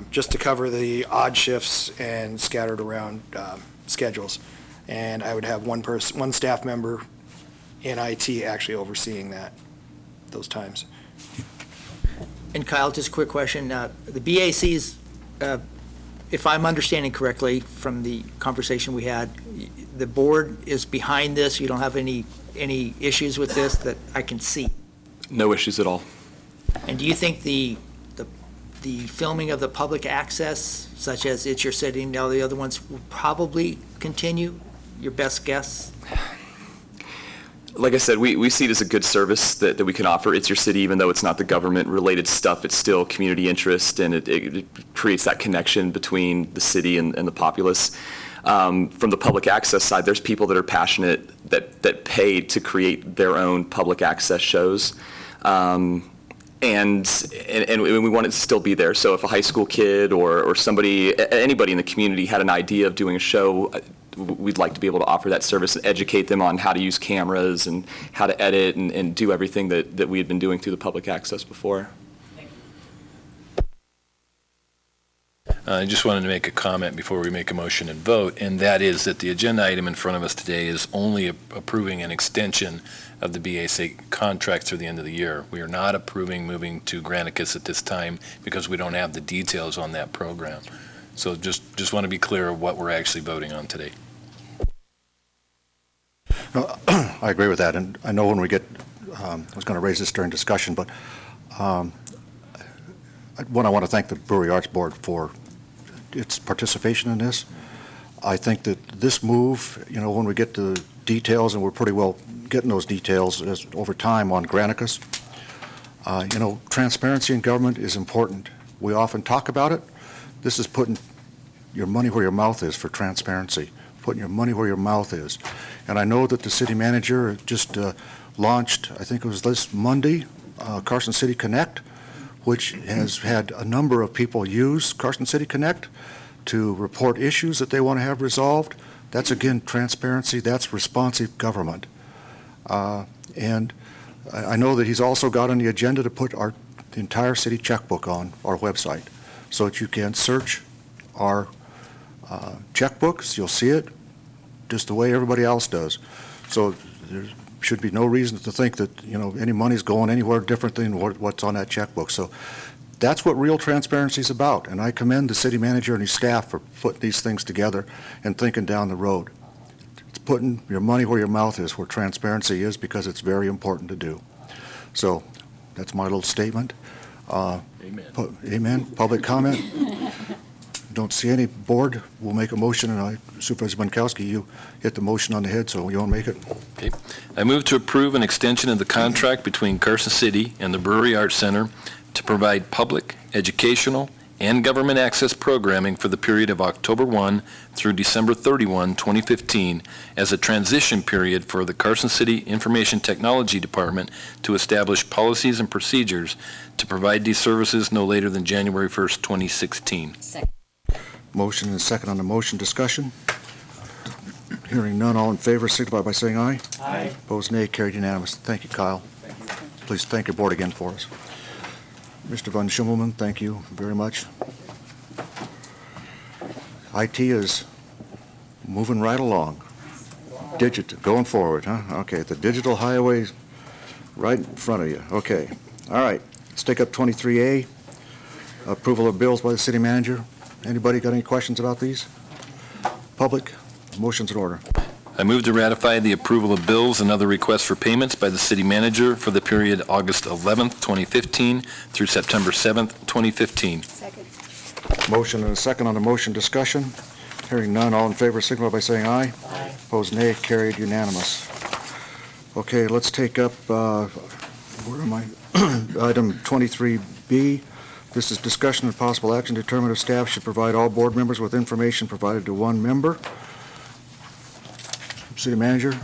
just to cover the odd shifts and scattered around schedules. And I would have one staff member in IT actually overseeing those times. And Kyle, just a quick question. The BACs, if I'm understanding correctly from the conversation we had, the board is behind this? You don't have any issues with this that I can see? No issues at all. And do you think the filming of the public access, such as It's Your City and all the other ones, will probably continue? Your best guess? Like I said, we see it as a good service that we can offer. It's Your City, even though it's not the government-related stuff, it's still community interest, and it creates that connection between the city and the populace. From the public access side, there's people that are passionate that pay to create their own public access shows. And we want it to still be there. So if a high school kid or anybody in the community had an idea of doing a show, we'd like to be able to offer that service and educate them on how to use cameras and how to edit and do everything that we had been doing through the public access before. I just wanted to make a comment before we make a motion and vote, and that is that the agenda item in front of us today is only approving an extension of the BAC contract through the end of the year. We are not approving moving to Granicus at this time because we don't have the details on that program. So just want to be clear of what we're actually voting on today. No, I agree with that, and I know when we get, I was going to raise this during discussion, but I want to thank the Brewery Arts Board for its participation in this. I think that this move, when we get to details, and we're pretty well getting those details over time on Granicus, transparency in government is important. We often talk about it. This is putting your money where your mouth is for transparency, putting your money where your mouth is. And I know that the city manager just launched, I think it was this Monday, Carson City Connect, which has had a number of people use Carson City Connect to report issues that they want to have resolved. That's, again, transparency. That's responsive government. And I know that he's also got on the agenda to put the entire city checkbook on our website so that you can search our checkbooks. You'll see it just the way everybody else does. So there should be no reason to think that, any money's going anywhere different than what's on that checkbook. So that's what real transparency is about. And I commend the city manager and his staff for putting these things together and thinking down the road. It's putting your money where your mouth is, where transparency is, because it's very important to do. So that's my little statement. Amen. Amen. Public comment? Don't see any. Board will make a motion, and Supervisor Bunkowski, you hit the motion on the head, so you want to make it? Okay. I move to approve an extension of the contract between Carson City and the Brewery Arts Center to provide public, educational, and government access programming for the period of October 1 through December 31, 2015, as a transition period for the Carson City Information Technology Department to establish policies and procedures to provide these services no later than January 1st, 2016. Second. Motion and second on the motion. Discussion? Hearing none, all in favor signify by saying aye. Aye. Opposed, nay. Carried unanimous. Thank you, Kyle. Please thank your board again for us. Mr. Von Schimmelman, thank you very much. IT is moving right along. Digital, going forward, huh? Okay, the digital highway right in front of you. Okay. All right. Let's take up 23A, approval of bills by the city manager. Anybody got any questions about these? Public, motion's in order. I move to ratify the approval of bills and other requests for payments by the city manager for the period August 11th, 2015 through September 7th, 2015. Second. Motion and a second on the motion. Discussion. Hearing none, all in favor signify by saying aye. Aye. Opposed, nay. Carried unanimous. Okay, let's take up, where am I? Item 23B. This is discussion and possible action to determine if staff should provide all board members with information provided to one member. City Manager.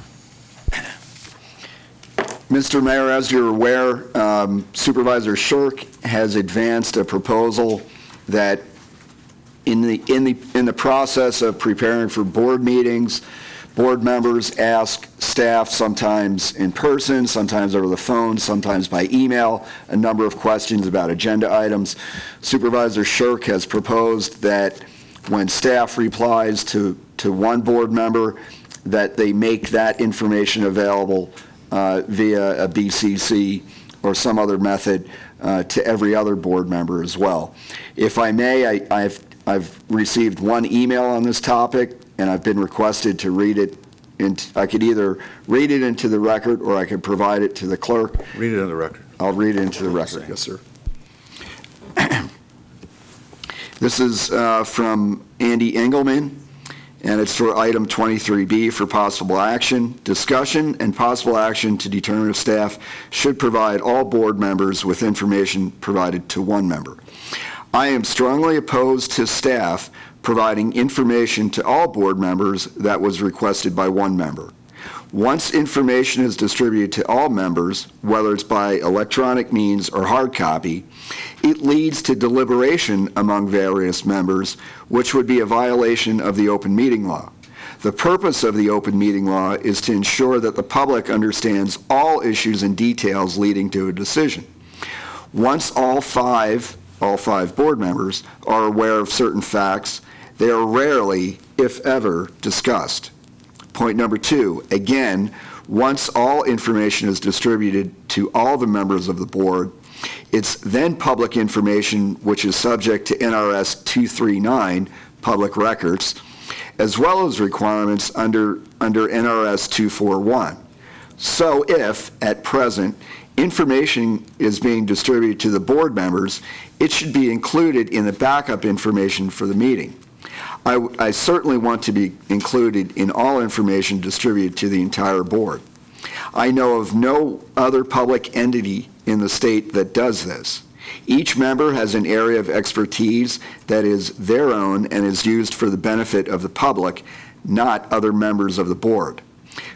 Mr. Mayor, as you're aware, Supervisor Shirk has advanced a proposal that in the process of preparing for board meetings, board members ask staff, sometimes in person, sometimes over the phone, sometimes by email, a number of questions about agenda items. Supervisor Shirk has proposed that when staff replies to one board member, that they make that information available via a BCC or some other method to every other board member as well. If I may, I've received one email on this topic, and I've been requested to read it. I could either read it into the record, or I could provide it to the clerk. Read it into the record. I'll read it into the record, yes, sir. This is from Andy Engelman, and it's for item 23B for possible action. Discussion and possible action to determine if staff should provide all board members with information provided to one member. I am strongly opposed to staff providing information to all board members that was requested by one member. Once information is distributed to all members, whether it's by electronic means or hard copy, it leads to deliberation among various members, which would be a violation of the open meeting law. The purpose of the open meeting law is to ensure that the public understands all issues and details leading to a decision. Once all five board members are aware of certain facts, they are rarely, if ever, discussed. Point number 2, again, once all information is distributed to all the members of the board, it's then public information which is subject to NRS 239, public records, as well as requirements under NRS 241. So if, at present, information is being distributed to the board members, it should be included in the backup information for the meeting. I certainly want to be included in all information distributed to the entire board. I know of no other public entity in the state that does this. Each member has an area of expertise that is their own and is used for the benefit of the public, not other members of the board.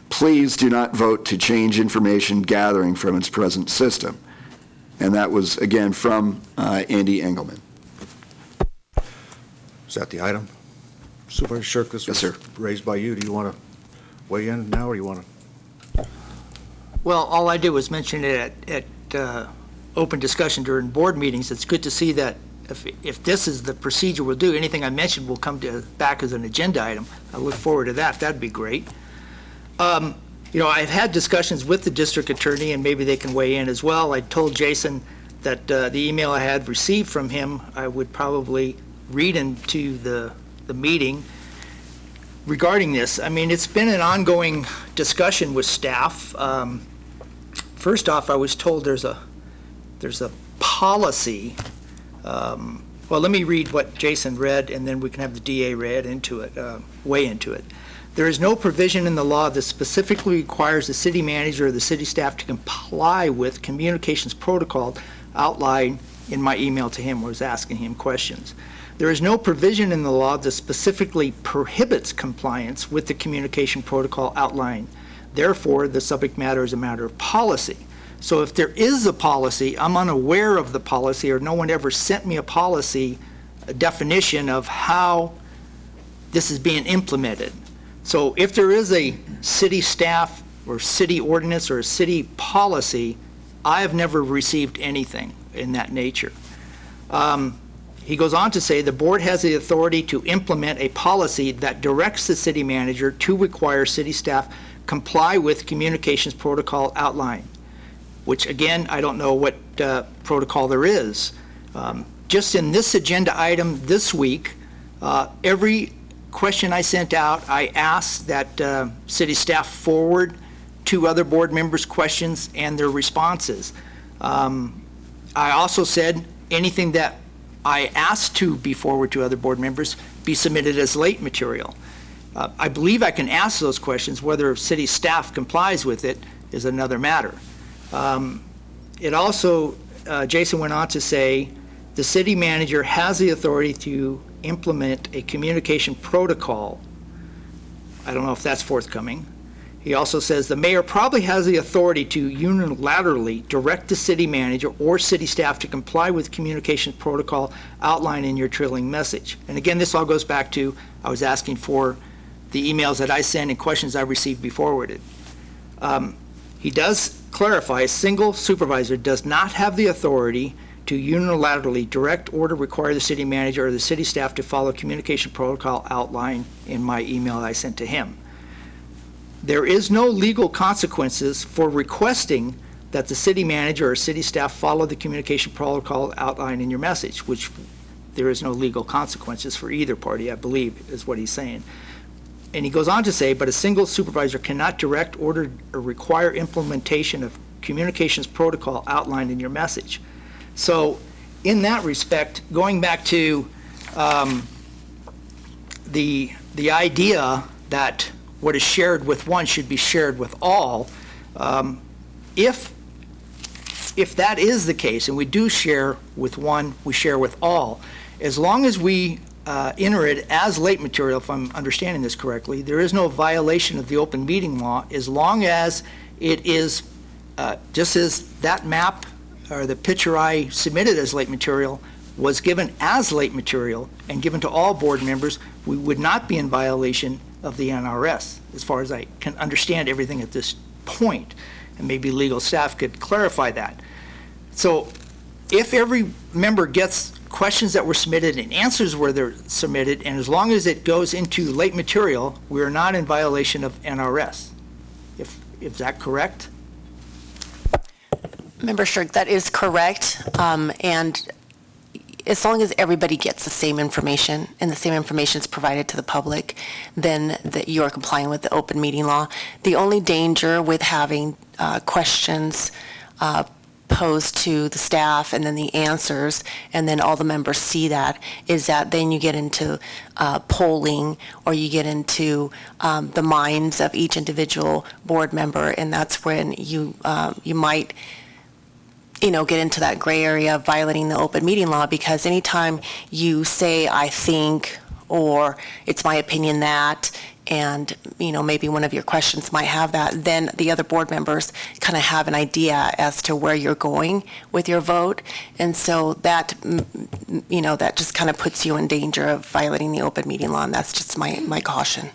Please do not vote to change information gathering from its present system. And that was, again, from Andy Engelman. Is that the item? Supervisor Shirk, this was raised by you. Do you want to weigh in now, or do you want to? Well, all I did was mention it at open discussion during board meetings. It's good to see that if this is the procedure we'll do, anything I mentioned will come back as an agenda item. I look forward to that. That'd be great. I've had discussions with the district attorney, and maybe they can weigh in as well. I told Jason that the email I had received from him, I would probably read into the meeting regarding this. I mean, it's been an ongoing discussion with staff. First off, I was told there's a policy. Well, let me read what Jason read, and then we can have the DA read into it, weigh into it. There is no provision in the law that specifically requires the city manager or the city staff to comply with communications protocol outlined in my email to him, where I was asking him questions. There is no provision in the law that specifically prohibits compliance with the communication protocol outlined. Therefore, the subject matter is a matter of policy. So if there is a policy, I'm unaware of the policy, or no one ever sent me a policy, a definition of how this is being implemented. So if there is a city staff or city ordinance or a city policy, I have never received anything in that nature. He goes on to say the board has the authority to implement a policy that directs the city manager to require city staff comply with communications protocol outlined, which again, I don't know what protocol there is. Just in this agenda item this week, every question I sent out, I asked that city staff forward to other board members' questions and their responses. I also said anything that I asked to be forwarded to other board members be submitted as late material. I believe I can ask those questions. Whether city staff complies with it is another matter. It also, Jason went on to say, the city manager has the authority to implement a communication protocol. I don't know if that's forthcoming. He also says the mayor probably has the authority to unilaterally direct the city manager or city staff to comply with communication protocol outlined in your trailing message. And again, this all goes back to, I was asking for the emails that I sent and questions I received be forwarded. He does clarify, a single supervisor does not have the authority to unilaterally direct, order, require the city manager or the city staff to follow communication protocol outlined in my email I sent to him. There is no legal consequences for requesting that the city manager or city staff follow the communication protocol outlined in your message, which there is no legal consequences for either party, I believe, is what he's saying. And he goes on to say, but a single supervisor cannot direct, order, or require implementation of communications protocol outlined in your message. So in that respect, going back to the idea that what is shared with one should be shared with all, if that is the case, and we do share with one, we share with all, as long as we enter it as late material, if I'm understanding this correctly, there is no violation of the open meeting law as long as it is, just as that map or the picture I submitted as late material was given as late material and given to all board members, we would not be in violation of the NRS, as far as I can understand everything at this point. And maybe legal staff could clarify that. So if every member gets questions that were submitted and answers where they're submitted, and as long as it goes into late material, we are not in violation of NRS. Is that correct? Member Shirk, that is correct. And as long as everybody gets the same information and the same information is provided to the public, then that you are complying with the open meeting law. The only danger with having questions posed to the staff and then the answers and then all the members see that is that then you get into polling or you get into the minds of each individual board member, and that's when you might get into that gray area of violating the open meeting law, because anytime you say, I think, or it's my opinion that, and, maybe one of your questions might have that, then the other board members kind of have an idea as to where you're going with your vote. And so that, that just kind of puts you in danger of violating the open meeting law, and that's just my caution.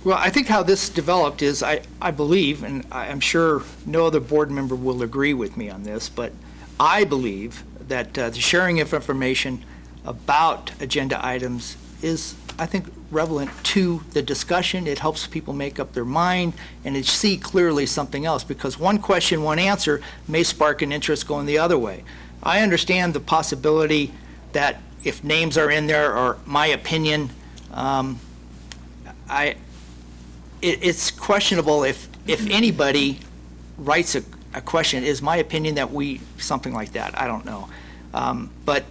Well, I think how this developed is, I believe, and I'm sure no other board member will agree with me on this, but I believe that the sharing of information about agenda items is, I think, relevant to the discussion. It helps people make up their mind and to see clearly something else, because one question, one answer may spark an interest going the other way. I understand the possibility that if names are in there or my opinion, it's questionable if anybody writes a question, is my opinion that we, something like that, I don't know. But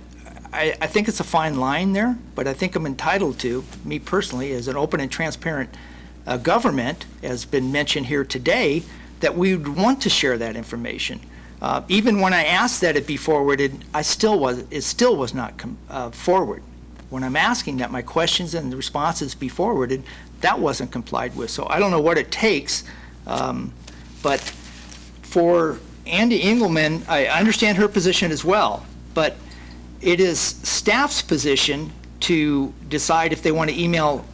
I think it's a fine line there, but I think I'm entitled to, me personally, as an open and transparent government, as been mentioned here today, that we would want to share that information. Even when I asked that it be forwarded, it still was not forward. When I'm asking that my questions and the responses be forwarded, that wasn't complied with. So I don't know what it takes, but for Andy Engelman, I understand her position as well, but it is staff's position to decide if they want to email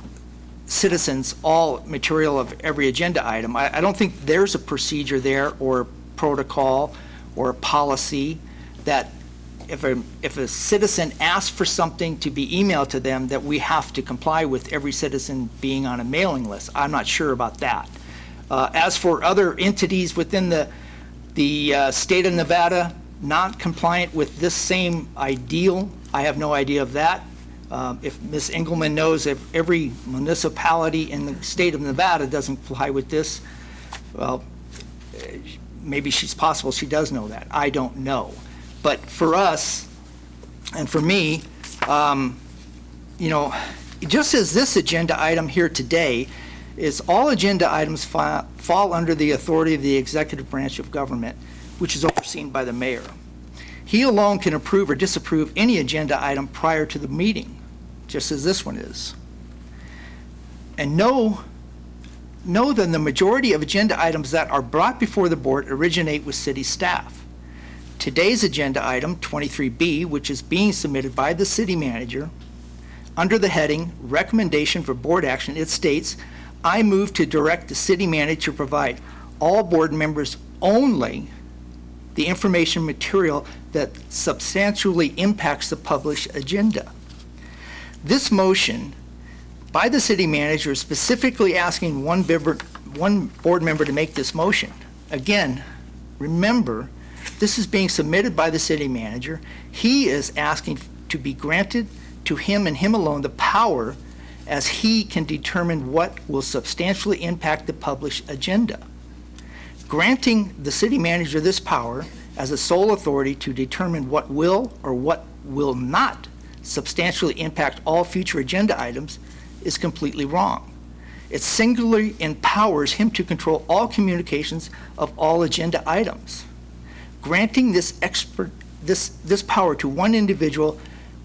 citizens all material of every agenda item. I don't think there's a procedure there or protocol or policy that if a citizen asks for something to be emailed to them, that we have to comply with every citizen being on a mailing list. I'm not sure about that. As for other entities within the state of Nevada not compliant with this same ideal, I have no idea of that. If Ms. Engelman knows if every municipality in the state of Nevada doesn't comply with this, well, maybe she's possible she does know that. I don't know. But for us, And for me, just as this agenda item here today is all agenda items fall under the authority of the executive branch of government, which is overseen by the mayor. He alone can approve or disapprove any agenda item prior to the meeting, just as this one is. And know that the majority of agenda items that are brought before the board originate with city staff. Today's agenda item, 23B, which is being submitted by the city manager, under the heading Recommendation for Board Action, it states, I move to direct the city manager to provide all board members only the information material that substantially impacts the published agenda. This motion by the city manager is specifically asking one board member to make this motion. Again, remember, this is being submitted by the city manager. He is asking to be granted to him and him alone the power as he can determine what will substantially impact the published agenda. Granting the city manager this power as a sole authority to determine what will or what will not substantially impact all future agenda items is completely wrong. It singularly empowers him to control all communications of all agenda items. Granting this power to one individual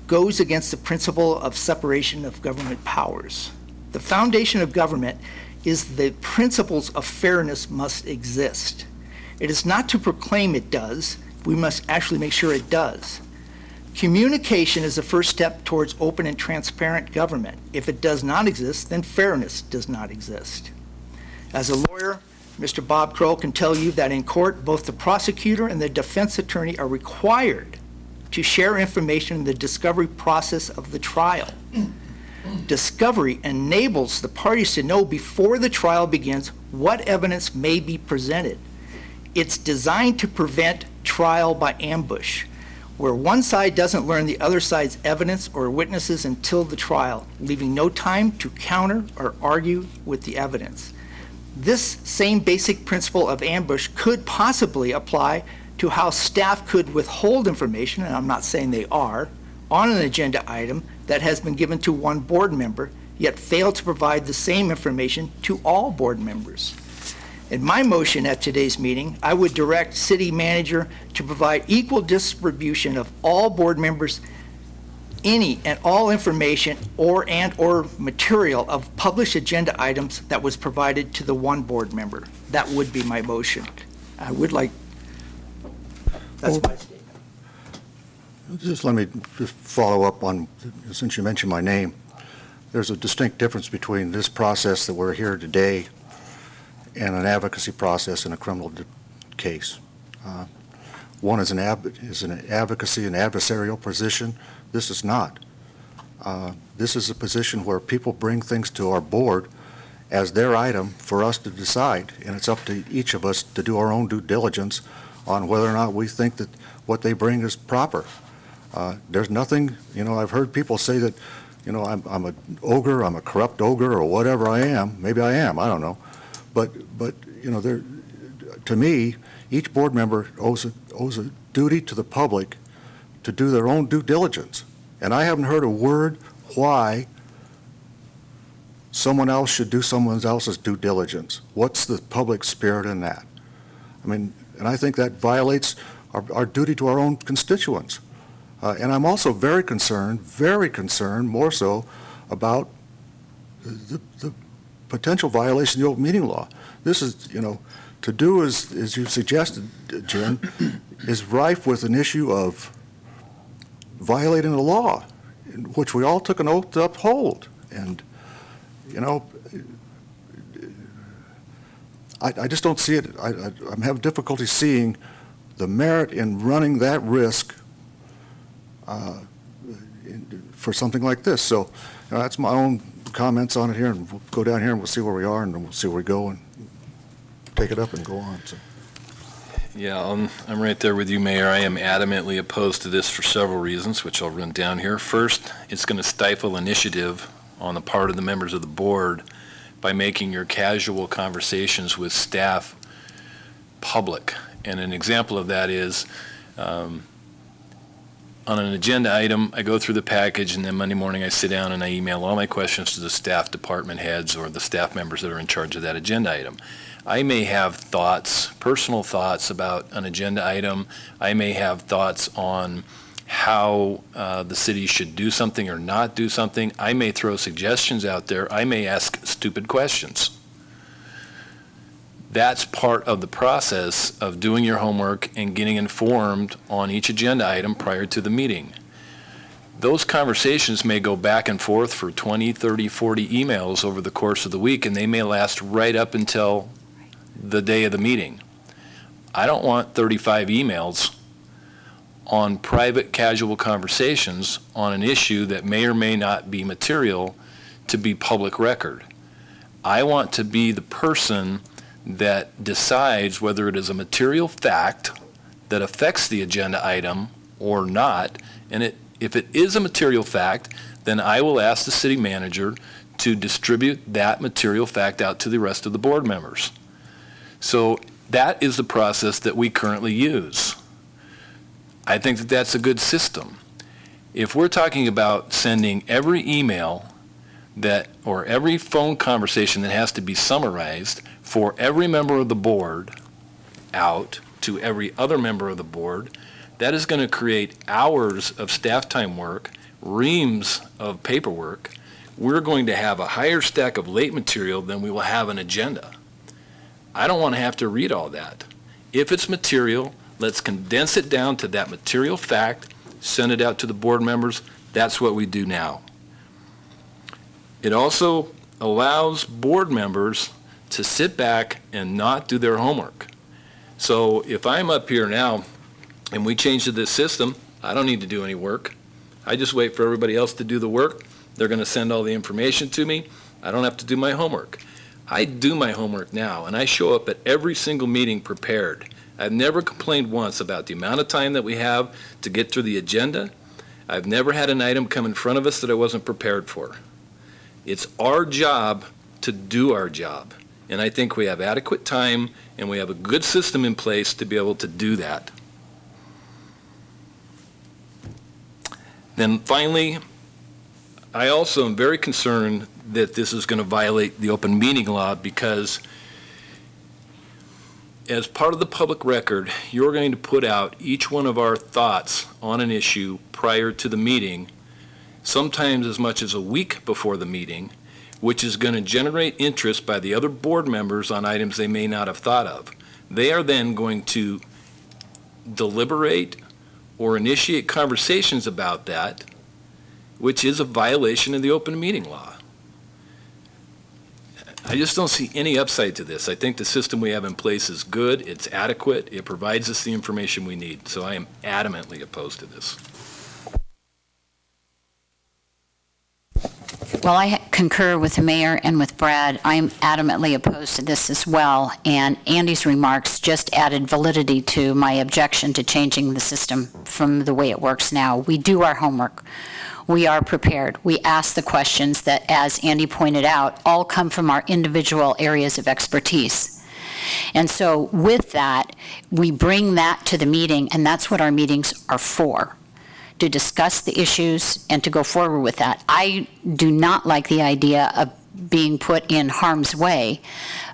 goes against the principle of separation of government powers. The foundation of government is the principles of fairness must exist. It is not to proclaim it does, we must actually make sure it does. Communication is the first step towards open and transparent government. If it does not exist, then fairness does not exist. As a lawyer, Mr. Bob Crow can tell you that in court, both the prosecutor and the defense attorney are required to share information in the discovery process of the trial. Discovery enables the parties to know before the trial begins what evidence may be presented. It's designed to prevent trial by ambush, where one side doesn't learn the other side's evidence or witnesses until the trial, leaving no time to counter or argue with the evidence. This same basic principle of ambush could possibly apply to how staff could withhold information, and I'm not saying they are, on an agenda item that has been given to one board member, yet fail to provide the same information to all board members. In my motion at today's meeting, I would direct city manager to provide equal distribution of all board members any and all information or material of published agenda items that was provided to the one board member. That would be my motion. I would like, that's my statement. Just let me just follow up on, since you mentioned my name, there's a distinct difference between this process that we're here today and an advocacy process in a criminal case. One is an advocacy, an adversarial position. This is not. This is a position where people bring things to our board as their item for us to decide, and it's up to each of us to do our own due diligence on whether or not we think that what they bring is proper. There's nothing, I've heard people say that, I'm an ogre, I'm a corrupt ogre, or whatever I am. Maybe I am, I don't know. But to me, each board member owes a duty to the public to do their own due diligence. And I haven't heard a word why someone else should do someone else's due diligence. What's the public spirit in that? I mean, and I think that violates our duty to our own constituents. And I'm also very concerned, more so, about the potential violation of the open meeting law. This is, to do as you suggested, Jim, is rife with an issue of violating the law, which we all took an oath to uphold. And, I just don't see it. I'm having difficulty seeing the merit in running that risk for something like this. So that's my own comments on it here, and we'll go down here and we'll see where we are, and then we'll see where we go and take it up and go on. So. Yeah, I'm right there with you, Mayor. I am adamantly opposed to this for several reasons, which I'll run down here. First, it's going to stifle initiative on the part of the members of the board by making your casual conversations with staff public. And an example of that is on an agenda item, I go through the package, and then Monday morning I sit down and I email all my questions to the staff department heads or the staff members that are in charge of that agenda item. I may have thoughts, personal thoughts about an agenda item. I may have thoughts on how the city should do something or not do something. I may throw suggestions out there. I may ask stupid questions. That's part of the process of doing your homework and getting informed on each agenda item prior to the meeting. Those conversations may go back and forth for 20, 30, 40 emails over the course of the week, and they may last right up until the day of the meeting. I don't want 35 emails on private, casual conversations on an issue that may or may not be material to be public record. I want to be the person that decides whether it is a material fact that affects the agenda item or not. And if it is a material fact, then I will ask the city manager to distribute that material fact out to the rest of the board members. So that is the process that we currently use. I think that that's a good system. If we're talking about sending every email or every phone conversation that has to be summarized for every member of the board out to every other member of the board, that is going to create hours of staff time work, reams of paperwork. We're going to have a higher stack of late material than we will have an agenda. I don't want to have to read all that. If it's material, let's condense it down to that material fact, send it out to the board members. That's what we do now. It also allows board members to sit back and not do their homework. So if I'm up here now and we change to this system, I don't need to do any work. I just wait for everybody else to do the work. They're going to send all the information to me. I don't have to do my homework. I do my homework now, and I show up at every single meeting prepared. I've never complained once about the amount of time that we have to get through the agenda. I've never had an item come in front of us that I wasn't prepared for. It's our job to do our job. And I think we have adequate time and we have a good system in place to be able to do that. Then finally, I also am very concerned that this is going to violate the open meeting law, because as part of the public record, you're going to put out each one of our thoughts on an issue prior to the meeting, sometimes as much as a week before the meeting, which is going to generate interest by the other board members on items they may not have thought of. They are then going to deliberate or initiate conversations about that, which is a violation of the open meeting law. I just don't see any upside to this. I think the system we have in place is good, it's adequate, it provides us the information we need. So I am adamantly opposed to this. Well, I concur with the mayor and with Brad. I'm adamantly opposed to this as well, and Andy's remarks just added validity to my objection to changing the system from the way it works now. We do our homework. We are prepared. We ask the questions that, as Andy pointed out, all come from our individual areas of expertise. And so with that, we bring that to the meeting, and that's what our meetings are for, to discuss the issues and to go forward with that. I do not like the idea of being put in harm's way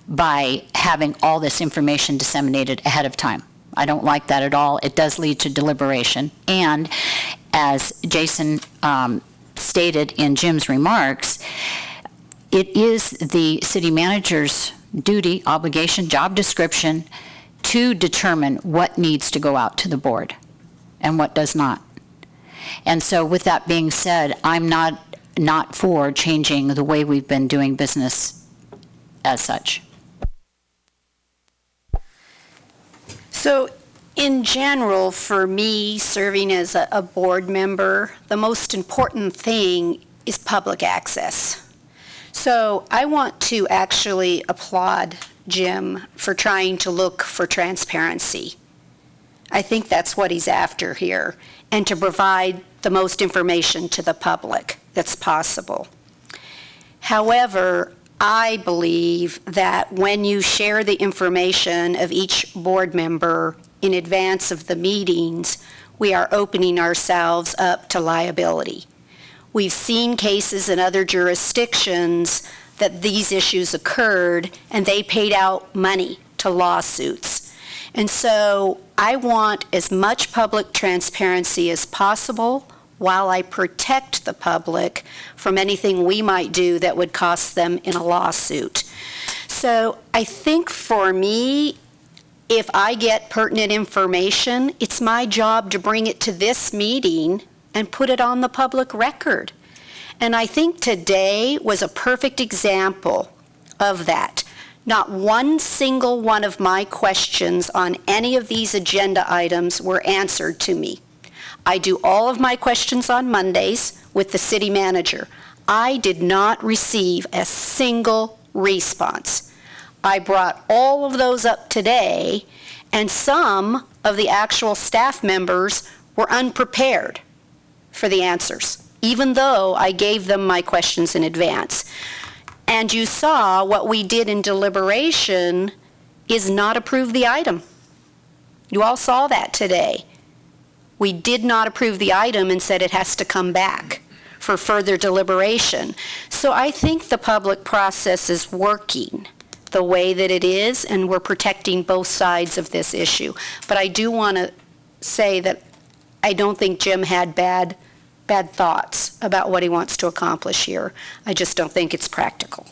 by having all this information disseminated ahead of time. I don't like that at all. It does lead to deliberation. And as Jason stated in Jim's remarks, it is the city manager's duty, obligation, job description to determine what needs to go out to the board and what does not. And so with that being said, I'm not for changing the way we've been doing business as such. So in general, for me, serving as a board member, the most important thing is public access. So I want to actually applaud Jim for trying to look for transparency. I think that's what he's after here, and to provide the most information to the public that's possible. However, I believe that when you share the information of each board member in advance of the meetings, we are opening ourselves up to liability. We've seen cases in other jurisdictions that these issues occurred, and they paid out money to lawsuits. And so I want as much public transparency as possible while I protect the public from anything we might do that would cost them in a lawsuit. So I think for me, if I get pertinent information, it's my job to bring it to this meeting and put it on the public record. And I think today was a perfect example of that. Not one single one of my questions on any of these agenda items were answered to me. I do all of my questions on Mondays with the city manager. I did not receive a single response. I brought all of those up today, and some of the actual staff members were unprepared for the answers, even though I gave them my questions in advance. And you saw what we did in deliberation is not approve the item. You all saw that today. We did not approve the item and said it has to come back for further deliberation. So I think the public process is working the way that it is, and we're protecting both sides of this issue. But I do want to say that I don't think Jim had bad thoughts about what he wants to accomplish here. I just don't think it's practical.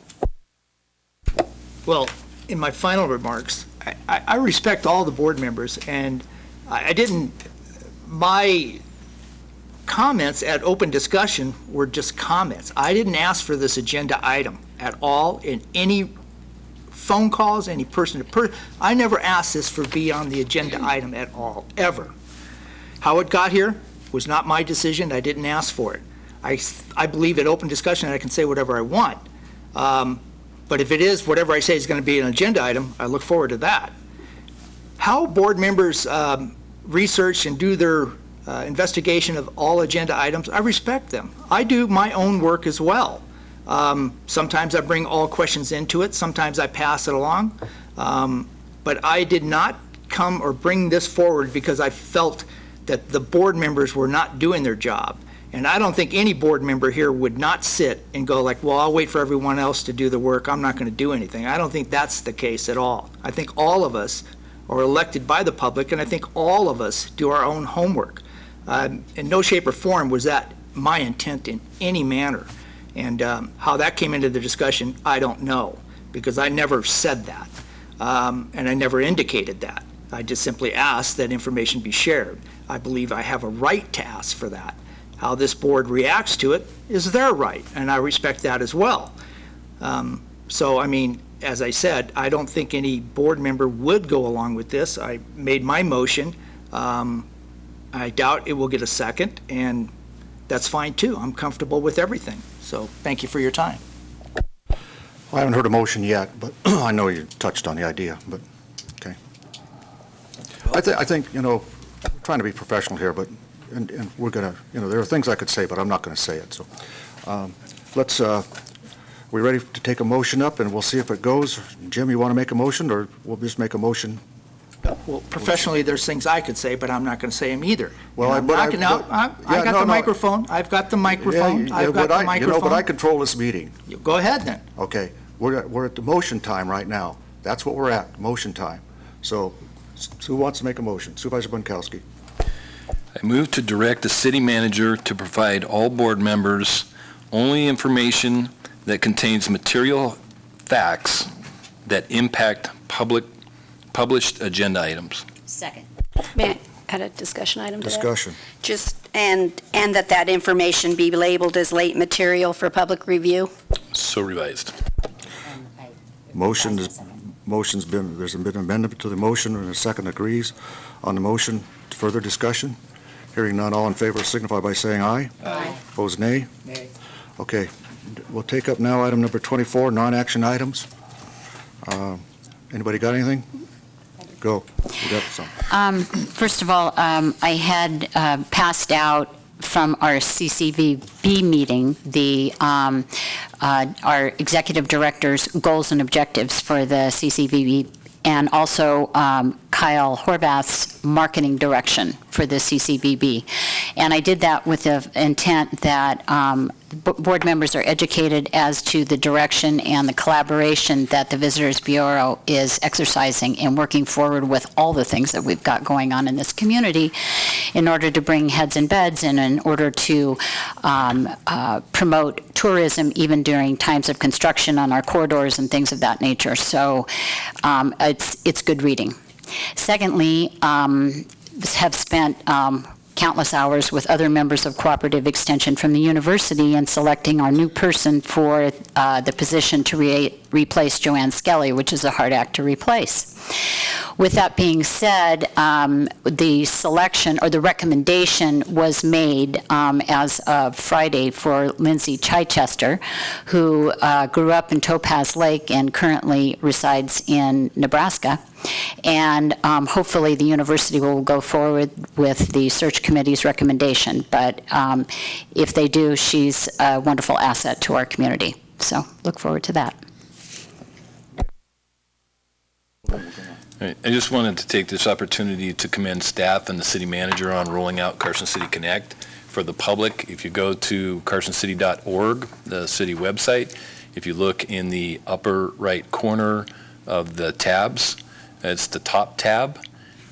Well, in my final remarks, I respect all the board members, and my comments at open discussion were just comments. I didn't ask for this agenda item at all in any phone calls, any person-to-person. I never asked this for be on the agenda item at all, ever. How it got here was not my decision. I didn't ask for it. I believe at open discussion I can say whatever I want. But if it is, whatever I say is going to be an agenda item, I look forward to that. How board members research and do their investigation of all agenda items, I respect them. I do my own work as well. Sometimes I bring all questions into it. Sometimes I pass it along. But I did not come or bring this forward because I felt that the board members were not doing their job. And I don't think any board member here would not sit and go like, well, I'll wait for everyone else to do the work. I'm not going to do anything. I don't think that's the case at all. I think all of us are elected by the public, and I think all of us do our own homework. In no shape or form was that my intent in any manner. And how that came into the discussion, I don't know, because I never said that. And I never indicated that. I just simply asked that information be shared. I believe I have a right to ask for that. How this board reacts to it is their right, and I respect that as well. So, I mean, as I said, I don't think any board member would go along with this. I made my motion. I doubt it will get a second, and that's fine too. I'm comfortable with everything. So, thank you for your time. Well, I haven't heard a motion yet, but I know you touched on the idea, but, okay. I think, you know, we're trying to be professional here, but, and we're going to, you know, there are things I could say, but I'm not going to say it, so. We ready to take a motion up, and we'll see if it goes? Jim, you want to make a motion, or we'll just make a motion? Well, professionally, there's things I could say, but I'm not going to say them either. Well, I got the microphone. I've got the microphone. I've got the microphone. You know, but I control this meeting. Go ahead, then. Okay, we're at the motion time right now. That's what we're at, motion time. So, who wants to make a motion? Supervisor Bunkowski. I move to direct the city manager to provide all board members only information that contains material facts that impact published agenda items. Second. May I add a discussion item to that? Discussion. Just, and that information be labeled as late material for public review? So revised. There's been an amendment to the motion, and a second agrees on the motion. Further discussion? Hearing none, all in favor signify by saying aye. Aye. Opposed, nay? Nay. Okay, we'll take up now item number 24, non-action items. Anybody got anything? Go. You got some. First of all, I had passed out from our CCVB meeting our executive director's goals and objectives for the CCVB and also Kyle Horvath's marketing direction for the CCBB. And I did that with the intent that board members are educated as to the direction and the collaboration that the Visitors Bureau is exercising and working forward with all the things that we've got going on in this community in order to bring heads and beds and in order to promote tourism even during times of construction on our corridors and things of that nature. So it's good reading. Secondly, have spent countless hours with other members of Cooperative Extension from the university in selecting our new person for the position to replace Joanne Skelly, which is a hard act to replace. With that being said, the selection or the recommendation was made as of Friday for Lindsay Chichester, who grew up in Topaz Lake and currently resides in Nebraska. And hopefully the university will go forward with the search committee's recommendation. But if they do, she's a wonderful asset to our community. So look forward to that. I just wanted to take this opportunity to commend staff and the city manager on rolling out Carson City Connect for the public. If you go to carsoncity.org, the city website, if you look in the upper right corner of the tabs, it's the top tab.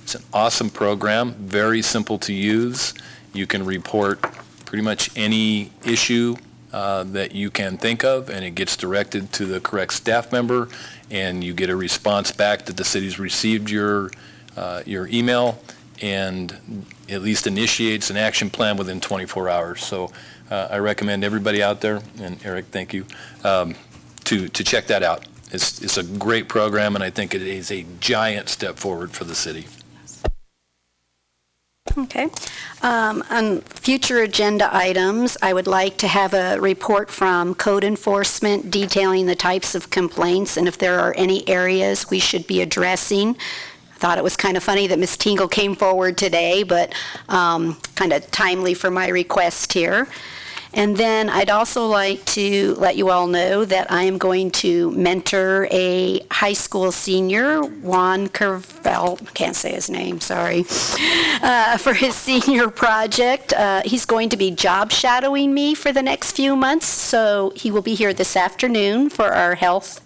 It's an awesome program, very simple to use. You can report pretty much any issue that you can think of, and it gets directed to the correct staff member, and you get a response back that the city's received your email and at least initiates an action plan within 24 hours. So I recommend everybody out there, and Eric, thank you, to check that out. It's a great program, and I think it is a giant step forward for the city. Okay. On future agenda items, I would like to have a report from code enforcement detailing the types of complaints and if there are any areas we should be addressing. I thought it was kind of funny that Ms. Tingle came forward today, but kind of timely for my request here. And then I'd also like to let you all know that I am going to mentor a high school senior, Juan Carvel, can't say his name, sorry, for his senior project. He's going to be job shadowing me for the next few months, so he will be here this afternoon for our health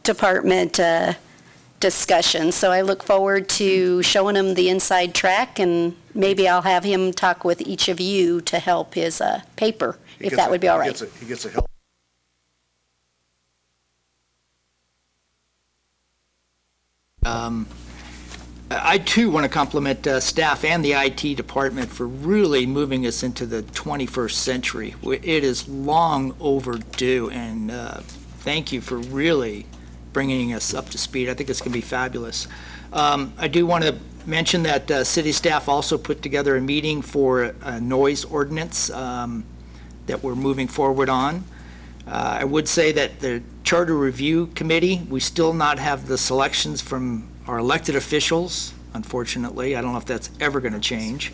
department discussion. So I look forward to showing him the inside track, and maybe I'll have him talk with each of you to help his paper, if that would be all right. He gets a help. I too want to compliment staff and the IT department for really moving us into the 21st century. It is long overdue, and thank you for really bringing us up to speed. I think it's going to be fabulous. I do want to mention that city staff also put together a meeting for a noise ordinance that we're moving forward on. I would say that the Charter Review Committee, we still not have the selections from our elected officials, unfortunately. I don't know if that's ever going to change.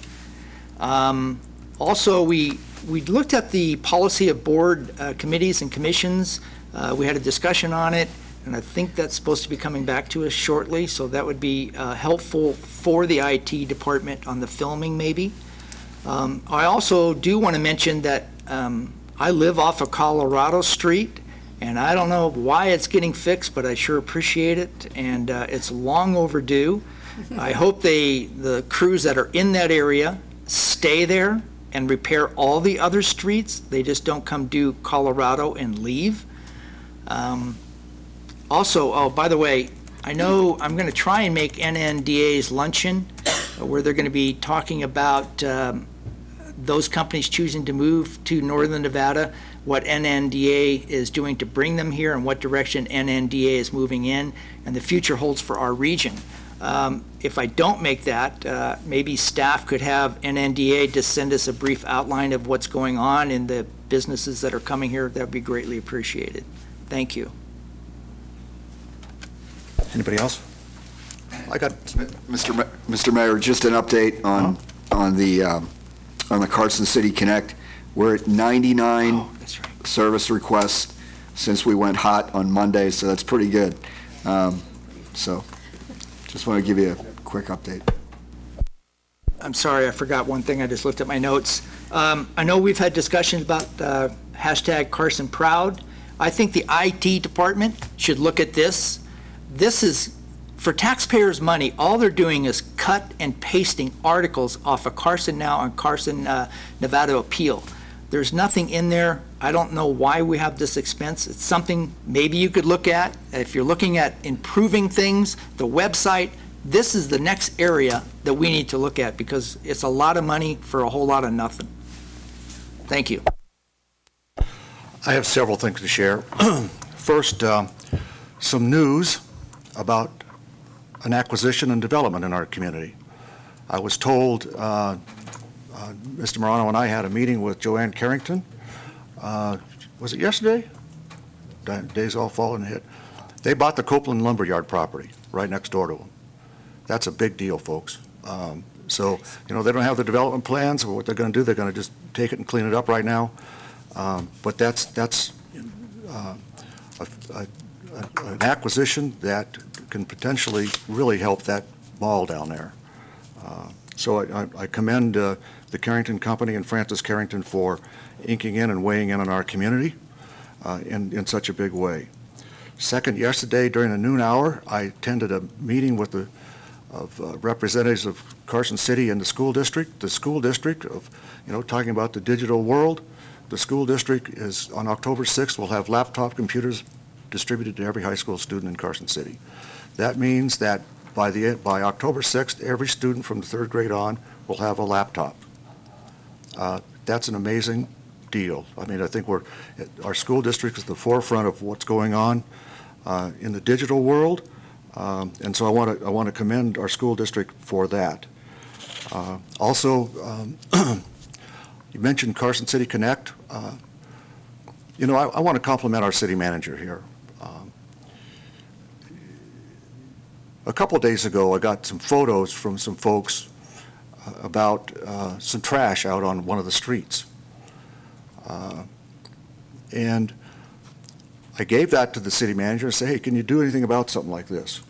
Also, we looked at the policy of board committees and commissions. We had a discussion on it, and I think that's supposed to be coming back to us shortly, so that would be helpful for the IT department on the filming, maybe. I also do want to mention that I live off of Colorado Street, and I don't know why it's getting fixed, but I sure appreciate it, and it's long overdue. I hope the crews that are in that area stay there and repair all the other streets. They just don't come do Colorado and leave. Also, oh, by the way, I know I'm going to try and make NNDA's luncheon where they're going to be talking about those companies choosing to move to Northern Nevada, what NNDA is doing to bring them here, and what direction NNDA is moving in, and the future holds for our region. If I don't make that, maybe staff could have NNDA just send us a brief outline of what's going on in the businesses that are coming here. That would be greatly appreciated. Thank you. Anybody else? I got Mr. Mayor, just an update on the Carson City Connect. We're at 99 service requests since we went hot on Monday, so that's pretty good. So Just want to give you a quick update. I'm sorry, I forgot one thing. I just looked at my notes. I know we've had discussions about hashtag Carson Proud. I think the IT department should look at this. This is, for taxpayers' money, all they're doing is cut and pasting articles off of Carson Now and Carson, Nevada Appeal. There's nothing in there. I don't know why we have this expense. It's something maybe you could look at. If you're looking at improving things, the website, this is the next area that we need to look at because it's a lot of money for a whole lot of nothing. Thank you. I have several things to share. First, some news about an acquisition and development in our community. I was told, Mr. Morano and I had a meeting with Joanne Carrington. Was it yesterday? Days all falling ahead. They bought the Copeland Lumberyard property right next door to them. That's a big deal, folks. So, you know, they don't have the development plans, or what they're going to do, they're going to just take it and clean it up right now. But that's an acquisition that can potentially really help that mall down there. So I commend the Carrington Company and Francis Carrington for inking in and weighing in on our community in such a big way. Second, yesterday during the noon hour, I attended a meeting with representatives of Carson City and the school district. The school district of, you know, talking about the digital world. The school district is, on October 6th, will have laptop computers distributed to every high school student in Carson City. That means that by October 6th, every student from the third grade on will have a laptop. That's an amazing deal. I mean, I think our school district is at the forefront of what's going on in the digital world, and so I want to commend our school district for that. Also, you mentioned Carson City Connect. You know, I want to compliment our city manager here. A couple of days ago, I got some photos from some folks about some trash out on one of the streets. And I gave that to the city manager and said, hey, can you do anything about something like this?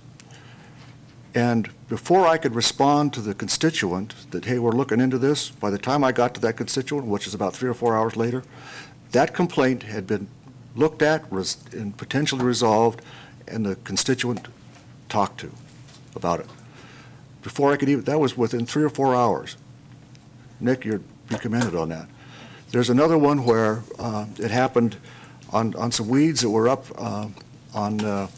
And before I could respond to the constituent that, hey, we're looking into this, by the time I got to that constituent, which is about 3 or 4 hours later, that complaint had been looked at and potentially resolved, and the constituent talked to about it. Before I could even, that was within 3 or 4 hours. Nick, you commented on that. There's another one where it happened on some weeds that were up on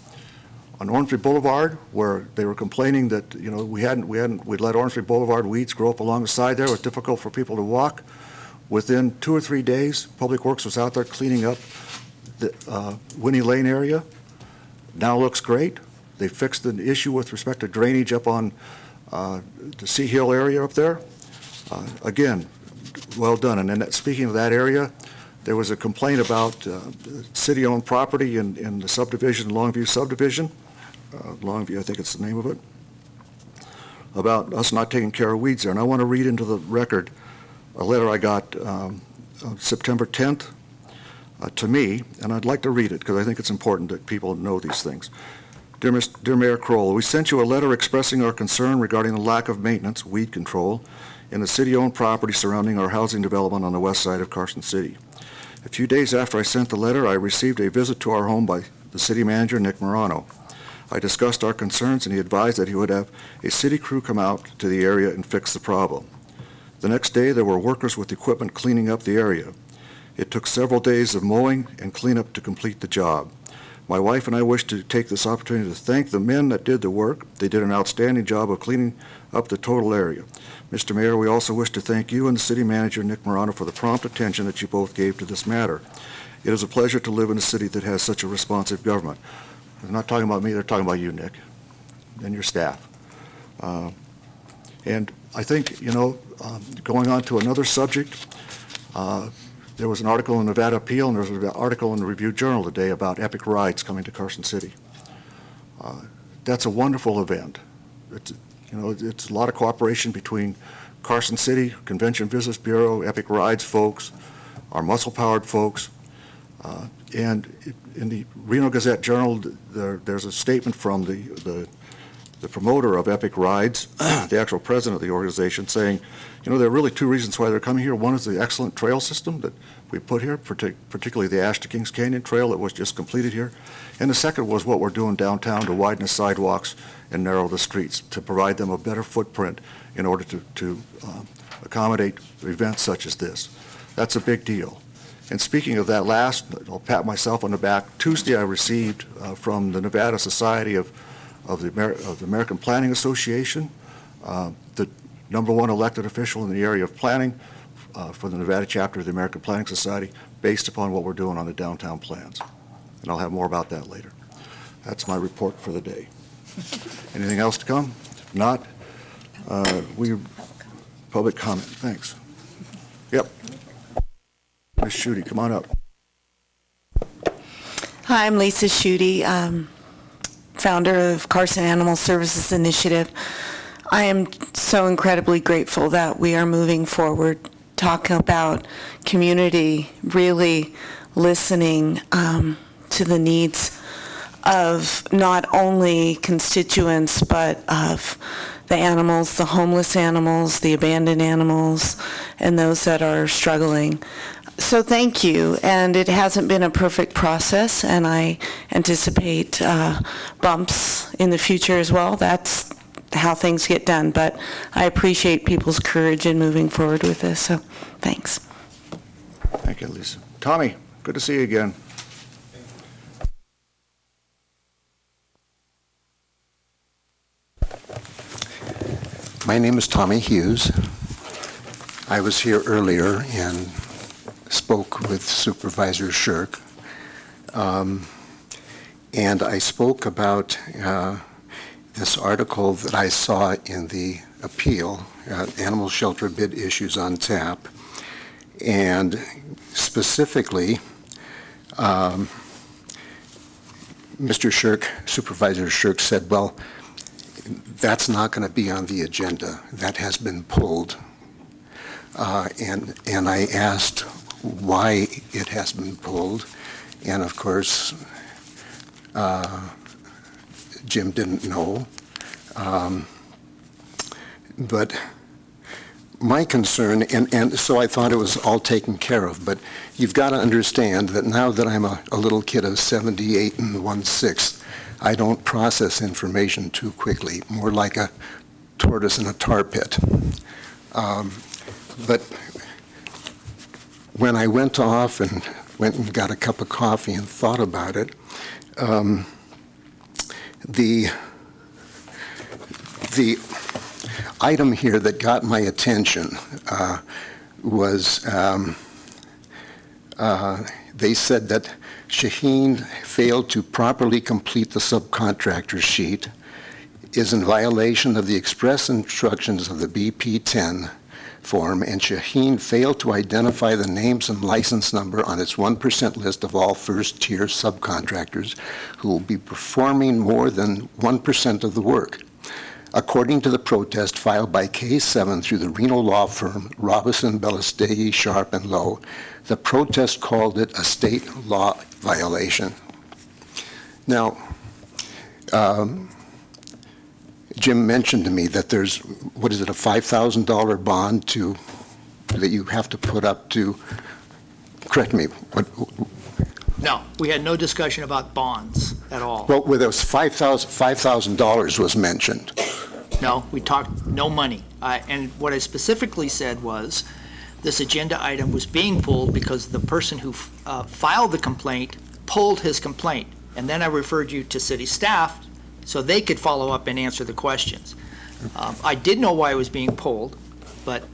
Orangery Boulevard, where they were complaining that, you know, we'd let Orangery Boulevard weeds grow up along the side there. It was difficult for people to walk. Within 2 or 3 days, Public Works was out there cleaning up the Winnie Lane area. Now looks great. They fixed the issue with respect to drainage up on the Sea Hill area up there. Again, well done. And then speaking of that area, there was a complaint about city-owned property in the subdivision, Longview subdivision. Longview, I think it's the name of it, about us not taking care of weeds there. And I want to read into the record a letter I got on September 10th to me, and I'd like to read it because I think it's important that people know these things. Dear Mayor Kroll, we sent you a letter expressing our concern regarding the lack of maintenance, weed control, in the city-owned property surrounding our housing development on the west side of Carson City. A few days after I sent the letter, I received a visit to our home by the city manager, Nick Morano. I discussed our concerns, and he advised that he would have a city crew come out to the area and fix the problem. The next day, there were workers with equipment cleaning up the area. It took several days of mowing and cleanup to complete the job. My wife and I wish to take this opportunity to thank the men that did the work. They did an outstanding job of cleaning up the total area. Mr. Mayor, we also wish to thank you and the city manager, Nick Morano, for the prompt attention that you both gave to this matter. It is a pleasure to live in a city that has such a responsive government. They're not talking about me, they're talking about you, Nick, and your staff. And I think, you know, going on to another subject, there was an article in the Nevada Appeal, and there was an article in the Review-Journal today about epic rides coming to Carson City. That's a wonderful event. It's a lot of cooperation between Carson City, Convention Business Bureau, Epic Rides folks, our muscle-powered folks. And in the Reno Gazette-Journal, there's a statement from the the promoter of Epic Rides, the actual president of the organization, saying, you know, there are really two reasons why they're coming here. One is the excellent trail system that we put here, particularly the Ash to Kings Canyon Trail that was just completed here. And the second was what we're doing downtown to widen the sidewalks and narrow the streets, to provide them a better footprint in order to accommodate events such as this. That's a big deal. And speaking of that last, I'll pat myself on the back. Tuesday I received from the Nevada Society of the American Planning Association, the #1 elected official in the area of planning for the Nevada chapter of the American Planning Society, based upon what we're doing on the downtown plans. And I'll have more about that later. That's my report for the day. Anything else to come? If not, public comment. Thanks. Yep. Ms. Schutte, come on up. Hi, I'm Lisa Schutte, founder of Carson Animal Services Initiative. I am so incredibly grateful that we are moving forward, talking about community, really listening to the needs of not only constituents, but of the animals, the homeless animals, the abandoned animals, and those that are struggling. So thank you, and it hasn't been a perfect process, and I anticipate bumps in the future as well. That's how things get done, but I appreciate people's courage in moving forward with this, so thanks. Thank you, Lisa. Tommy, good to see you again. My name is Tommy Hughes. I was here earlier and spoke with Supervisor Shirk, and I spoke about this article that I saw in the appeal, Animal Shelter Bid Issues on Tap, and specifically, Mr. Shirk, Supervisor Shirk said, well, that's not going to be on the agenda. That has been pulled. And I asked why it has been pulled, and of course, Jim didn't know. But my concern, and so I thought it was all taken care of, but you've got to understand that now that I'm a little kid of 78 and 1/6, I don't process information too quickly, more like a tortoise in a tar pit. But when I went off and went and got a cup of coffee and thought about it, the item here that got my attention was they said that Shaheen failed to properly complete the subcontractor sheet, is in violation of the express instructions of the BP-10 form, and Shaheen failed to identify the names and license number on its 1% list of all first-tier subcontractors who will be performing more than 1% of the work. According to the protest filed by K7 through the Reno law firm Robison, Bellastegui, Sharp, and Lowe, the protest called it a state law violation. Now, Jim mentioned to me that there's, what is it, a $5,000 bond that you have to put up to, correct me, what? No, we had no discussion about bonds at all. Well, where there was $5,000 was mentioned. No, we talked no money. And what I specifically said was, this agenda item was being pulled because the person who filed the complaint pulled his complaint. And then I referred you to city staff so they could follow up and answer the questions. I did know why it was being pulled, but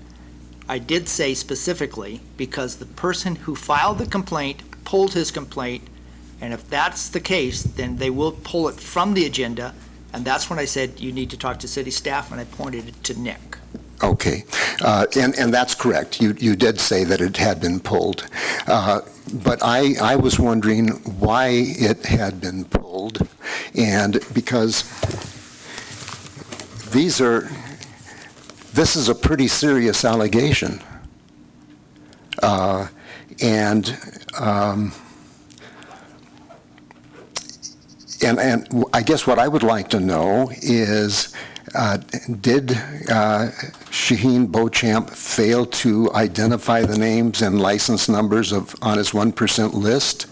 I did say specifically because the person who filed the complaint pulled his complaint, and if that's the case, then they will pull it from the agenda, and that's when I said you need to talk to city staff, and I pointed it to Nick. Okay, and that's correct. You did say that it had been pulled, but I was wondering why it had been pulled, and because this is a pretty serious allegation, and And I guess what I would like to know is, did Shaheen Beauchamp fail to identify the names and license numbers on his 1% list?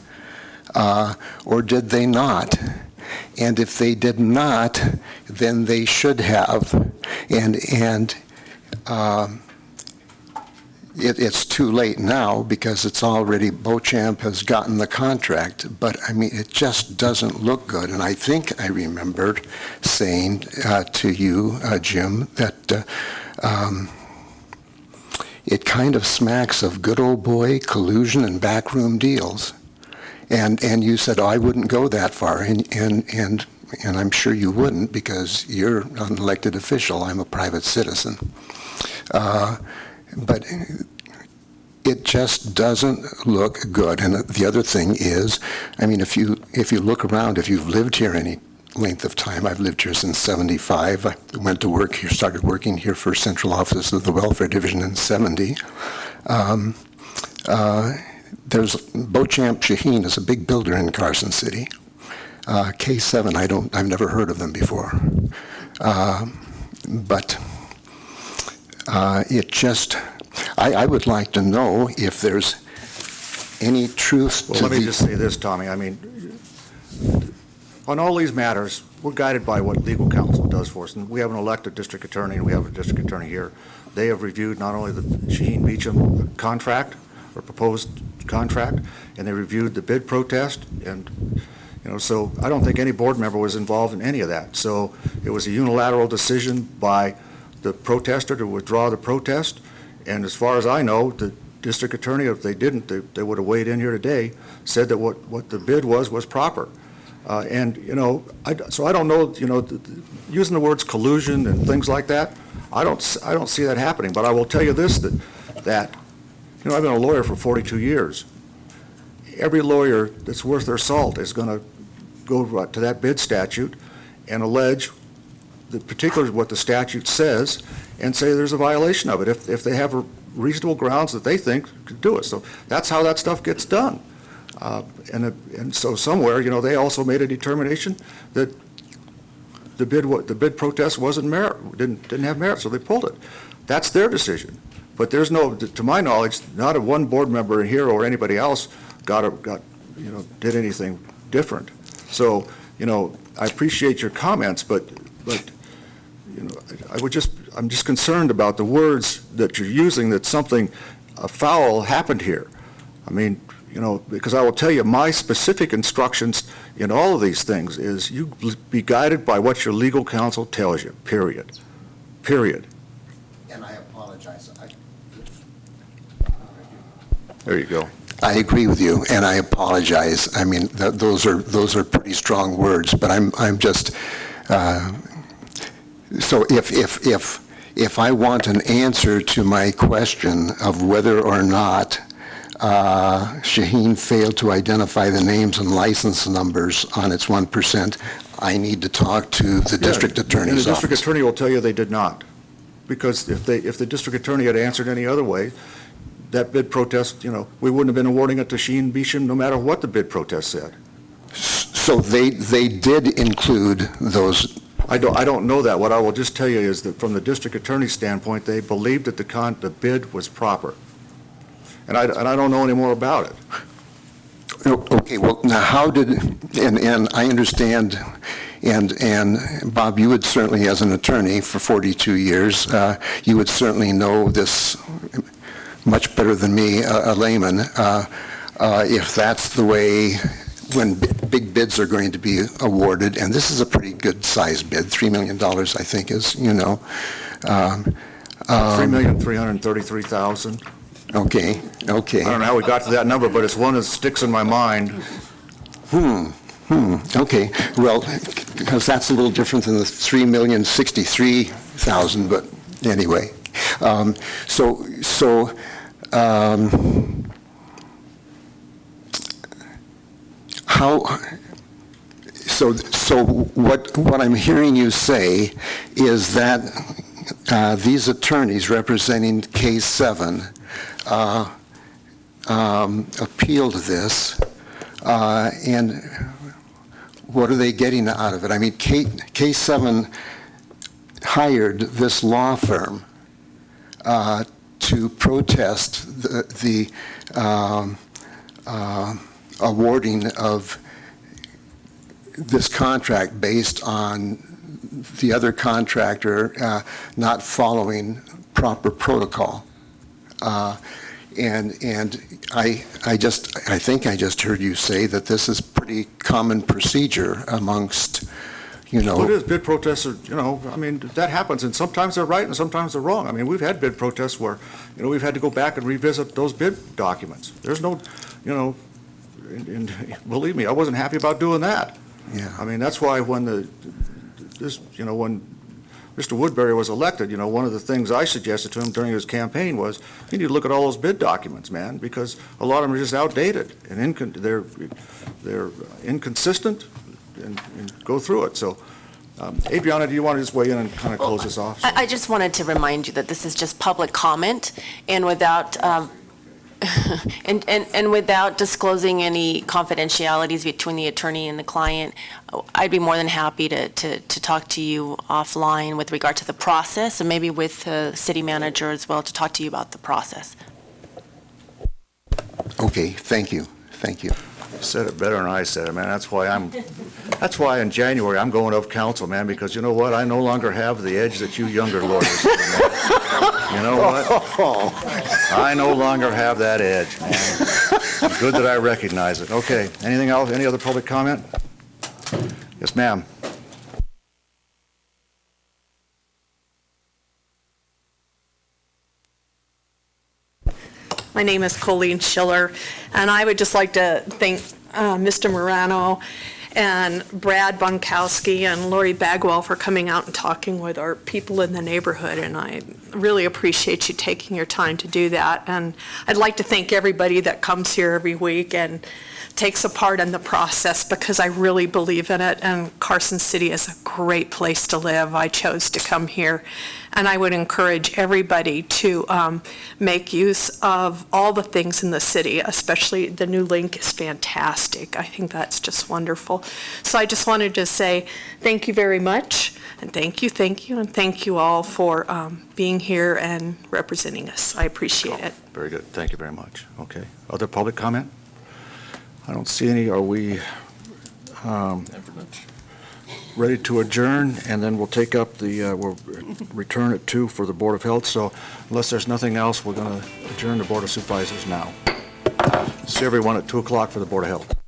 Or did they not? And if they did not, then they should have. It's too late now because it's already, Beauchamp has gotten the contract, but I mean, it just doesn't look good. And I think I remembered saying to you, Jim, that it kind of smacks of good old boy collusion and backroom deals. And you said, oh, I wouldn't go that far, and I'm sure you wouldn't because you're an elected official. I'm a private citizen. But it just doesn't look good. And the other thing is, I mean, if you look around, if you've lived here any length of time, I've lived here since '75. I went to work here, started working here for Central Office of the Welfare Division in '70. There's Beauchamp Shaheen is a big builder in Carson City. K7, I've never heard of them before. But it just, I would like to know if there's any truth to Let me just say this, Tommy. I mean, on all these matters, we're guided by what legal counsel does for us. And we have an elected district attorney, and we have a district attorney here. They have reviewed not only the Shaheen Beauchamp contract or proposed contract, and they reviewed the bid protest, and so I don't think any board member was involved in any of that. So it was a unilateral decision by the protester to withdraw the protest, and as far as I know, the district attorney, if they didn't, they would have weighed in here today, said that what the bid was proper. So I don't know, using the words collusion and things like that, I don't see that happening. But I will tell you this, that I've been a lawyer for 42 years. Every lawyer that's worth their salt is going to go to that bid statute and allege the particulars of what the statute says and say there's a violation of it if they have reasonable grounds that they think could do it. So that's how that stuff gets done. And so somewhere, they also made a determination that the bid protest didn't have merit, so they pulled it. That's their decision. But there's no, to my knowledge, not a one board member here or anybody else did anything different. So, I appreciate your comments, but I'm just concerned about the words that you're using, that something foul happened here. I mean, because I will tell you, my specific instructions in all of these things is you be guided by what your legal counsel tells you, period. Period. And I apologize. There you go. I agree with you, and I apologize. I mean, those are pretty strong words, but I'm just so if I want an answer to my question of whether or not Shaheen failed to identify the names and license numbers on its 1%, I need to talk to the district attorney's office. And the district attorney will tell you they did not, because if the district attorney had answered any other way, that bid protest, we wouldn't have been awarding it to Shaheen Beauchamp no matter what the bid protest said. So they did include those. I don't know that. What I will just tell you is that from the district attorney's standpoint, they believed that the bid was proper. And I don't know any more about it. Okay, well, now how did, and I understand, and Bob, you would certainly, as an attorney for 42 years, you would certainly know this much better than me, a layman, if that's the way when big bids are going to be awarded, and this is a pretty good sized bid, $3 million, I think is, $3,333,000. Okay. I don't know how we got to that number, but it's one that sticks in my mind. Okay. Well, because that's a little different than the $3,063,000, but anyway. So what I'm hearing you say is that these attorneys representing K7 appealed this, and what are they getting out of it? I mean, K7 hired this law firm to protest the awarding of this contract based on the other contractor not following proper protocol. And I think I just heard you say that this is pretty common procedure amongst, Well, it is. Bid protests are, I mean, that happens, and sometimes they're right and sometimes they're wrong. I mean, we've had bid protests where, we've had to go back and revisit those bid documents. There's no, and believe me, I wasn't happy about doing that. Yeah. I mean, that's why when when Mr. Woodbury was elected, one of the things I suggested to him during his campaign was, you need to look at all those bid documents, man, because a lot of them are just outdated and they're inconsistent, and go through it. So, Adriana, do you want to just weigh in and kind of close this off? I just wanted to remind you that this is just public comment, and without and without disclosing any confidentialities between the attorney and the client, I'd be more than happy to talk to you offline with regard to the process, and maybe with the city manager as well, to talk to you about the process. Okay, thank you. Thank you. You said it better than I said it, man. That's why in January I'm going of council, man, because you know what? I no longer have the edge that you younger lawyers have. You know what? I no longer have that edge, man. Good that I recognize it. Okay, anything else? Any other public comment? Yes, ma'am. My name is Colleen Schiller, and I would just like to thank Mr. Morano and Brad Bunkowski and Lori Bagwell for coming out and talking with our people in the neighborhood, and I really appreciate you taking your time to do that. And I'd like to thank everybody that comes here every week and takes a part in the process, because I really believe in it, and Carson City is a great place to live. I chose to come here, and I would encourage everybody to make use of all the things in the city, especially the new link is fantastic. I think that's just wonderful. So I just wanted to say thank you very much, and thank you, and thank you all for being here and representing us. I appreciate it. Very good. Thank you very much. Okay. Other public comment? I don't see any. Are we ready to adjourn? And then we'll take up we'll return at 2 for the Board of Health. So unless there's nothing else, we're going to adjourn the Board of Supervisors now. See everyone at 2 o'clock for the Board of Health.